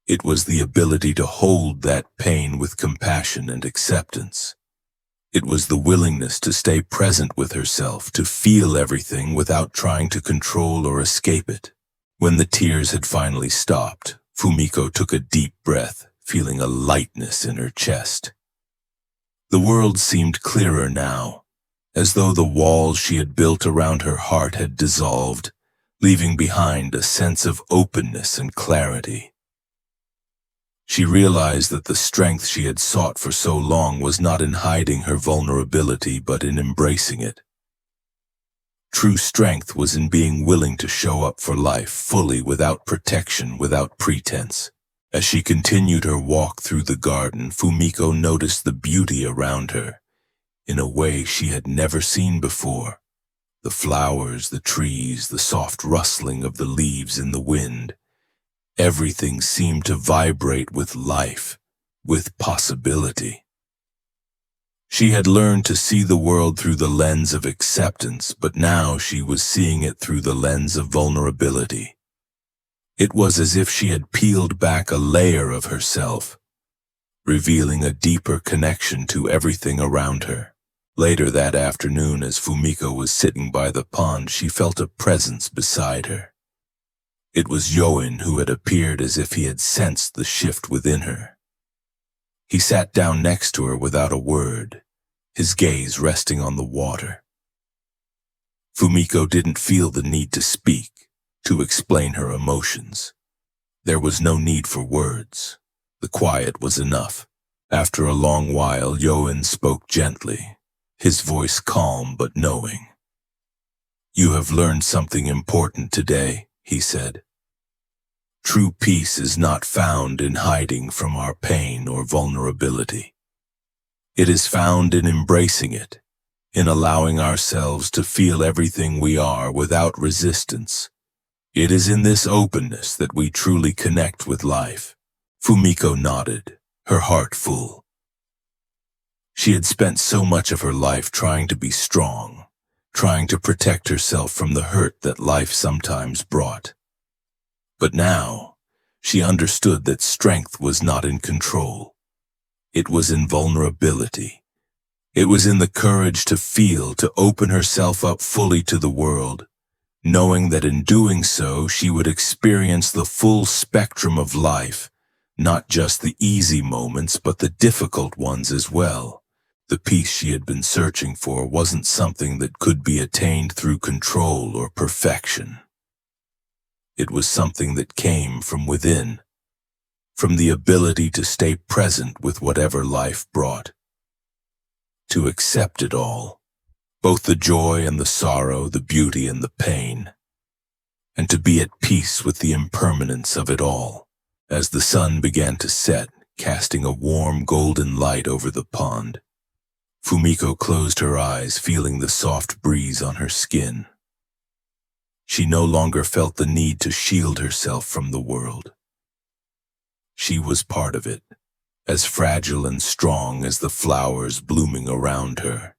It was the ability to hold that pain with compassion and acceptance. It was the willingness to stay present with herself, to feel everything without trying to control or escape it. When the tears had finally stopped, Fumiko took a deep breath, feeling a lightness in her chest. The world seemed clearer now, as though the walls she had built around her heart had dissolved, leaving behind a sense of openness and clarity. She realized that the strength she had sought for so long was not in hiding her vulnerability, but in embracing it. True strength was in being willing to show up for life fully, without protection, without pretense. As she continued her walk through the garden, Fumiko noticed the beauty around her in a way she had never seen before. The flowers, the trees, the soft rustling of the leaves in the wind. Everything seemed to vibrate with life, with possibility. She had learned to see the world through the lens of acceptance, but now she was seeing it through the lens of vulnerability. It was as if she had peeled back a layer of herself, revealing a deeper connection to everything around her. Later that afternoon, as Fumiko was sitting by the pond, she felt a presence beside her. It was Yoin, who had appeared as if he had sensed the shift within her. He sat down next to her without a word, his gaze resting on the water. Fumiko didn't feel the need to speak, to explain her emotions. There was no need for words. The quiet was enough. After a long while, Yoin spoke gently, his voice calm but knowing. "You have learned something important today," he said. "True peace is not found in hiding from our pain or vulnerability. It is found in embracing it, in allowing ourselves to feel everything we are without resistance. It is in this openness that we truly connect with life." Fumiko nodded, her heart full. She had spent so much of her life trying to be strong, trying to protect herself from the hurt that life sometimes brought. But now, she understood that strength was not in control. It was in vulnerability. It was in the courage to feel, to open herself up fully to the world, knowing that in doing so, she would experience the full spectrum of life, not just the easy moments, but the difficult ones as well. The peace she had been searching for wasn't something that could be attained through control or perfection. It was something that came from within, from the ability to stay present with whatever life brought, to accept it all, both the joy and the sorrow, the beauty and the pain, and to be at peace with the impermanence of it all. As the sun began to set, casting a warm golden light over the pond, Fumiko closed her eyes, feeling the soft breeze on her skin. She no longer felt the need to shield herself from the world. She was part of it, as fragile and strong as the flowers blooming around her.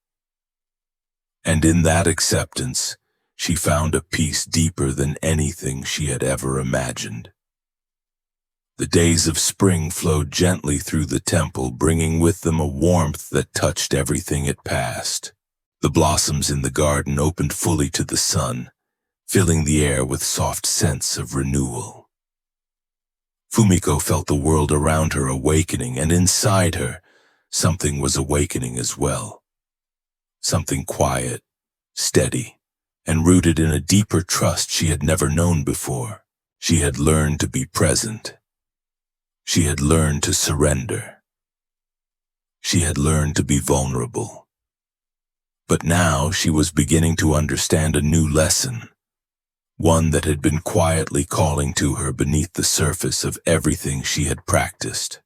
And in that acceptance, she found a peace deeper than anything she had ever imagined. The days of spring flowed gently through the temple, bringing with them a warmth that touched everything it passed. The blossoms in the garden opened fully to the sun, filling the air with soft scents of renewal. Fumiko felt the world around her awakening, and inside her, something was awakening as well. Something quiet, steady, and rooted in a deeper trust she had never known before. She had learned to be present. She had learned to surrender. She had learned to be vulnerable. But now she was beginning to understand a new lesson. One that had been quietly calling to her beneath the surface of everything she had practiced.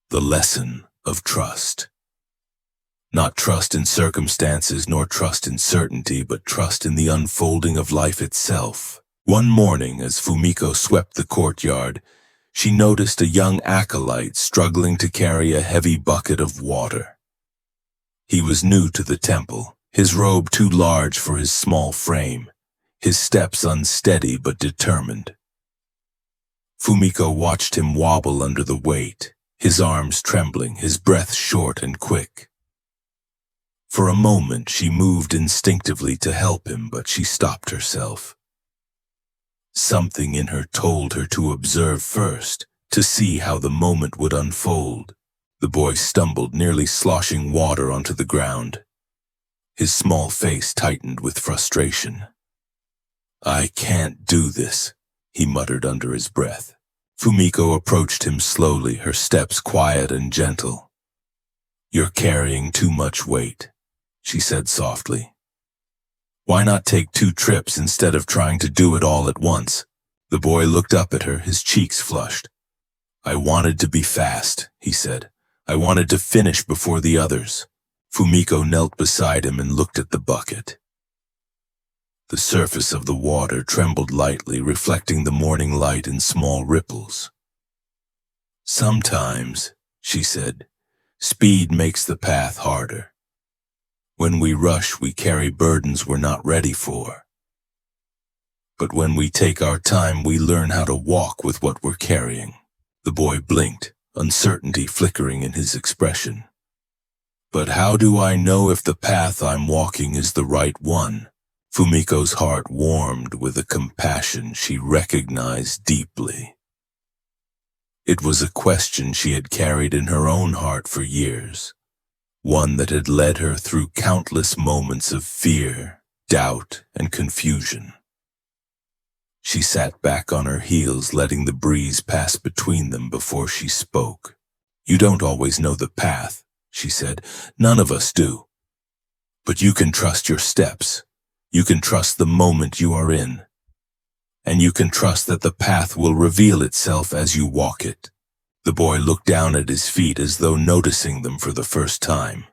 The lesson of trust. Not trust in circumstances nor trust in certainty, but trust in the unfolding of life itself. One morning, as Fumiko swept the courtyard, she noticed a young acolyte struggling to carry a heavy bucket of water. He was new to the temple, his robe too large for his small frame, his steps unsteady but determined. Fumiko watched him wobble under the weight, his arms trembling, his breath short and quick. For a moment she moved instinctively to help him, but she stopped herself. Something in her told her to observe first, to see how the moment would unfold. The boy stumbled, nearly sloshing water onto the ground. His small face tightened with frustration. "I can't do this," he muttered under his breath. Fumiko approached him slowly, her steps quiet and gentle. "You're carrying too much weight," she said softly. "Why not take 2 trips instead of trying to do it all at once?" The boy looked up at her, his cheeks flushed. "I wanted to be fast," he said. "I wanted to finish before the others." Fumiko knelt beside him and looked at the bucket. The surface of the water trembled lightly, reflecting the morning light in small ripples. "Sometimes," she said, "speed makes the path harder. When we rush, we carry burdens we're not ready for. But when we take our time, we learn how to walk with what we're carrying." The boy blinked, uncertainty flickering in his expression. "But how do I know if the path I'm walking is the right one?" Fumiko's heart warmed with a compassion she recognized deeply. It was a question she had carried in her own heart for years, one that had led her through countless moments of fear, doubt, and confusion. She sat back on her heels, letting the breeze pass between them before she spoke. "You don't always know the path," she said. "None of us do. But you can trust your steps. You can trust the moment you are in. And you can trust that the path will reveal itself as you walk it." The boy looked down at his feet as though noticing them for the first time.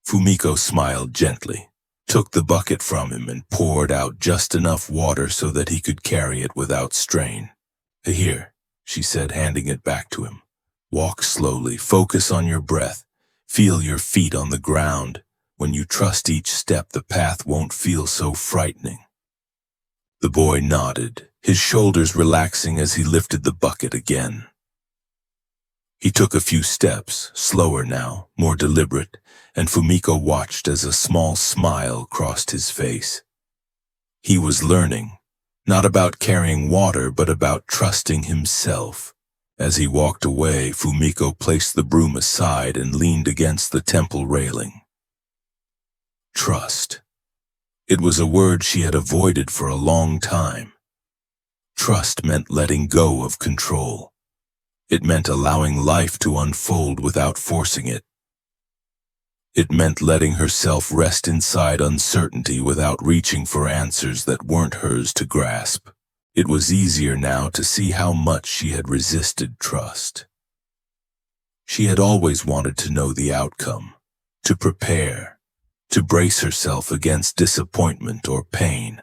Fumiko smiled gently, took the bucket from him and poured out just enough water so that he could carry it without strain. "Here," she said, handing it back to him. "Walk slowly, focus on your breath, feel your feet on the ground. When you trust each step, the path won't feel so frightening." The boy nodded, his shoulders relaxing as he lifted the bucket again. He took a few steps, slower now, more deliberate, and Fumiko watched as a small smile crossed his face. He was learning, not about carrying water, but about trusting himself. As he walked away, Fumiko placed the broom aside and leaned against the temple railing. Trust. It was a word she had avoided for a long time. Trust meant letting go of control. It meant allowing life to unfold without forcing it. It meant letting herself rest inside uncertainty without reaching for answers that weren't hers to grasp. It was easier now to see how much she had resisted trust. She had always wanted to know the outcome, to prepare, to brace herself against disappointment or pain.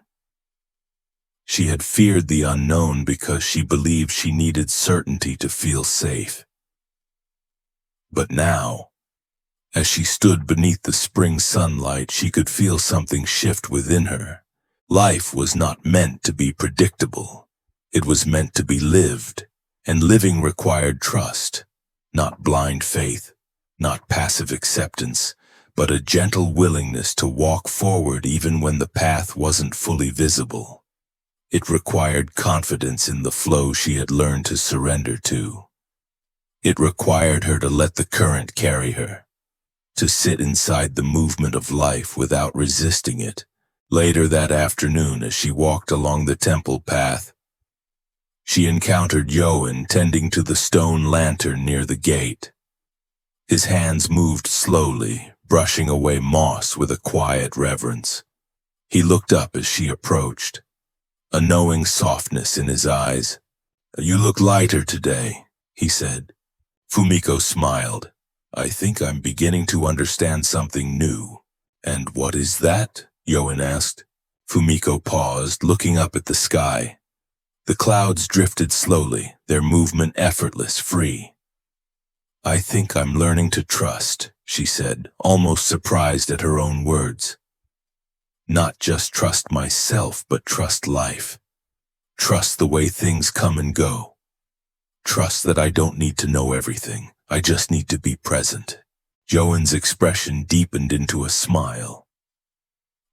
She had feared the unknown because she believed she needed certainty to feel safe. But now, as she stood beneath the spring sunlight, she could feel something shift within her. Life was not meant to be predictable. It was meant to be lived, and living required trust, not blind faith, not passive acceptance, but a gentle willingness to walk forward even when the path wasn't fully visible. It required confidence in the flow she had learned to surrender to. It required her to let the current carry her, to sit inside the movement of life without resisting it. Later that afternoon, as she walked along the temple path, she encountered Yoan tending to the stone lantern near the gate. His hands moved slowly, brushing away moss with a quiet reverence. He looked up as she approached, a knowing softness in his eyes. "You look lighter today," he said. Fumiko smiled. "I think I'm beginning to understand something new." "And what is that?" Yoan asked. Fumiko paused, looking up at the sky. The clouds drifted slowly, their movement effortless, free. "I think I'm learning to trust," she said, almost surprised at her own words. "Not just trust myself, but trust life. Trust the way things come and go. Trust that I don't need to know everything. I just need to be present." Joan's expression deepened into a smile.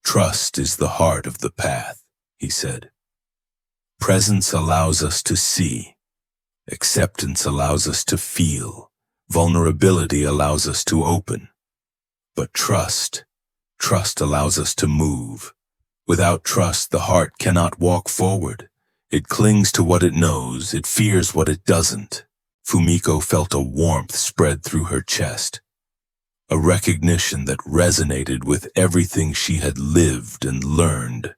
"Trust is the heart of the path," he said. "Presence allows us to see. Acceptance allows us to feel. Vulnerability allows us to open. But trust allows us to move. Without trust, the heart cannot walk forward. It clings to what it knows, it fears what it doesn't." Fumiko felt a warmth spread through her chest, a recognition that resonated with everything she had lived and learned.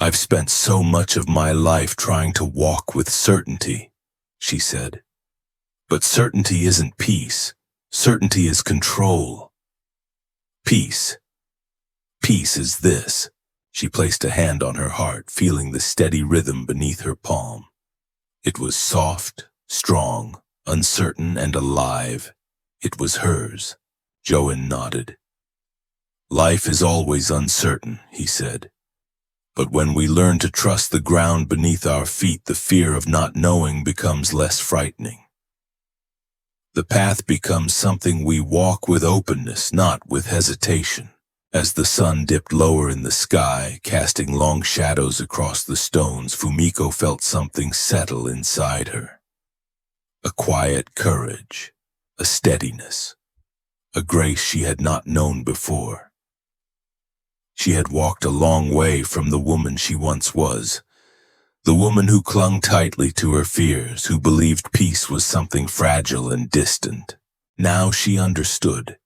"I've spent so much of my life trying to walk with certainty," she said. "But certainty isn't peace. Certainty is control. Peace is this." She placed a hand on her heart, feeling the steady rhythm beneath her palm. It was soft, strong, uncertain, and alive. It was hers. Joan nodded. "Life is always uncertain," he said. "But when we learn to trust the ground beneath our feet, the fear of not knowing becomes less frightening. The path becomes something we walk with openness, not with hesitation." As the sun dipped lower in the sky, casting long shadows across the stones, Fumiko felt something settle inside her. A quiet courage, a steadiness, a grace she had not known before. She had walked a long way from the woman she once was, the woman who clung tightly to her fears, who believed peace was something fragile and distant. Now she understood.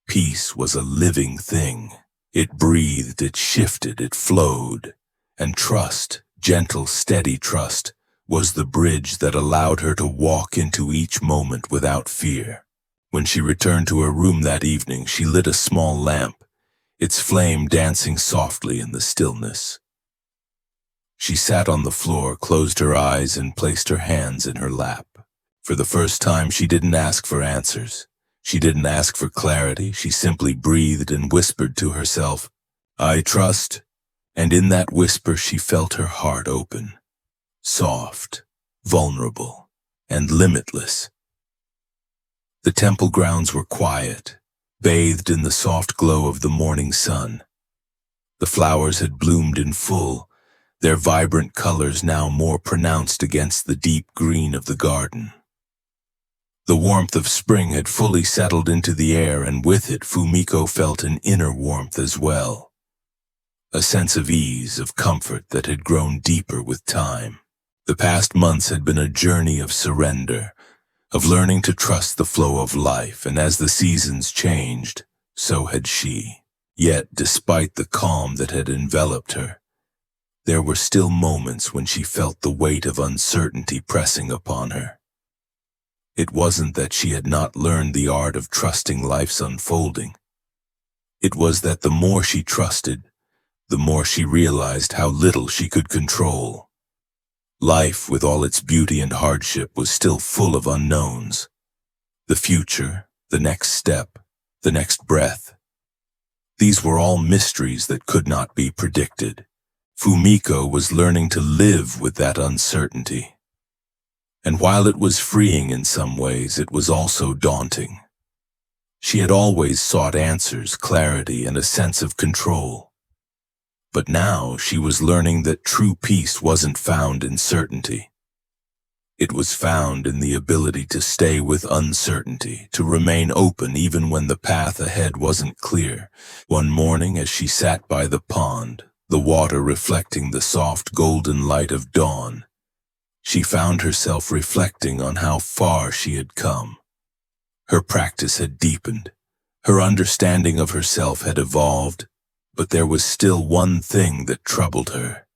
Peace was a living thing. It breathed, it shifted, it flowed. And trust, gentle, steady trust, was the bridge that allowed her to walk into each moment without fear. When she returned to her room that evening, she lit a small lamp, its flame dancing softly in the stillness. She sat on the floor, closed her eyes, and placed her hands in her lap. For the first time, she didn't ask for answers. She didn't ask for clarity. She simply breathed and whispered to herself, "I trust." And in that whisper, she felt her heart open, soft, vulnerable, and limitless. The temple grounds were quiet, bathed in the soft glow of the morning sun. The flowers had bloomed in full, their vibrant colors now more pronounced against the deep green of the garden. The warmth of spring had fully settled into the air, and with it Fumiko felt an inner warmth as well. A sense of ease, of comfort that had grown deeper with time. The past months had been a journey of surrender, of learning to trust the flow of life, and as the seasons changed, so had she. Yet, despite the calm that had enveloped her, there were still moments when she felt the weight of uncertainty pressing upon her. It wasn't that she had not learned the art of trusting life's unfolding. It was that the more she trusted, the more she realized how little she could control. Life, with all its beauty and hardship, was still full of unknowns. The future, the next step, the next breath. These were all mysteries that could not be predicted. Fumiko was learning to live with that uncertainty. And while it was freeing in some ways, it was also daunting. She had always sought answers, clarity, and a sense of control. But now she was learning that true peace wasn't found in certainty. It was found in the ability to stay with uncertainty, to remain open even when the path ahead wasn't clear. One morning, as she sat by the pond, the water reflecting the soft golden light of dawn, she found herself reflecting on how far she had come. Her practice had deepened. Her understanding of herself had evolved, but there was still one thing that troubled her.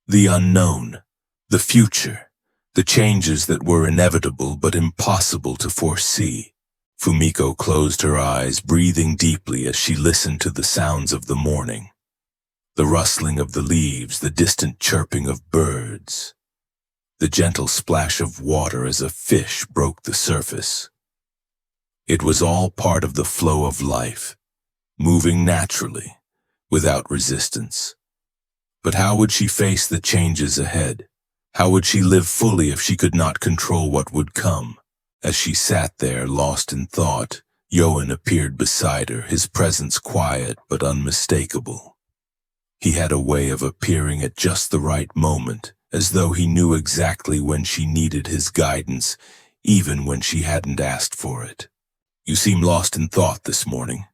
The unknown, the future, the changes that were inevitable but impossible to foresee. Fumiko closed her eyes, breathing deeply as she listened to the sounds of the morning. The rustling of the leaves, the distant chirping of birds, the gentle splash of water as a fish broke the surface. It was all part of the flow of life, moving naturally, without resistance. But how would she face the changes ahead? How would she live fully if she could not control what would come? As she sat there, lost in thought, Yoan appeared beside her, his presence quiet but unmistakable. He had a way of appearing at just the right moment, as though he knew exactly when she needed his guidance, even when she hadn't asked for it. "You seem lost in thought this morning,"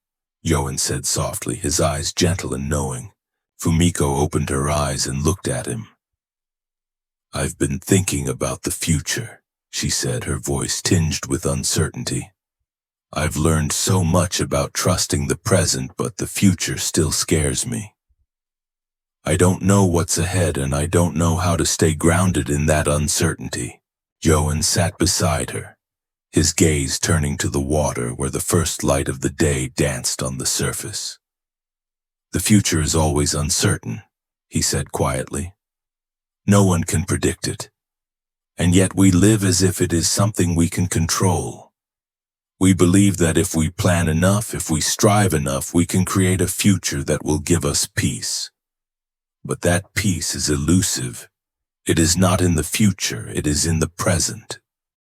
Yoan said softly, his eyes gentle and knowing. Fumiko opened her eyes and looked at him. "I've been thinking about the future," she said, her voice tinged with uncertainty. "I've learned so much about trusting the present, but the future still scares me. I don't know what's ahead, and I don't know how to stay grounded in that uncertainty." Yoan sat beside her, his gaze turning to the water where the first light of the day danced on the surface. "The future is always uncertain," he said quietly. "No one can predict it. And yet we live as if it is something we can control. We believe that if we plan enough, if we strive enough, we can create a future that will give us peace. But that peace is elusive. It is not in the future, it is in the present."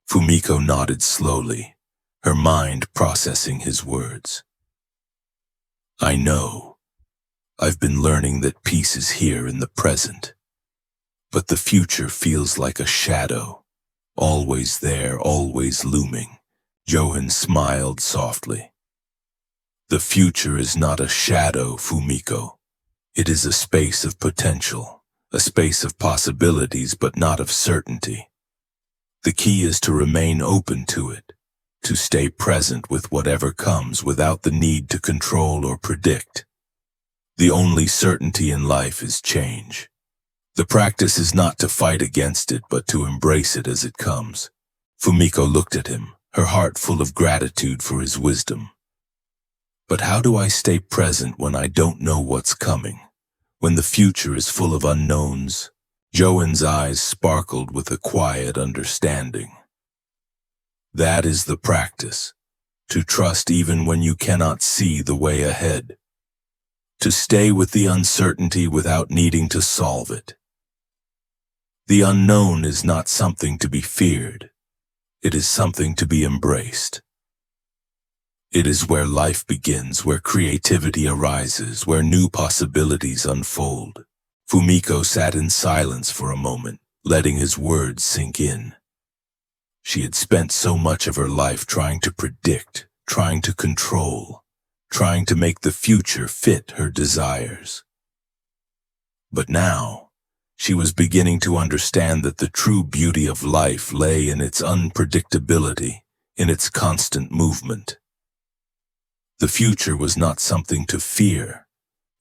Fumiko nodded slowly, her mind processing his words. "I know. I've been learning that peace is here in the present. But the future feels like a shadow, always there, always looming." Yoan smiled softly. "The future is not a shadow, Fumiko. It is a space of potential, a space of possibilities, but not of certainty. The key is to remain open to it, to stay present with whatever comes without the need to control or predict. The only certainty in life is change. The practice is not to fight against it, but to embrace it as it comes." Fumiko looked at him, her heart full of gratitude for his wisdom. "But how do I stay present when I don't know what's coming? When the future is full of unknowns?" Yoan's eyes sparkled with a quiet understanding. "That is the practice, to trust even when you cannot see the way ahead. To stay with the uncertainty without needing to solve it. The unknown is not something to be feared. It is something to be embraced. It is where life begins, where creativity arises, where new possibilities unfold." Fumiko sat in silence for a moment, letting his words sink in. She had spent so much of her life trying to predict, trying to control, trying to make the future fit her desires. But now, she was beginning to understand that the true beauty of life lay in its unpredictability, in its constant movement. The future was not something to fear.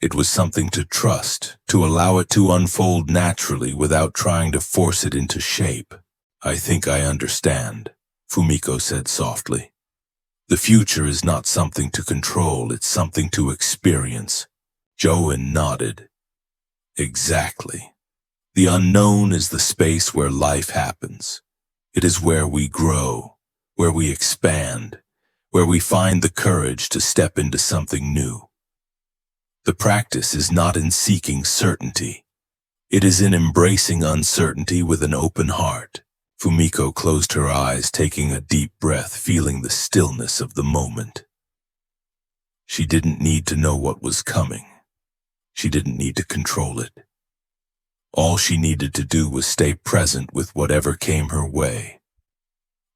It was something to trust, to allow it to unfold naturally without trying to force it into shape. "I think I understand," Fumiko said softly. "The future is not something to control, it's something to experience." Yoan nodded. "Exactly. The unknown is the space where life happens. It is where we grow, where we expand, where we find the courage to step into something new. The practice is not in seeking certainty. It is in embracing uncertainty with an open heart." Fumiko closed her eyes, taking a deep breath, feeling the stillness of the moment. She didn't need to know what was coming. She didn't need to control it. All she needed to do was stay present with whatever came her way,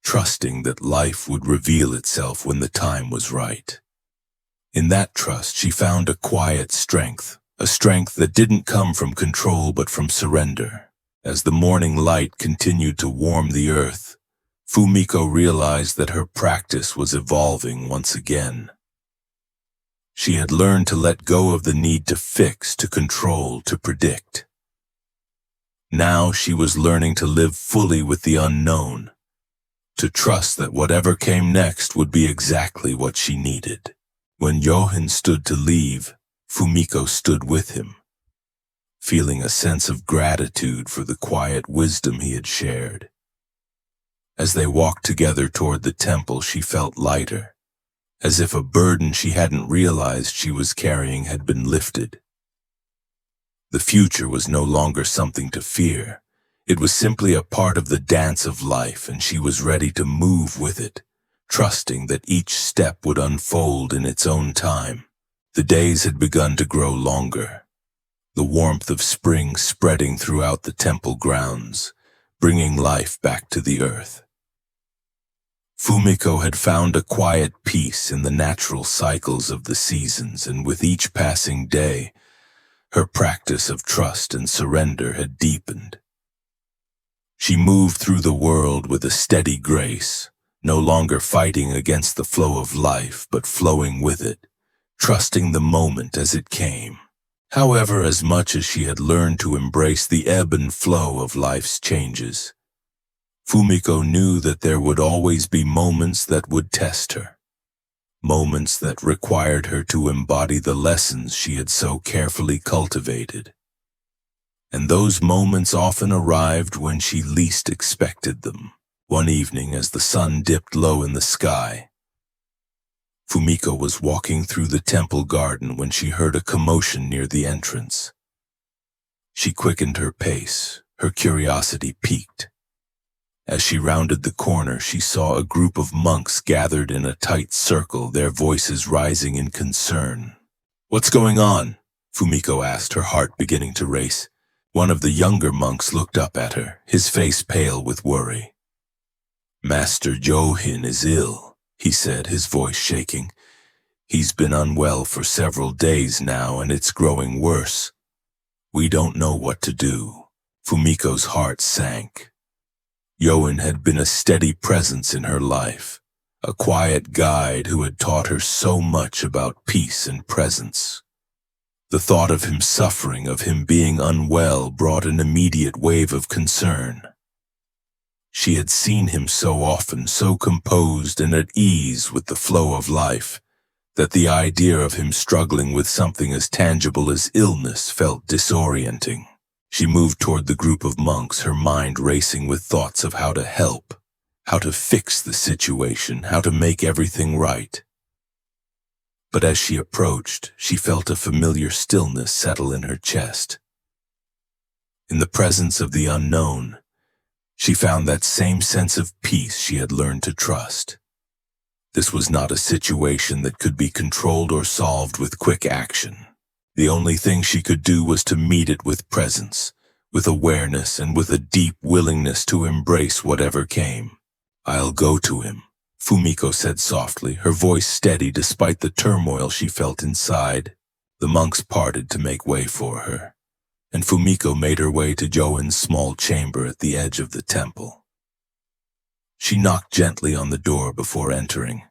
trusting that life would reveal itself when the time was right. In that trust, she found a quiet strength, a strength that didn't come from control but from surrender. As the morning light continued to warm the earth, Fumiko realized that her practice was evolving once again. She had learned to let go of the need to fix, to control, to predict. Now she was learning to live fully with the unknown, to trust that whatever came next would be exactly what she needed. When Yoan stood to leave, Fumiko stood with him, feeling a sense of gratitude for the quiet wisdom he had shared. As they walked together toward the temple, she felt lighter, as if a burden she hadn't realized she was carrying had been lifted. The future was no longer something to fear. It was simply a part of the dance of life, and she was ready to move with it, trusting that each step would unfold in its own time. The days had begun to grow longer, the warmth of spring spreading throughout the temple grounds, bringing life back to the earth. Fumiko had found a quiet peace in the natural cycles of the seasons, and with each passing day, her practice of trust and surrender had deepened. She moved through the world with a steady grace, no longer fighting against the flow of life, but flowing with it, trusting the moment as it came. However, as much as she had learned to embrace the ebb and flow of life's changes, Fumiko knew that there would always be moments that would test her, moments that required her to embody the lessons she had so carefully cultivated. And those moments often arrived when she least expected them. One evening, as the sun dipped low in the sky, Fumiko was walking through the temple garden when she heard a commotion near the entrance. She quickened her pace, her curiosity piqued. As she rounded the corner, she saw a group of monks gathered in a tight circle, their voices rising in concern. "What's going on?" Fumiko asked, her heart beginning to race. One of the younger monks looked up at her, his face pale with worry. "Master Johin is ill," he said, his voice shaking. "He's been unwell for several days now, and it's growing worse. We don't know what to do." Fumiko's heart sank. Johin had been a steady presence in her life, a quiet guide who had taught her so much about peace and presence. The thought of him suffering, of him being unwell, brought an immediate wave of concern. She had seen him so often, so composed and at ease with the flow of life, that the idea of him struggling with something as tangible as illness felt disorienting. She moved toward the group of monks, her mind racing with thoughts of how to help, how to fix the situation, how to make everything right. But as she approached, she felt a familiar stillness settle in her chest. In the presence of the unknown, she found that same sense of peace she had learned to trust. This was not a situation that could be controlled or solved with quick action. The only thing she could do was to meet it with presence, with awareness, and with a deep willingness to embrace whatever came. "I'll go to him," Fumiko said softly, her voice steady despite the turmoil she felt inside. The monks parted to make way for her, and Fumiko made her way to Join's small chamber at the edge of the temple. She knocked gently on the door before entering.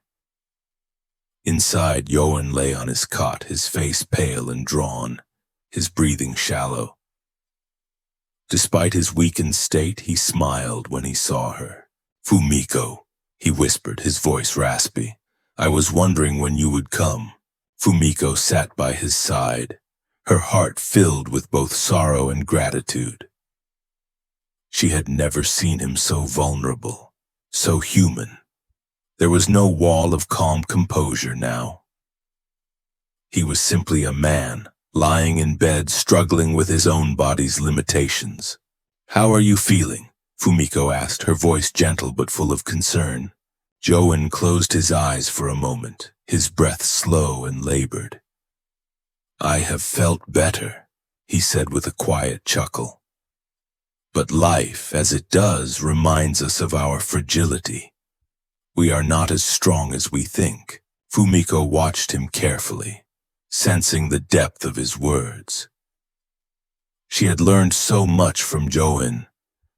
Inside, Join lay on his cot, his face pale and drawn, his breathing shallow. Despite his weakened state, he smiled when he saw her. "Fumiko," he whispered, his voice raspy. "I was wondering when you would come." Fumiko sat by his side, her heart filled with both sorrow and gratitude. She had never seen him so vulnerable, so human. There was no wall of calm composure now. He was simply a man, lying in bed, struggling with his own body's limitations. "How are you feeling?" Fumiko asked, her voice gentle but full of concern. Join closed his eyes for a moment, his breath slow and labored. "I have felt better," he said with a quiet chuckle. "But life, as it does, reminds us of our fragility. We are not as strong as we think." Fumiko watched him carefully, sensing the depth of his words. She had learned so much from Join,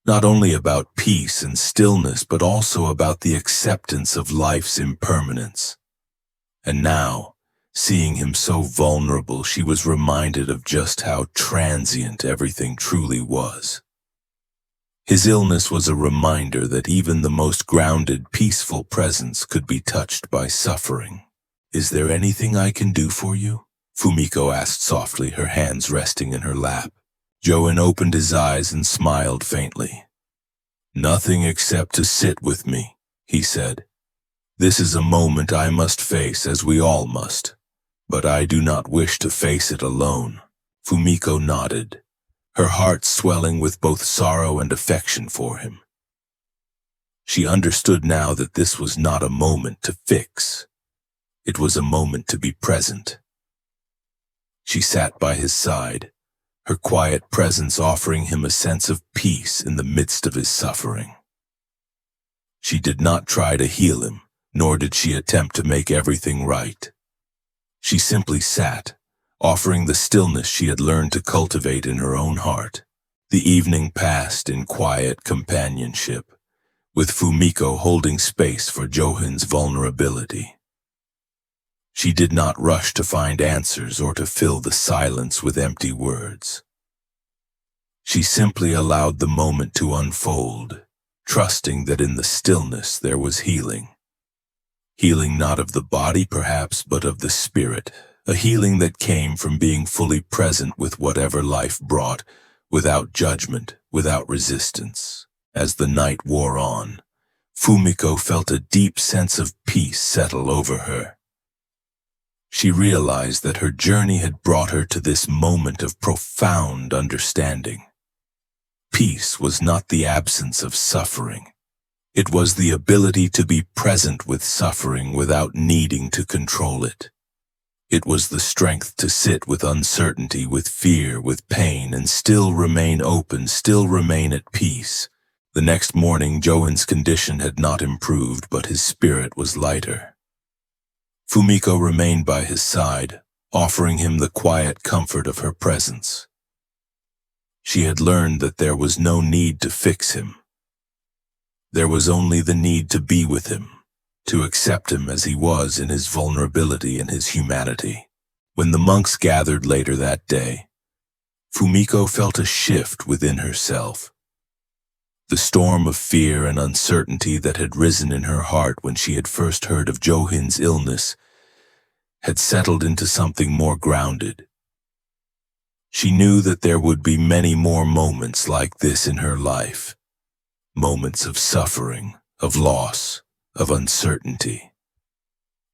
not only about peace and stillness, but also about the acceptance of life's impermanence. And now, seeing him so vulnerable, she was reminded of just how transient everything truly was. His illness was a reminder that even the most grounded, peaceful presence could be touched by suffering. "Is there anything I can do for you?" Fumiko asked softly, her hands resting in her lap. Joan opened his eyes and smiled faintly. "Nothing except to sit with me," he said. "This is a moment I must face, as we all must. But I do not wish to face it alone." Fumiko nodded, her heart swelling with both sorrow and affection for him. She understood now that this was not a moment to fix. It was a moment to be present. She sat by his side, her quiet presence offering him a sense of peace in the midst of his suffering. She did not try to heal him, nor did she attempt to make everything right. She simply sat, offering the stillness she had learned to cultivate in her own heart. The evening passed in quiet companionship, with Fumiko holding space for Johan's vulnerability. She did not rush to find answers or to fill the silence with empty words. She simply allowed the moment to unfold, trusting that in the stillness there was healing. Healing not of the body perhaps, but of the spirit, a healing that came from being fully present with whatever life brought, without judgment, without resistance. As the night wore on, Fumiko felt a deep sense of peace settle over her. She realized that her journey had brought her to this moment of profound understanding. Peace was not the absence of suffering. It was the ability to be present with suffering without needing to control it. It was the strength to sit with uncertainty, with fear, with pain, and still remain open, still remain at peace. The next morning, Johan's condition had not improved, but his spirit was lighter. Fumiko remained by his side, offering him the quiet comfort of her presence. She had learned that there was no need to fix him. There was only the need to be with him, to accept him as he was in his vulnerability and his humanity. When the monks gathered later that day, Fumiko felt a shift within herself. The storm of fear and uncertainty that had risen in her heart when she had first heard of Johan's illness had settled into something more grounded. She knew that there would be many more moments like this in her life. Moments of suffering, of loss, of uncertainty.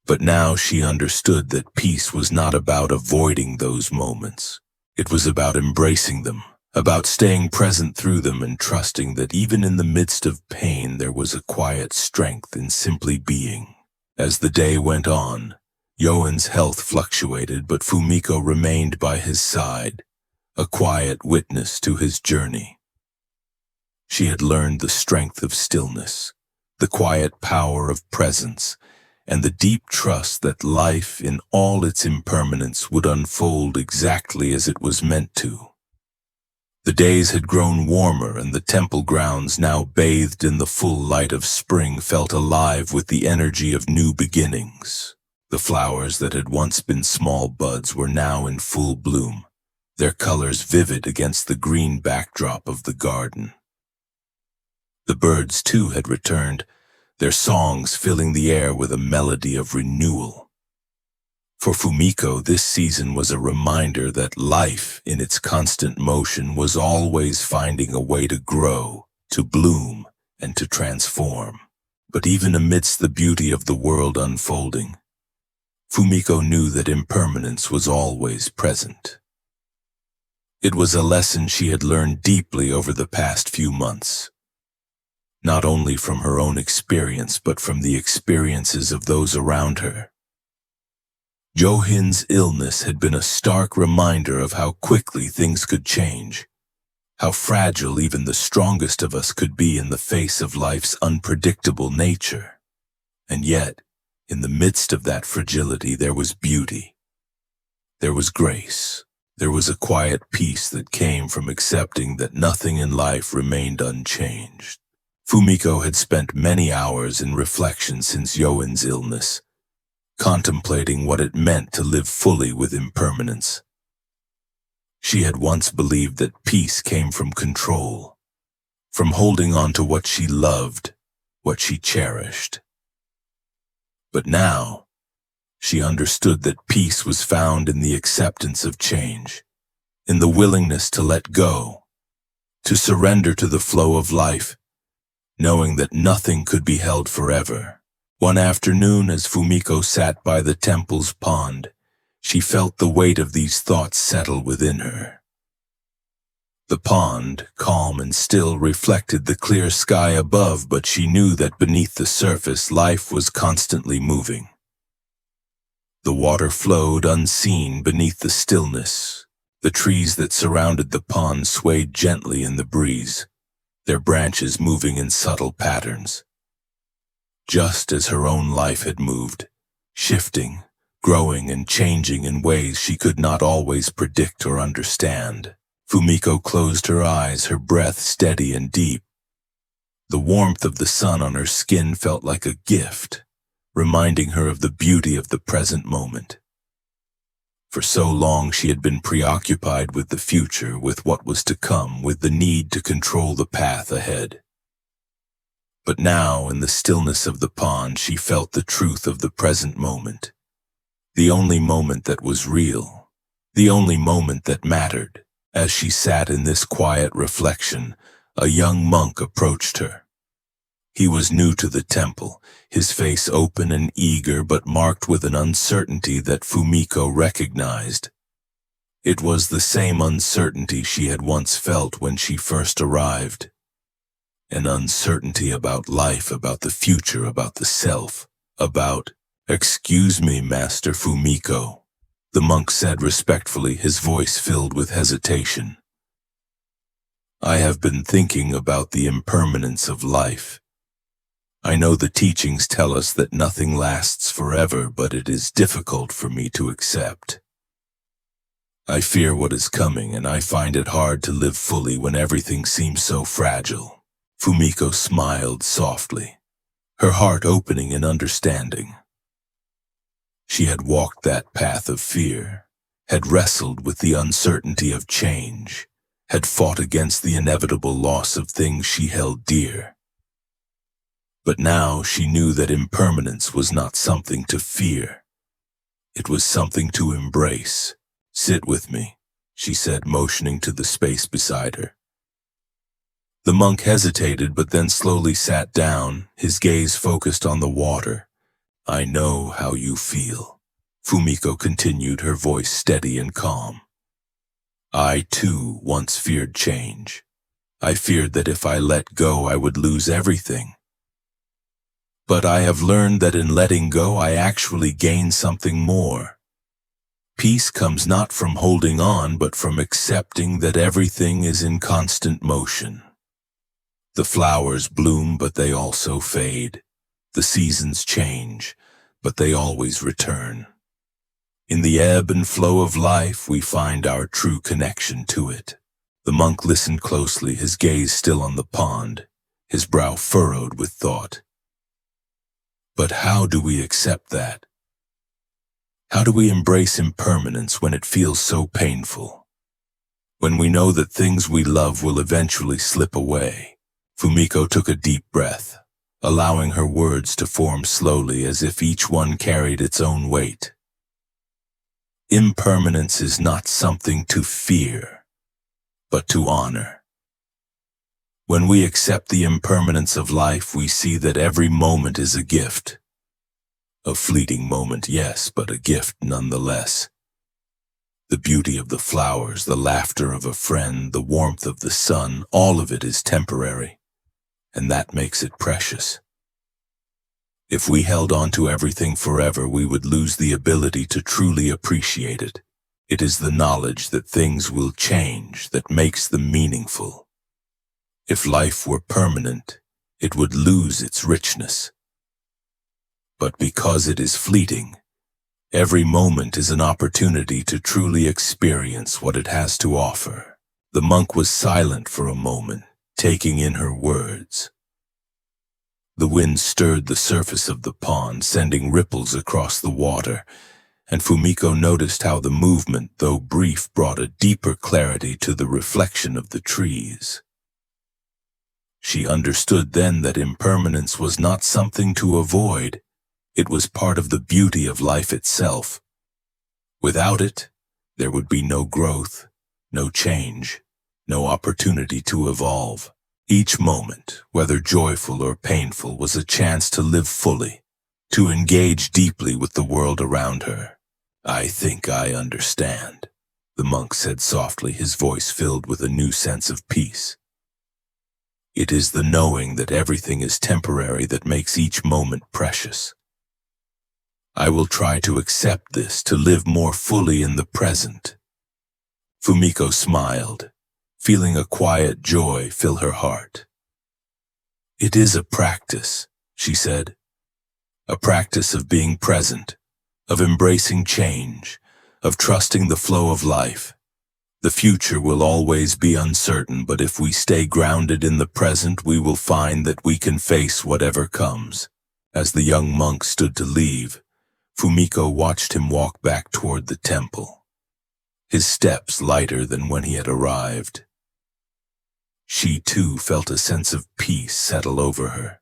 But now she understood that peace was not about avoiding those moments. It was about embracing them, about staying present through them and trusting that even in the midst of pain there was a quiet strength in simply being. As the day went on, Johan's health fluctuated, but Fumiko remained by his side, a quiet witness to his journey. She had learned the strength of stillness, the quiet power of presence, and the deep trust that life in all its impermanence would unfold exactly as it was meant to. The days had grown warmer, and the temple grounds, now bathed in the full light of spring, felt alive with the energy of new beginnings. The flowers that had once been small buds were now in full bloom, their colors vivid against the green backdrop of the garden. The birds, too, had returned, their songs filling the air with a melody of renewal. For Fumiko, this season was a reminder that life, in its constant motion, was always finding a way to grow, to bloom, and to transform. But even amidst the beauty of the world unfolding, Fumiko knew that impermanence was always present. It was a lesson she had learned deeply over the past few months. Not only from her own experience, but from the experiences of those around her. Johan's illness had been a stark reminder of how quickly things could change, how fragile even the strongest of us could be in the face of life's unpredictable nature. And yet, in the midst of that fragility, there was beauty. There was grace. There was a quiet peace that came from accepting that nothing in life remained unchanged. Fumiko had spent many hours in reflection since Johan's illness, contemplating what it meant to live fully with impermanence. She had once believed that peace came from control, from holding on to what she loved, what she cherished. But now, she understood that peace was found in the acceptance of change, in the willingness to let go, to surrender to the flow of life, knowing that nothing could be held forever. One afternoon, as Fumiko sat by the temple's pond, she felt the weight of these thoughts settle within her. The pond, calm and still, reflected the clear sky above, but she knew that beneath the surface life was constantly moving. The water flowed unseen beneath the stillness. The trees that surrounded the pond swayed gently in the breeze, their branches moving in subtle patterns. Just as her own life had moved, shifting, growing and changing in ways she could not always predict or understand. Fumiko closed her eyes, her breath steady and deep. The warmth of the sun on her skin felt like a gift, reminding her of the beauty of the present moment. For so long she had been preoccupied with the future, with what was to come, with the need to control the path ahead. But now, in the stillness of the pond, she felt the truth of the present moment. The only moment that was real, the only moment that mattered. As she sat in this quiet reflection, a young monk approached her. He was new to the temple, his face open and eager but marked with an uncertainty that Fumiko recognized. It was the same uncertainty she had once felt when she first arrived. An uncertainty about life, about the future, about the self, about, "Excuse me, Master Fumiko," the monk said respectfully, his voice filled with hesitation. "I have been thinking about the impermanence of life. I know the teachings tell us that nothing lasts forever, but it is difficult for me to accept. I fear what is coming, and I find it hard to live fully when everything seems so fragile." Fumiko smiled softly, her heart opening in understanding. She had walked that path of fear, had wrestled with the uncertainty of change, had fought against the inevitable loss of things she held dear. But now she knew that impermanence was not something to fear. It was something to embrace. "Sit with me," she said, motioning to the space beside her. The monk hesitated, but then slowly sat down, his gaze focused on the water. "I know how you feel," Fumiko continued, her voice steady and calm. "I, too, once feared change. I feared that if I let go, I would lose everything. But I have learned that in letting go, I actually gain something more. Peace comes not from holding on, but from accepting that everything is in constant motion. The flowers bloom, but they also fade. The seasons change, but they always return. In the ebb and flow of life, we find our true connection to it." The monk listened closely, his gaze still on the pond, his brow furrowed with thought. "But how do we accept that? How do we embrace impermanence when it feels so painful? When we know that things we love will eventually slip away?" Fumiko took a deep breath, allowing her words to form slowly as if each one carried its own weight. Impermanence is not something to fear, but to honor. When we accept the impermanence of life, we see that every moment is a gift. A fleeting moment, yes, but a gift nonetheless. The beauty of the flowers, the laughter of a friend, the warmth of the sun, all of it is temporary, and that makes it precious. If we held on to everything forever, we would lose the ability to truly appreciate it. It is the knowledge that things will change that makes them meaningful. If life were permanent, it would lose its richness. But because it is fleeting, every moment is an opportunity to truly experience what it has to offer. The monk was silent for a moment, taking in her words. The wind stirred the surface of the pond, sending ripples across the water, and Fumiko noticed how the movement, though brief, brought a deeper clarity to the reflection of the trees. She understood then that impermanence was not something to avoid. It was part of the beauty of life itself. Without it, there would be no growth, no change, no opportunity to evolve. Each moment, whether joyful or painful, was a chance to live fully, to engage deeply with the world around her. "I think I understand," the monk said softly, his voice filled with a new sense of peace. "It is the knowing that everything is temporary that makes each moment precious. I will try to accept this, to live more fully in the present." Fumiko smiled, feeling a quiet joy fill her heart. "It is a practice," she said. "A practice of being present, of embracing change, of trusting the flow of life. The future will always be uncertain, but if we stay grounded in the present, we will find that we can face whatever comes." As the young monk stood to leave, Fumiko watched him walk back toward the temple, his steps lighter than when he had arrived. She too felt a sense of peace settle over her,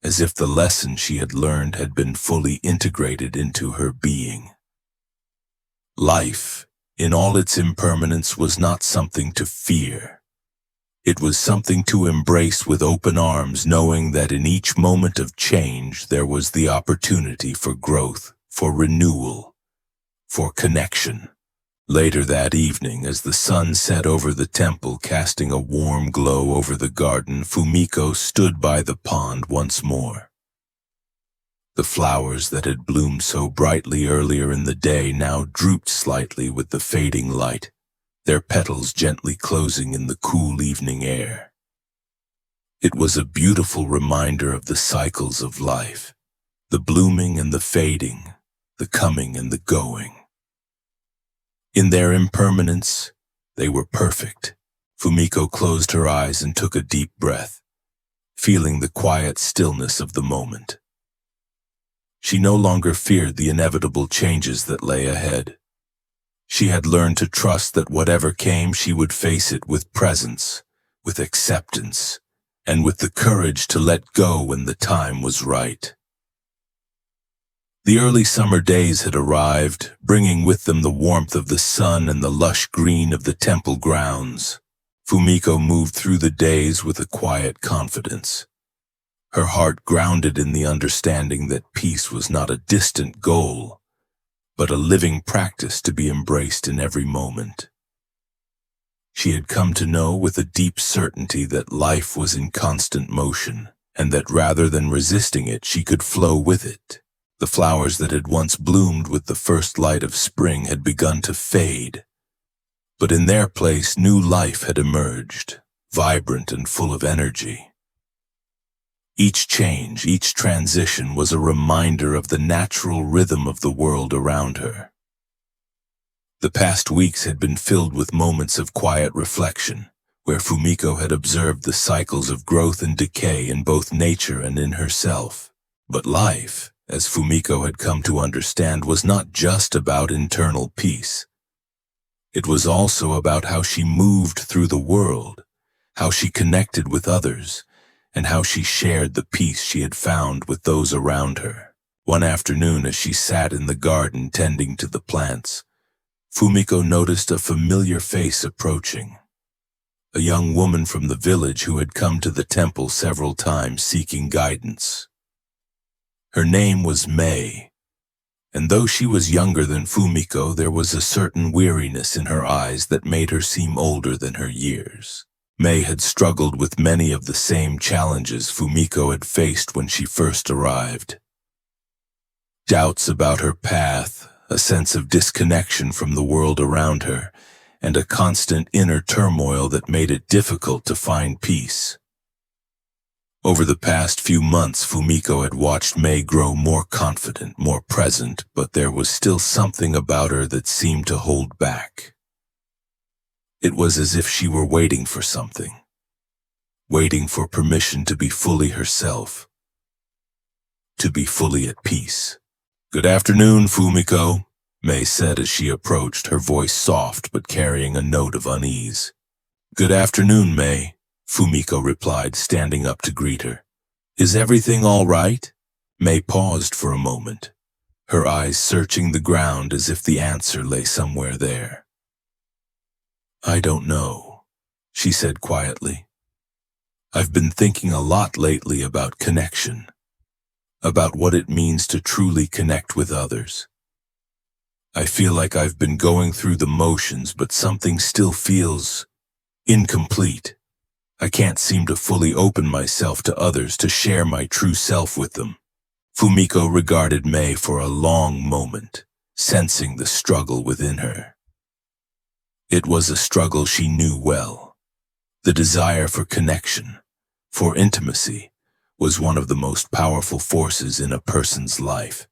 as if the lesson she had learned had been fully integrated into her being. Life, in all its impermanence, was not something to fear. It was something to embrace with open arms, knowing that in each moment of change there was the opportunity for growth, for renewal, for connection. Later that evening, as the sun set over the temple, casting a warm glow over the garden, Fumiko stood by the pond once more. The flowers that had bloomed so brightly earlier in the day now drooped slightly with the fading light, their petals gently closing in the cool evening air. It was a beautiful reminder of the cycles of life, the blooming and the fading, the coming and the going. In their impermanence, they were perfect. Fumiko closed her eyes and took a deep breath, feeling the quiet stillness of the moment. She no longer feared the inevitable changes that lay ahead. She had learned to trust that whatever came, she would face it with presence, with acceptance, and with the courage to let go when the time was right. The early summer days had arrived, bringing with them the warmth of the sun and the lush green of the temple grounds. Fumiko moved through the days with a quiet confidence, her heart grounded in the understanding that peace was not a distant goal, but a living practice to be embraced in every moment. She had come to know with a deep certainty that life was in constant motion, and that rather than resisting it, she could flow with it. The flowers that had once bloomed with the first light of spring had begun to fade, but in their place new life had emerged, vibrant and full of energy. Each change, each transition was a reminder of the natural rhythm of the world around her. The past weeks had been filled with moments of quiet reflection, where Fumiko had observed the cycles of growth and decay in both nature and in herself. But life, as Fumiko had come to understand, was not just about internal peace. It was also about how she moved through the world, how she connected with others, and how she shared the peace she had found with those around her. One afternoon, as she sat in the garden tending to the plants, Fumiko noticed a familiar face approaching. A young woman from the village who had come to the temple several times seeking guidance. Her name was May, and though she was younger than Fumiko, there was a certain weariness in her eyes that made her seem older than her years. May had struggled with many of the same challenges Fumiko had faced when she first arrived. Doubts about her path, a sense of disconnection from the world around her, and a constant inner turmoil that made it difficult to find peace. Over the past few months, Fumiko had watched May grow more confident, more present, but there was still something about her that seemed to hold back. It was as if she were waiting for something, waiting for permission to be fully herself, to be fully at peace. "Good afternoon, Fumiko," May said as she approached, her voice soft but carrying a note of unease. "Good afternoon, May," Fumiko replied, standing up to greet her. "Is everything all right?" May paused for a moment, her eyes searching the ground as if the answer lay somewhere there. I don't know, she said quietly. I've been thinking a lot lately about connection, about what it means to truly connect with others. I feel like I've been going through the motions, but something still feels incomplete. I can't seem to fully open myself to others, to share my true self with them. Fumiko regarded Mei for a long moment, sensing the struggle within her. It was a struggle she knew well. The desire for connection, for intimacy, was one of the most powerful forces in a person's life.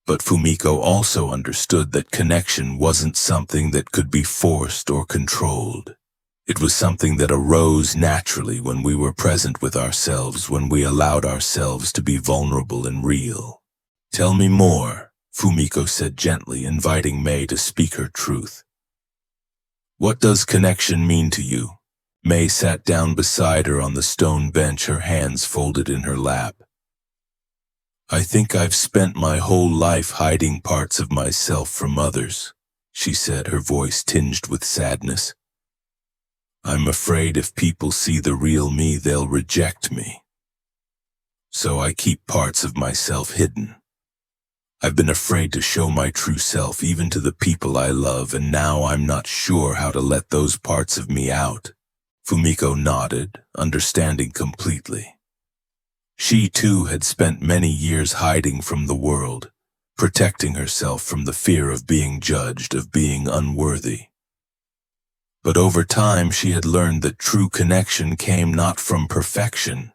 But Fumiko also understood that connection wasn't something that could be forced or controlled. It was something that arose naturally when we were present with ourselves, when we allowed ourselves to be vulnerable and real. Tell me more, Fumiko said gently, inviting Mei to speak her truth. What does connection mean to you? Mei sat down beside her on the stone bench, her hands folded in her lap. I think I've spent my whole life hiding parts of myself from others, she said, her voice tinged with sadness. I'm afraid if people see the real me, they'll reject me. So I keep parts of myself hidden. I've been afraid to show my true self even to the people I love, and now I'm not sure how to let those parts of me out. Fumiko nodded, understanding completely. She too had spent many years hiding from the world, protecting herself from the fear of being judged, of being unworthy. But over time she had learned that true connection came not from perfection,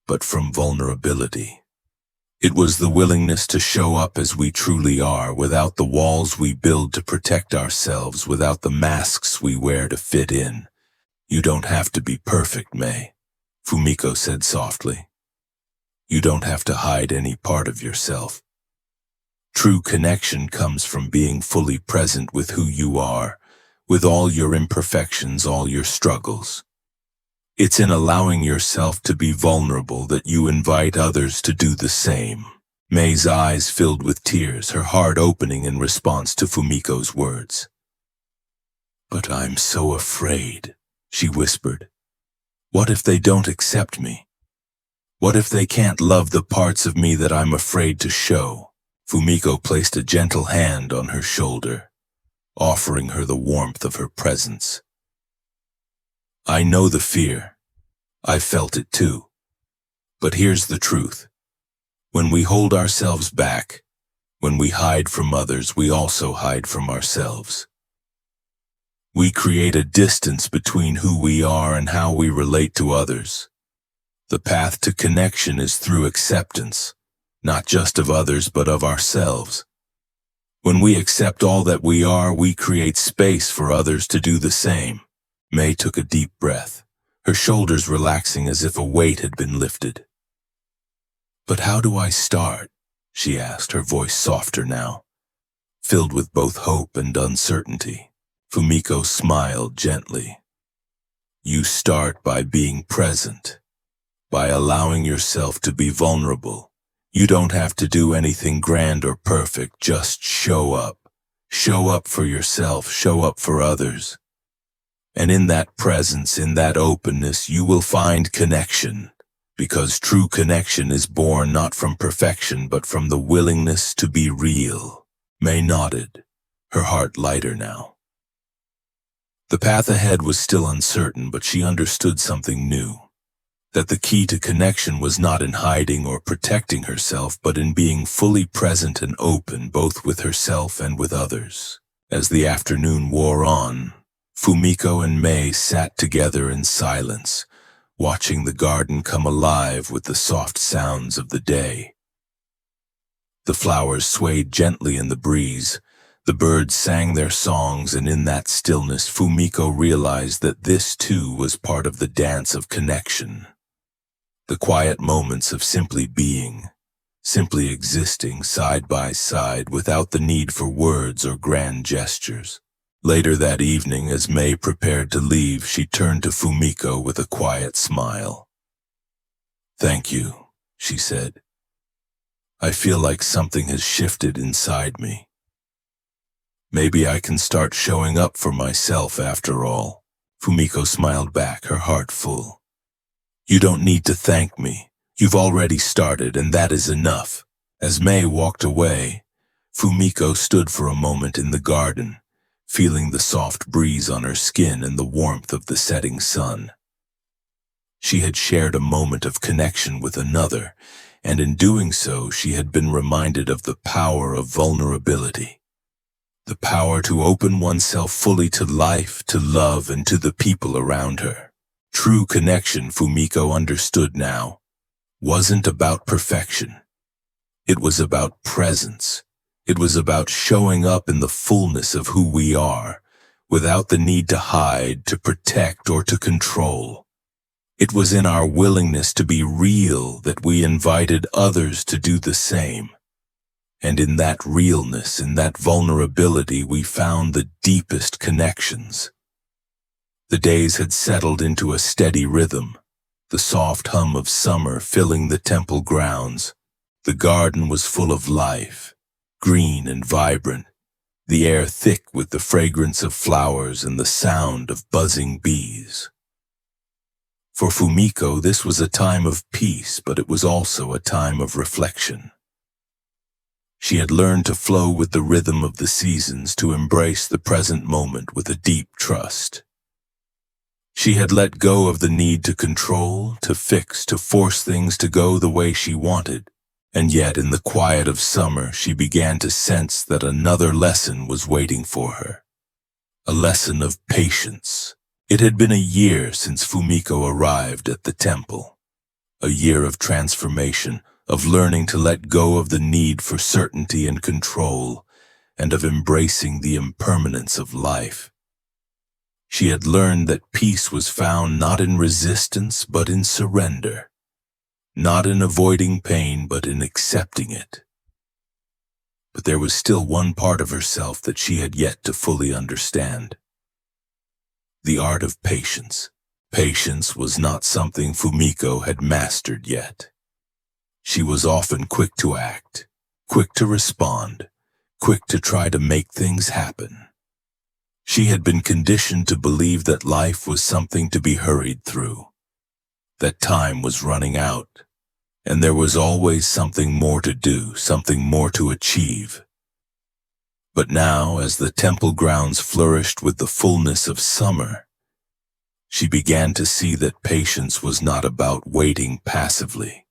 but from vulnerability. It was the willingness to show up as we truly are, without the walls we build to protect ourselves, without the masks we wear to fit in. You don't have to be perfect, Mei, Fumiko said softly. You don't have to hide any part of yourself. True connection comes from being fully present with who you are, with all your imperfections, all your struggles. It's in allowing yourself to be vulnerable that you invite others to do the same. Mei's eyes filled with tears, her heart opening in response to Fumiko's words. But I'm so afraid, she whispered. What if they don't accept me? What if they can't love the parts of me that I'm afraid to show? Fumiko placed a gentle hand on her shoulder, offering her the warmth of her presence. I know the fear. I've felt it too. But here's the truth. When we hold ourselves back, when we hide from others, we also hide from ourselves. We create a distance between who we are and how we relate to others. The path to connection is through acceptance, not just of others, but of ourselves. When we accept all that we are, we create space for others to do the same. Mei took a deep breath, her shoulders relaxing as if a weight had been lifted. But how do I start? She asked, her voice softer now, filled with both hope and uncertainty. Fumiko smiled gently. You start by being present, by allowing yourself to be vulnerable. You don't have to do anything grand or perfect, just show up. Show up for yourself, show up for others. And in that presence, in that openness, you will find connection, because true connection is born not from perfection, but from the willingness to be real. Mei nodded, her heart lighter now. The path ahead was still uncertain, but she understood something new. That the key to connection was not in hiding or protecting herself, but in being fully present and open, both with herself and with others. As the afternoon wore on, Fumiko and Mei sat together in silence, watching the garden come alive with the soft sounds of the day. The flowers swayed gently in the breeze, the birds sang their songs, and in that stillness Fumiko realized that this too was part of the dance of connection. The quiet moments of simply being, simply existing side by side without the need for words or grand gestures. Later that evening, as Mei prepared to leave, she turned to Fumiko with a quiet smile. Thank you, she said. I feel like something has shifted inside me. Maybe I can start showing up for myself after all. Fumiko smiled back, her heart full. You don't need to thank me. You've already started, and that is enough. As May walked away, Fumiko stood for a moment in the garden, feeling the soft breeze on her skin and the warmth of the setting sun. She had shared a moment of connection with another, and in doing so, she had been reminded of the power of vulnerability. The power to open oneself fully to life, to love, and to the people around her. True connection, Fumiko understood now, wasn't about perfection. It was about presence. It was about showing up in the fullness of who we are, without the need to hide, to protect, or to control. It was in our willingness to be real that we invited others to do the same. And in that realness, in that vulnerability, we found the deepest connections. The days had settled into a steady rhythm, the soft hum of summer filling the temple grounds. The garden was full of life, green and vibrant, the air thick with the fragrance of flowers and the sound of buzzing bees. For Fumiko, this was a time of peace, but it was also a time of reflection. She had learned to flow with the rhythm of the seasons, to embrace the present moment with a deep trust. She had let go of the need to control, to fix, to force things to go the way she wanted, and yet in the quiet of summer she began to sense that another lesson was waiting for her. A lesson of patience. It had been a year since Fumiko arrived at the temple. A year of transformation, of learning to let go of the need for certainty and control, and of embracing the impermanence of life. She had learned that peace was found not in resistance but in surrender, not in avoiding pain but in accepting it. But there was still one part of herself that she had yet to fully understand. The art of patience. Patience was not something Fumiko had mastered yet. She was often quick to act, quick to respond, quick to try to make things happen. She had been conditioned to believe that life was something to be hurried through, that time was running out, and there was always something more to do, something more to achieve. But now, as the temple grounds flourished with the fullness of summer, she began to see that patience was not about waiting passively.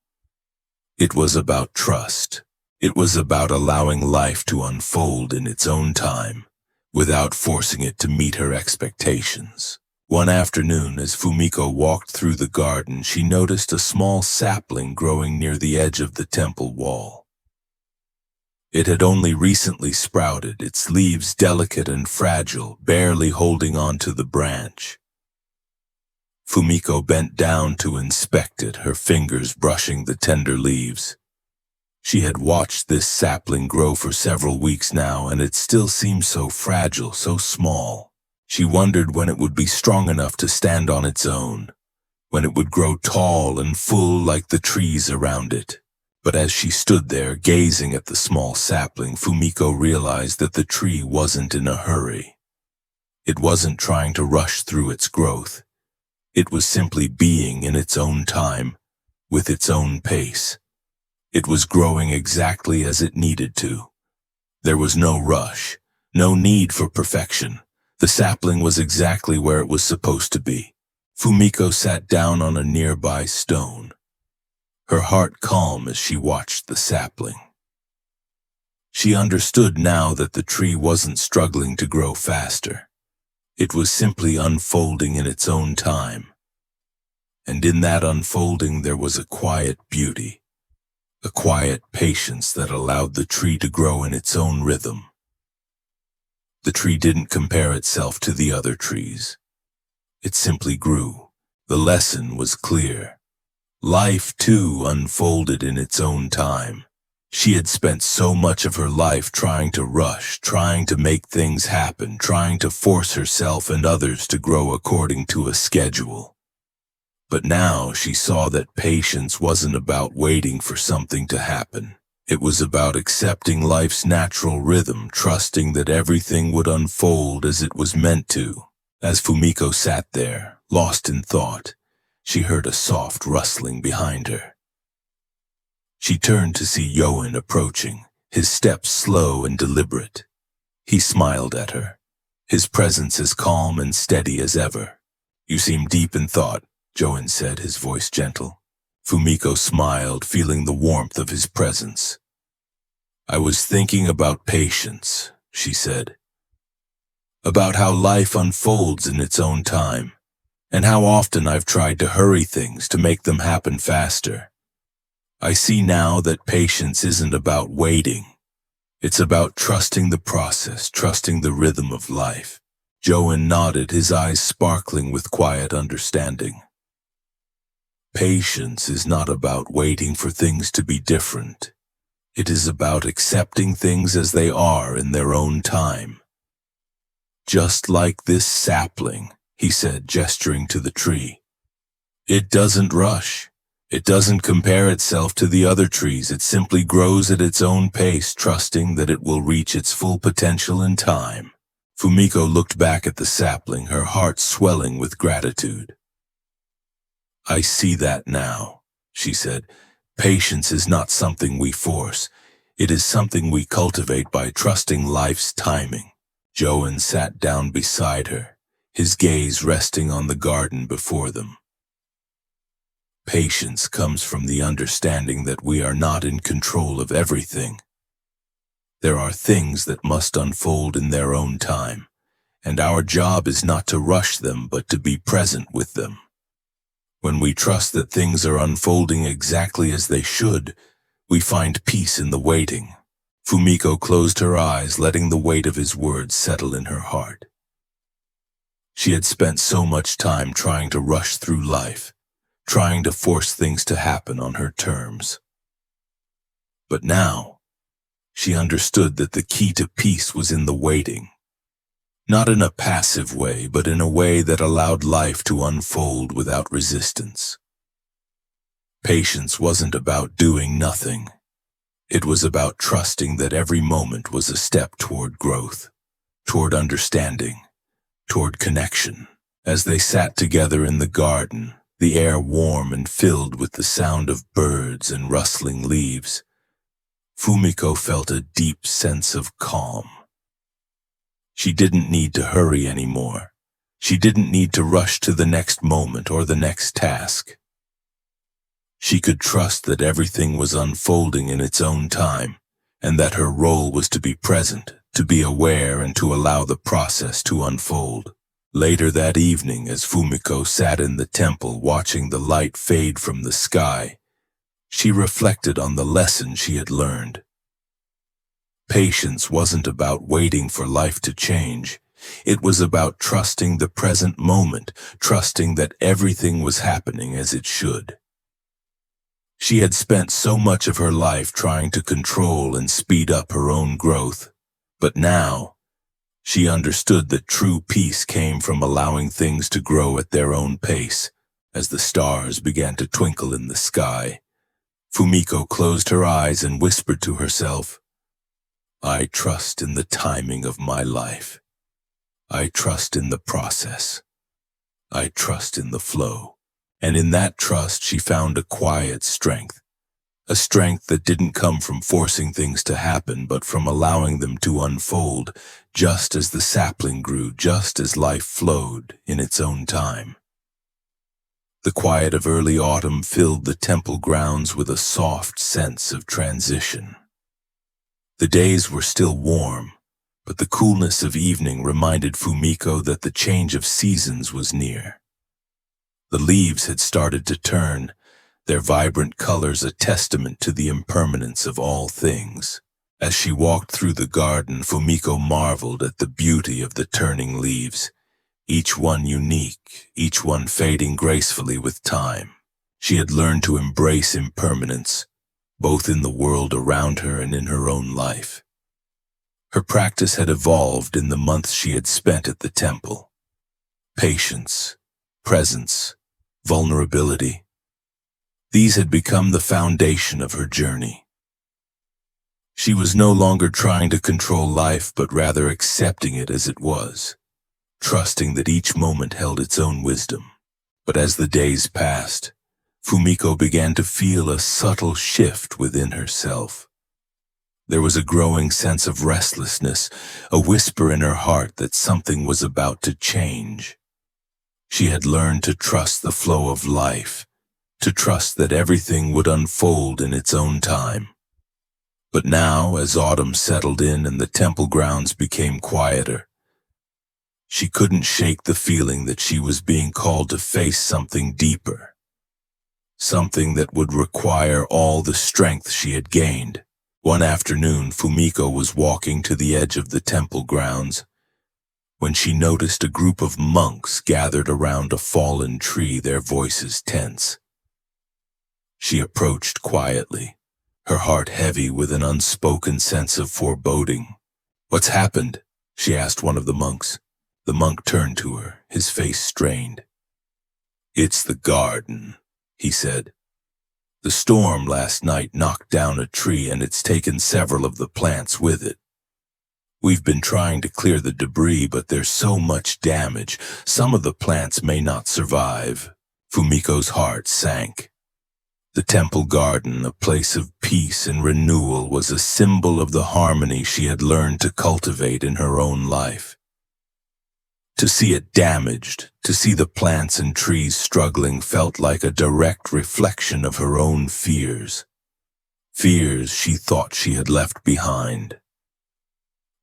It was about trust. It was about allowing life to unfold in its own time, without forcing it to meet her expectations. One afternoon, as Fumiko walked through the garden, she noticed a small sapling growing near the edge of the temple wall. It had only recently sprouted, its leaves delicate and fragile, barely holding on to the branch. Fumiko bent down to inspect it, her fingers brushing the tender leaves. She had watched this sapling grow for several weeks now, and it still seemed so fragile, so small. She wondered when it would be strong enough to stand on its own, when it would grow tall and full like the trees around it. But as she stood there, gazing at the small sapling, Fumiko realized that the tree wasn't in a hurry. It wasn't trying to rush through its growth. It was simply being in its own time, with its own pace. It was growing exactly as it needed to. There was no rush, no need for perfection. The sapling was exactly where it was supposed to be. Fumiko sat down on a nearby stone, her heart calm as she watched the sapling. She understood now that the tree wasn't struggling to grow faster. It was simply unfolding in its own time. And in that unfolding there was a quiet beauty, a quiet patience that allowed the tree to grow in its own rhythm. The tree didn't compare itself to the other trees. It simply grew. The lesson was clear. Life, too, unfolded in its own time. She had spent so much of her life trying to rush, trying to make things happen, trying to force herself and others to grow according to a schedule. But now she saw that patience wasn't about waiting for something to happen. It was about accepting life's natural rhythm, trusting that everything would unfold as it was meant to. As Fumiko sat there, lost in thought, she heard a soft rustling behind her. She turned to see Yoan approaching, his steps slow and deliberate. He smiled at her, his presence as calm and steady as ever. "You seem deep in thought," Yoan said, his voice gentle. Fumiko smiled, feeling the warmth of his presence. "I was thinking about patience," she said. "About how life unfolds in its own time, and how often I've tried to hurry things to make them happen faster. I see now that patience isn't about waiting. It's about trusting the process, trusting the rhythm of life." Yoan nodded, his eyes sparkling with quiet understanding. Patience is not about waiting for things to be different. It is about accepting things as they are in their own time. "Just like this sapling," he said, gesturing to the tree. "It doesn't rush. It doesn't compare itself to the other trees. It simply grows at its own pace, trusting that it will reach its full potential in time." Fumiko looked back at the sapling, her heart swelling with gratitude. "I see that now," she said. "Patience is not something we force. It is something we cultivate by trusting life's timing." Yoan sat down beside her, his gaze resting on the garden before them. "Patience comes from the understanding that we are not in control of everything. There are things that must unfold in their own time, and our job is not to rush them but to be present with them. When we trust that things are unfolding exactly as they should, we find peace in the waiting." Fumiko closed her eyes, letting the weight of his words settle in her heart. She had spent so much time trying to rush through life, trying to force things to happen on her terms. But now, she understood that the key to peace was in the waiting. Not in a passive way, but in a way that allowed life to unfold without resistance. Patience wasn't about doing nothing. It was about trusting that every moment was a step toward growth, toward understanding, toward connection. As they sat together in the garden, the air warm and filled with the sound of birds and rustling leaves, Fumiko felt a deep sense of calm. She didn't need to hurry anymore. She didn't need to rush to the next moment or the next task. She could trust that everything was unfolding in its own time, and that her role was to be present, to be aware, and to allow the process to unfold. Later that evening, as Fumiko sat in the temple watching the light fade from the sky, she reflected on the lesson she had learned. Patience wasn't about waiting for life to change. It was about trusting the present moment, trusting that everything was happening as it should. She had spent so much of her life trying to control and speed up her own growth, but now she understood that true peace came from allowing things to grow at their own pace. As the stars began to twinkle in the sky, Fumiko closed her eyes and whispered to herself, "I trust in the timing of my life. I trust in the process. I trust in the flow." And in that trust she found a quiet strength, a strength that didn't come from forcing things to happen, but from allowing them to unfold, just as the sapling grew, just as life flowed in its own time. The quiet of early autumn filled the temple grounds with a soft sense of transition. The days were still warm, but the coolness of evening reminded Fumiko that the change of seasons was near. The leaves had started to turn, their vibrant colors a testament to the impermanence of all things. As she walked through the garden, Fumiko marveled at the beauty of the turning leaves, each one unique, each one fading gracefully with time. She had learned to embrace impermanence, both in the world around her and in her own life. Her practice had evolved in the months she had spent at the temple. Patience, presence, vulnerability. These had become the foundation of her journey. She was no longer trying to control life, but rather accepting it as it was, trusting that each moment held its own wisdom. But as the days passed, Fumiko began to feel a subtle shift within herself. There was a growing sense of restlessness, a whisper in her heart that something was about to change. She had learned to trust the flow of life, to trust that everything would unfold in its own time. But now, as autumn settled in and the temple grounds became quieter, she couldn't shake the feeling that she was being called to face something deeper, something that would require all the strength she had gained. One afternoon, Fumiko was walking to the edge of the temple grounds when she noticed a group of monks gathered around a fallen tree, their voices tense. She approached quietly, her heart heavy with an unspoken sense of foreboding. "What's happened?" she asked one of the monks. The monk turned to her, his face strained. "It's the garden," he said. "The storm last night knocked down a tree and it's taken several of the plants with it. We've been trying to clear the debris, but there's so much damage. Some of the plants may not survive." Fumiko's heart sank. The temple garden, a place of peace and renewal, was a symbol of the harmony she had learned to cultivate in her own life. To see it damaged, to see the plants and trees struggling, felt like a direct reflection of her own fears. Fears she thought she had left behind.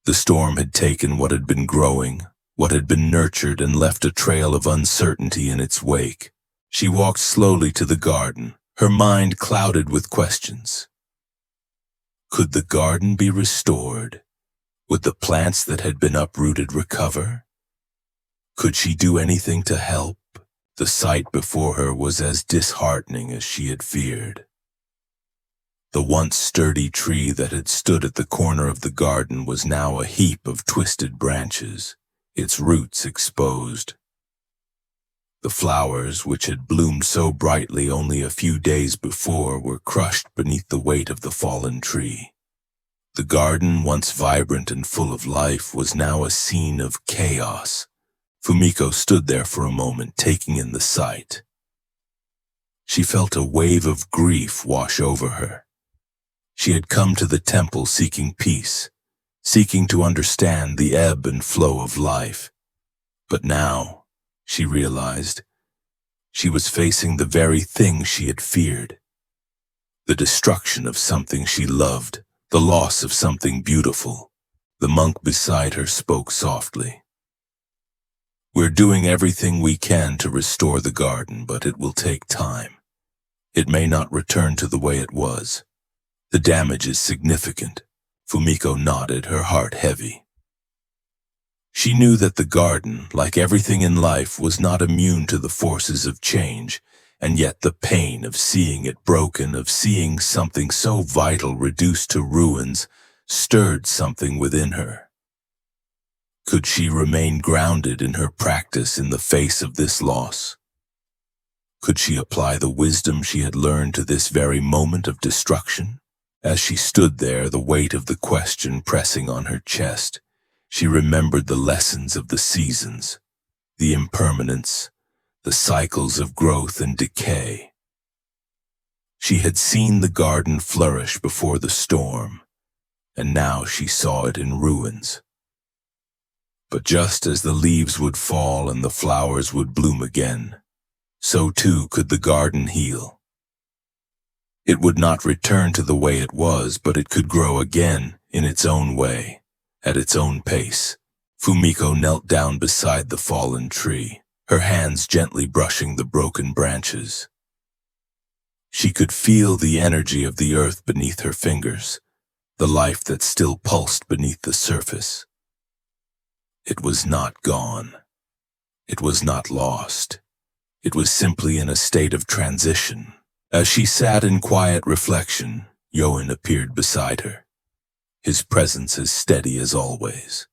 The storm had taken what had been growing, what had been nurtured, and left a trail of uncertainty in its wake. She walked slowly to the garden, her mind clouded with questions. Could the garden be restored? Would the plants that had been uprooted recover? Could she do anything to help? The sight before her was as disheartening as she had feared. The once sturdy tree that had stood at the corner of the garden was now a heap of twisted branches, its roots exposed. The flowers, which had bloomed so brightly only a few days before, were crushed beneath the weight of the fallen tree. The garden, once vibrant and full of life, was now a scene of chaos. Fumiko stood there for a moment, taking in the sight. She felt a wave of grief wash over her. She had come to the temple seeking peace, seeking to understand the ebb and flow of life. But now, she realized, she was facing the very thing she had feared. The destruction of something she loved, the loss of something beautiful. The monk beside her spoke softly. "We're doing everything we can to restore the garden, but it will take time. It may not return to the way it was. The damage is significant." Fumiko nodded, her heart heavy. She knew that the garden, like everything in life, was not immune to the forces of change, and yet the pain of seeing it broken, of seeing something so vital reduced to ruins, stirred something within her. Could she remain grounded in her practice in the face of this loss? Could she apply the wisdom she had learned to this very moment of destruction? As she stood there, the weight of the question pressing on her chest, she remembered the lessons of the seasons, the impermanence, the cycles of growth and decay. She had seen the garden flourish before the storm, and now she saw it in ruins. But just as the leaves would fall and the flowers would bloom again, so too could the garden heal. It would not return to the way it was, but it could grow again in its own way, at its own pace. Fumiko knelt down beside the fallen tree, her hands gently brushing the broken branches. She could feel the energy of the earth beneath her fingers, the life that still pulsed beneath the surface. It was not gone. It was not lost. It was simply in a state of transition. As she sat in quiet reflection, Yoan appeared beside her, his presence as steady as always.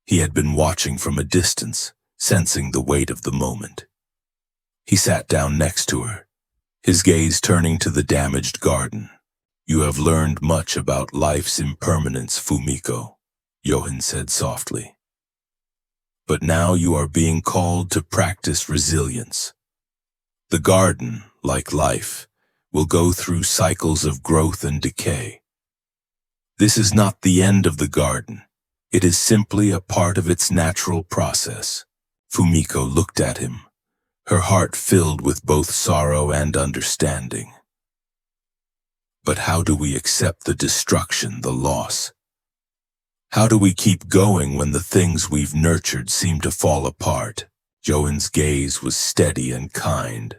He had been watching from a distance, sensing the weight of the moment. He sat down next to her, his gaze turning to the damaged garden. You have learned much about life's impermanence, Fumiko, Johan said softly. But now you are being called to practice resilience. The garden, like life, will go through cycles of growth and decay. This is not the end of the garden. It is simply a part of its natural process. Fumiko looked at him, her heart filled with both sorrow and understanding. But how do we accept the destruction, the loss? How do we keep going when the things we've nurtured seem to fall apart? Johan's gaze was steady and kind.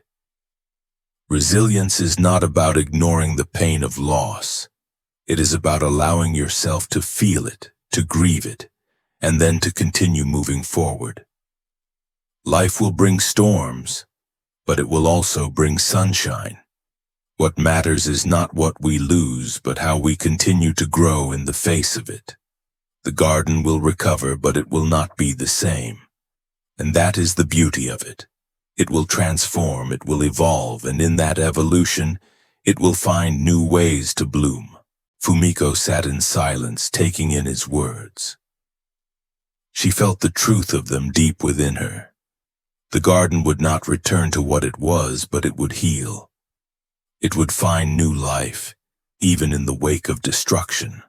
Resilience is not about ignoring the pain of loss. It is about allowing yourself to feel it, to grieve it, and then to continue moving forward. Life will bring storms, but it will also bring sunshine. What matters is not what we lose, but how we continue to grow in the face of it. The garden will recover, but it will not be the same. And that is the beauty of it. It will transform, it will evolve, and in that evolution, it will find new ways to bloom. Fumiko sat in silence, taking in his words. She felt the truth of them deep within her. The garden would not return to what it was, but it would heal. It would find new life, even in the wake of destruction.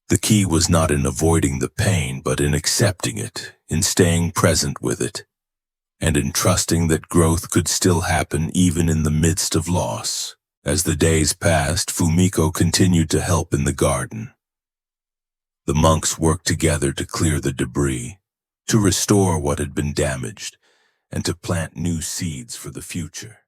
The key was not in avoiding the pain, but in accepting it, in staying present with it, and in trusting that growth could still happen even in the midst of loss. As the days passed, Fumiko continued to help in the garden. The monks worked together to clear the debris, to restore what had been damaged, and to plant new seeds for the future.